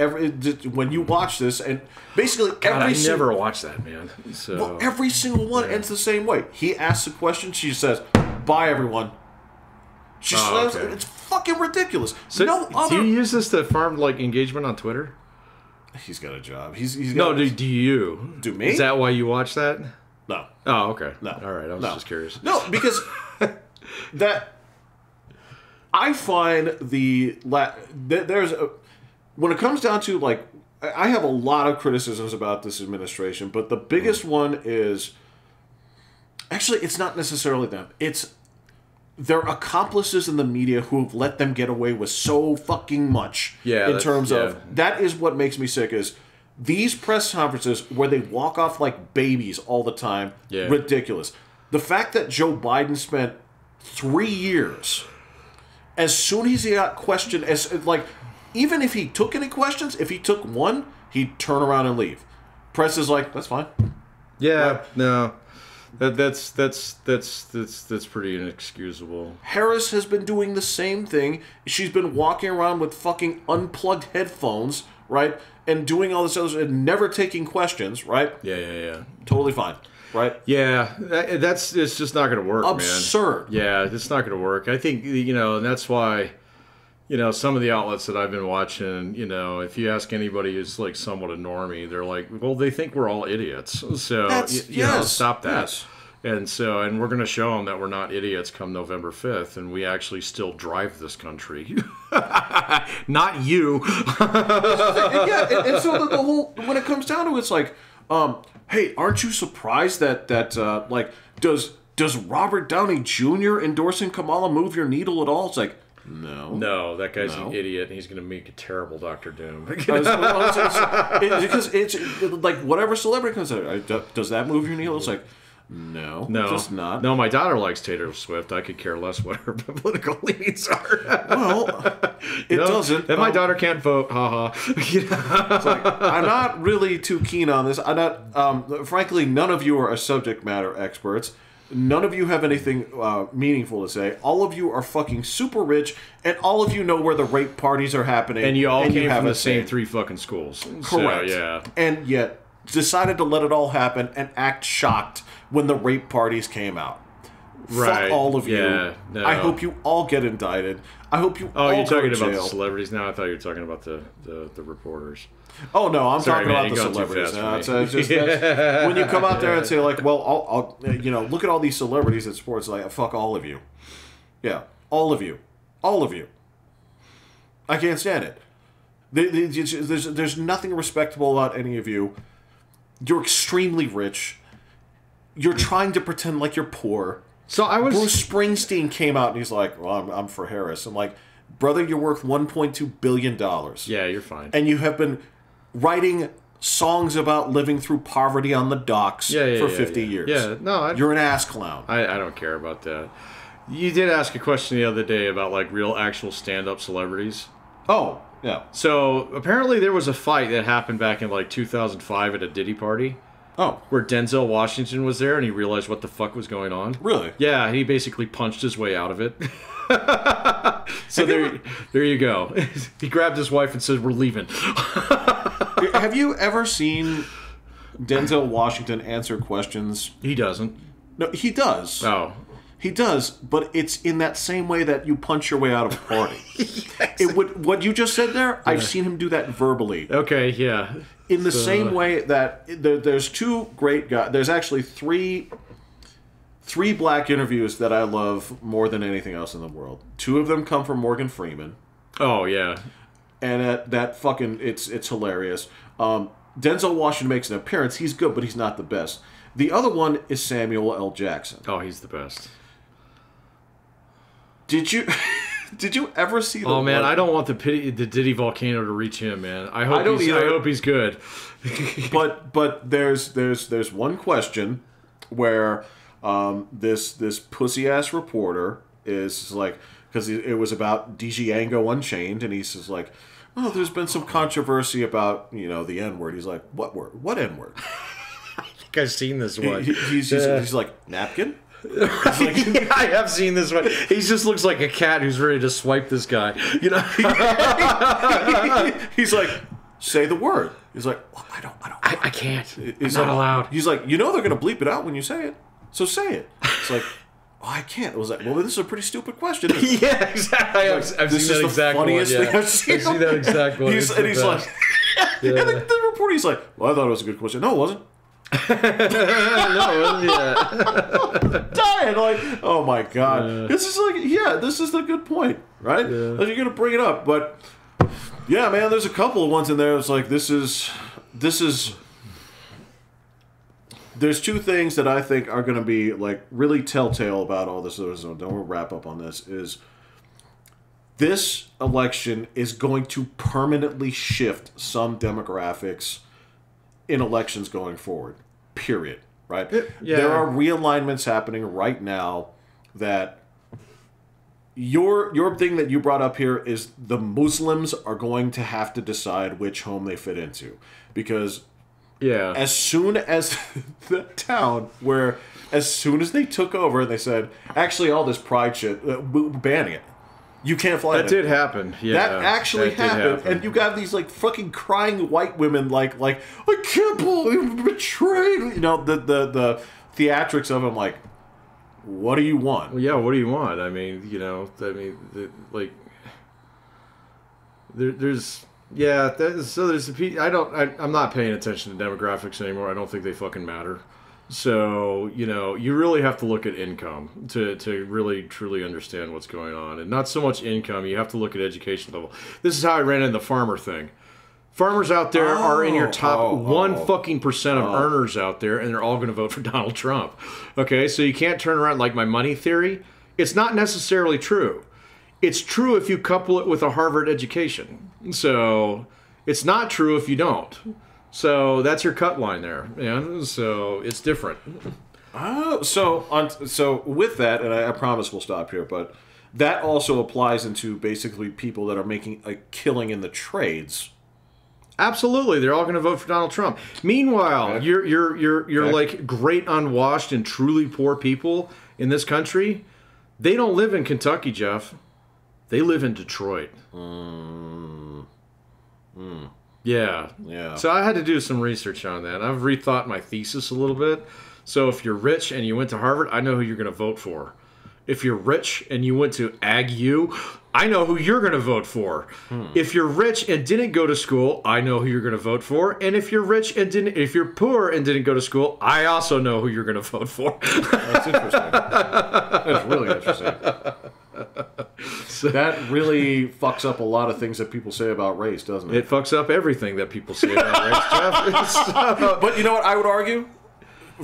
when you watch this, and basically
I never watched that, man. So
well, every single one ends the same way. He asks a question, she says, "Bye, everyone." She says,
okay.
It's fucking ridiculous.
So do you use this to farm like engagement on Twitter?
He's got a job. Do
you?
Do me?
Is that why you watch that?
No.
Oh, okay.
No.
All right, I was just curious.
No, because that I find when it comes down to, like, I have a lot of criticisms about this administration, but the biggest one is actually it's not necessarily them. It's their accomplices in the media who have let them get away with so fucking much.
Yeah,
in terms of that is what makes me sick is these press conferences where they walk off like babies all the time.
Yeah.
Ridiculous. The fact that Joe Biden spent 3 years, as soon as he got questioned, even if he took any questions, if he took one, he'd turn around and leave. Press is like, that's fine.
Yeah, no. That's pretty inexcusable.
Harris has been doing the same thing. She's been walking around with fucking unplugged headphones, right? And doing all this other and never taking questions, right?
Yeah.
Totally fine, right?
Yeah, it's just not going to work,
Absurd.
man. Yeah, it's not going to work. I think, and that's why, some of the outlets that I've been watching, if you ask anybody who's like somewhat a normie, they're like, well, they think we're all idiots. So, stop that. Yes. And we're going to show them that we're not idiots come November 5th, and we actually still drive this country. Not you.
Yeah, and so the whole, when it comes down to it, it's like, hey, aren't you surprised that does Robert Downey Jr. endorsing Kamala move your needle at all? It's like,
no, that guy's an idiot, and he's going to make a terrible Dr. Doom.
Because it's like whatever celebrity comes out, does that move your needle? It's like, no, just not.
No, my daughter likes Taylor Swift. I could care less what her political leanings are.
Well, it doesn't.
And my daughter can't vote. Haha.
It's like, I'm not really too keen on this. I'm not. Frankly, none of you are subject matter experts. None of you have anything meaningful to say. All of you are fucking super rich, and all of you know where the rape parties are happening.
And you all came from the same 3 fucking schools.
Correct.
So, yeah.
And yet decided to let it all happen and act shocked when the rape parties came out.
Right.
Fuck all of you.
Yeah, no.
I hope you all get indicted. I hope you all
you're talking
go to
about
jail.
the celebrities now? I thought you were talking about the reporters.
Oh, no, I'm
Sorry,
talking
man,
about the celebrities now. It's just when you come out there and say, like, well, I'll look at all these celebrities at sports, like, fuck all of you. Yeah, all of you. All of you. I can't stand it. There's nothing respectable about any of you. You're extremely rich. You're trying to pretend like you're poor.
So
Bruce Springsteen came out and he's like, well, I'm for Harris. I'm like, brother, you're worth $1.2 billion.
Yeah, you're fine.
And you have been writing songs about living through poverty on the docks for 50 years.
Yeah, no.
You're an ass clown.
I don't care about that. You did ask a question the other day about, like, real, actual stand-up celebrities.
Oh, yeah.
So, apparently there was a fight that happened back in, like, 2005 at a Diddy party.
Oh.
Where Denzel Washington was there and he realized what the fuck was going on.
Really?
Yeah, he basically punched his way out of it. So there you go. He grabbed his wife and said, "We're leaving."
Have you ever seen Denzel Washington answer questions?
He doesn't.
No, he does.
Oh.
He does, but it's in that same way that you punch your way out of a party. What you just said there, I've seen him do that verbally.
Okay, yeah.
In the same way that there's two great guys. There's actually three black interviews that I love more than anything else in the world. Two of them come from Morgan Freeman.
Oh, yeah.
And that fucking, it's hilarious. Denzel Washington makes an appearance. He's good, but he's not the best. The other one is Samuel L. Jackson.
Oh, he's the best.
Did you ever see the
Oh, man, I don't want the Diddy volcano to reach him, man. I hope he's good.
but there's one question where this pussy-ass reporter is like, because it was about Django Unchained, and he's just like, oh, there's been some controversy about, the N-word. He's like, what word? What N-word?
I think I've seen this one.
He's like, napkin?
Like, yeah, I have seen this one. He just looks like a cat who's ready to swipe this guy.
He's like, say the word. He's like, well,
I can't. I'm not allowed.
He's like, they're going to bleep it out when you say it. So say it. It's like, oh, I can't. I was like, well, this is a pretty stupid question.
Yeah, exactly. I've seen that exact one.
This is the funniest thing I've seen.
I've seen that exact one.
And he's like, and the reporter, he's like, well, I thought it was a good question. No, it wasn't.
No, yeah.
Dying like, oh my god, this is the good point, right? Like, you're gonna bring it up, but yeah, man, there's a couple of ones in there. It's like this is. There's two things that I think are gonna be like really telltale about all this. Don't wrap up on this. Is this election is going to permanently shift some demographics in elections going forward, period, right?
Yeah.
There are realignments happening right now that your thing that you brought up here is the Muslims are going to have to decide which home they fit into. Because as soon as the town where, as soon as they took over and they said, actually all this pride shit, banning it. You can't fly
that. Did happen. Yeah,
that actually happened. And you got these like fucking crying white women like I can't believe I'm betrayed. The theatrics of them, like, what do you want?
Well, yeah, what do you want? I mean, there's I'm not paying attention to demographics anymore. I don't think they fucking matter. So, you really have to look at income to really, truly understand what's going on. And not so much income, you have to look at education level. This is how I ran into the farmer thing. Farmers out there are in your top 1% of earners out there, and they're all going to vote for Donald Trump. Okay, so you can't turn around like my money theory. It's not necessarily true. It's true if you couple it with a Harvard education. So it's not true if you don't. So that's your cut line there, yeah. So it's different.
Oh, so with that, and I promise we'll stop here, but that also applies into basically people that are making a killing in the trades.
Absolutely, they're all going to vote for Donald Trump. Meanwhile, you're like great unwashed and truly poor people in this country. They don't live in Kentucky, Jeff. They live in Detroit. Yeah. So I had to do some research on that. I've rethought my thesis a little bit. So if you're rich and you went to Harvard, I know who you're going to vote for. If you're rich and you went to Ag U, I know who you're going to vote for. If you're rich and didn't go to school, I know who you're going to vote for. And if you're if you're poor and didn't go to school, I also know who you're going to vote for.
That's interesting. That's really interesting. So, that really fucks up a lot of things that people say about race, doesn't it?
It fucks up everything that people say about race, Jeff.
But you know what I would argue?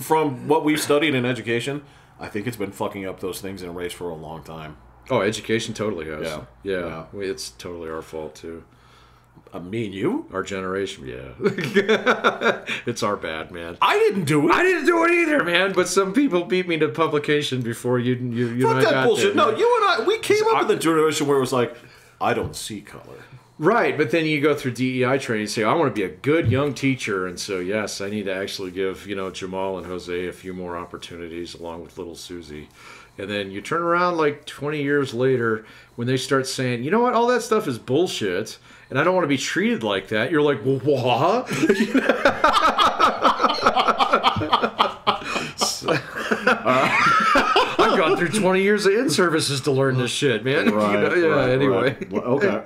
From what we've studied in education, I think it's been fucking up those things in race for a long time.
Oh, education totally has.
Yeah.
It's totally our fault, too.
Me and you?
Our generation, yeah. It's our bad, man.
I didn't do it.
I didn't do it either, man. But some people beat me to publication before you and I got
that bullshit.
there.
No, you and I, we came up with a generation where it was like, I don't see color.
Right, but then you go through DEI training and say, I want to be a good young teacher. And so, yes, I need to actually give, Jamal and Jose a few more opportunities along with little Susie. And then you turn around like 20 years later when they start saying, you know what, all that stuff is bullshit, and I don't want to be treated like that. You're like, well, what? I've gone through 20 years of in-services to learn this shit, man.
Right,
anyway.
Right. Well, okay.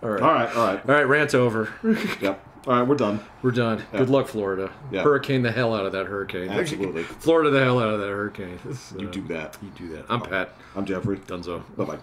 All right,
rant over.
Yep. All right, we're done.
We're done.
Yeah.
Good luck, Florida.
Yeah.
Hurricane the hell out of that hurricane.
Absolutely.
Florida the hell out of that hurricane.
You do that.
You do that. I'm Pat.
I'm Jeffrey.
Dunzo.
Bye-bye.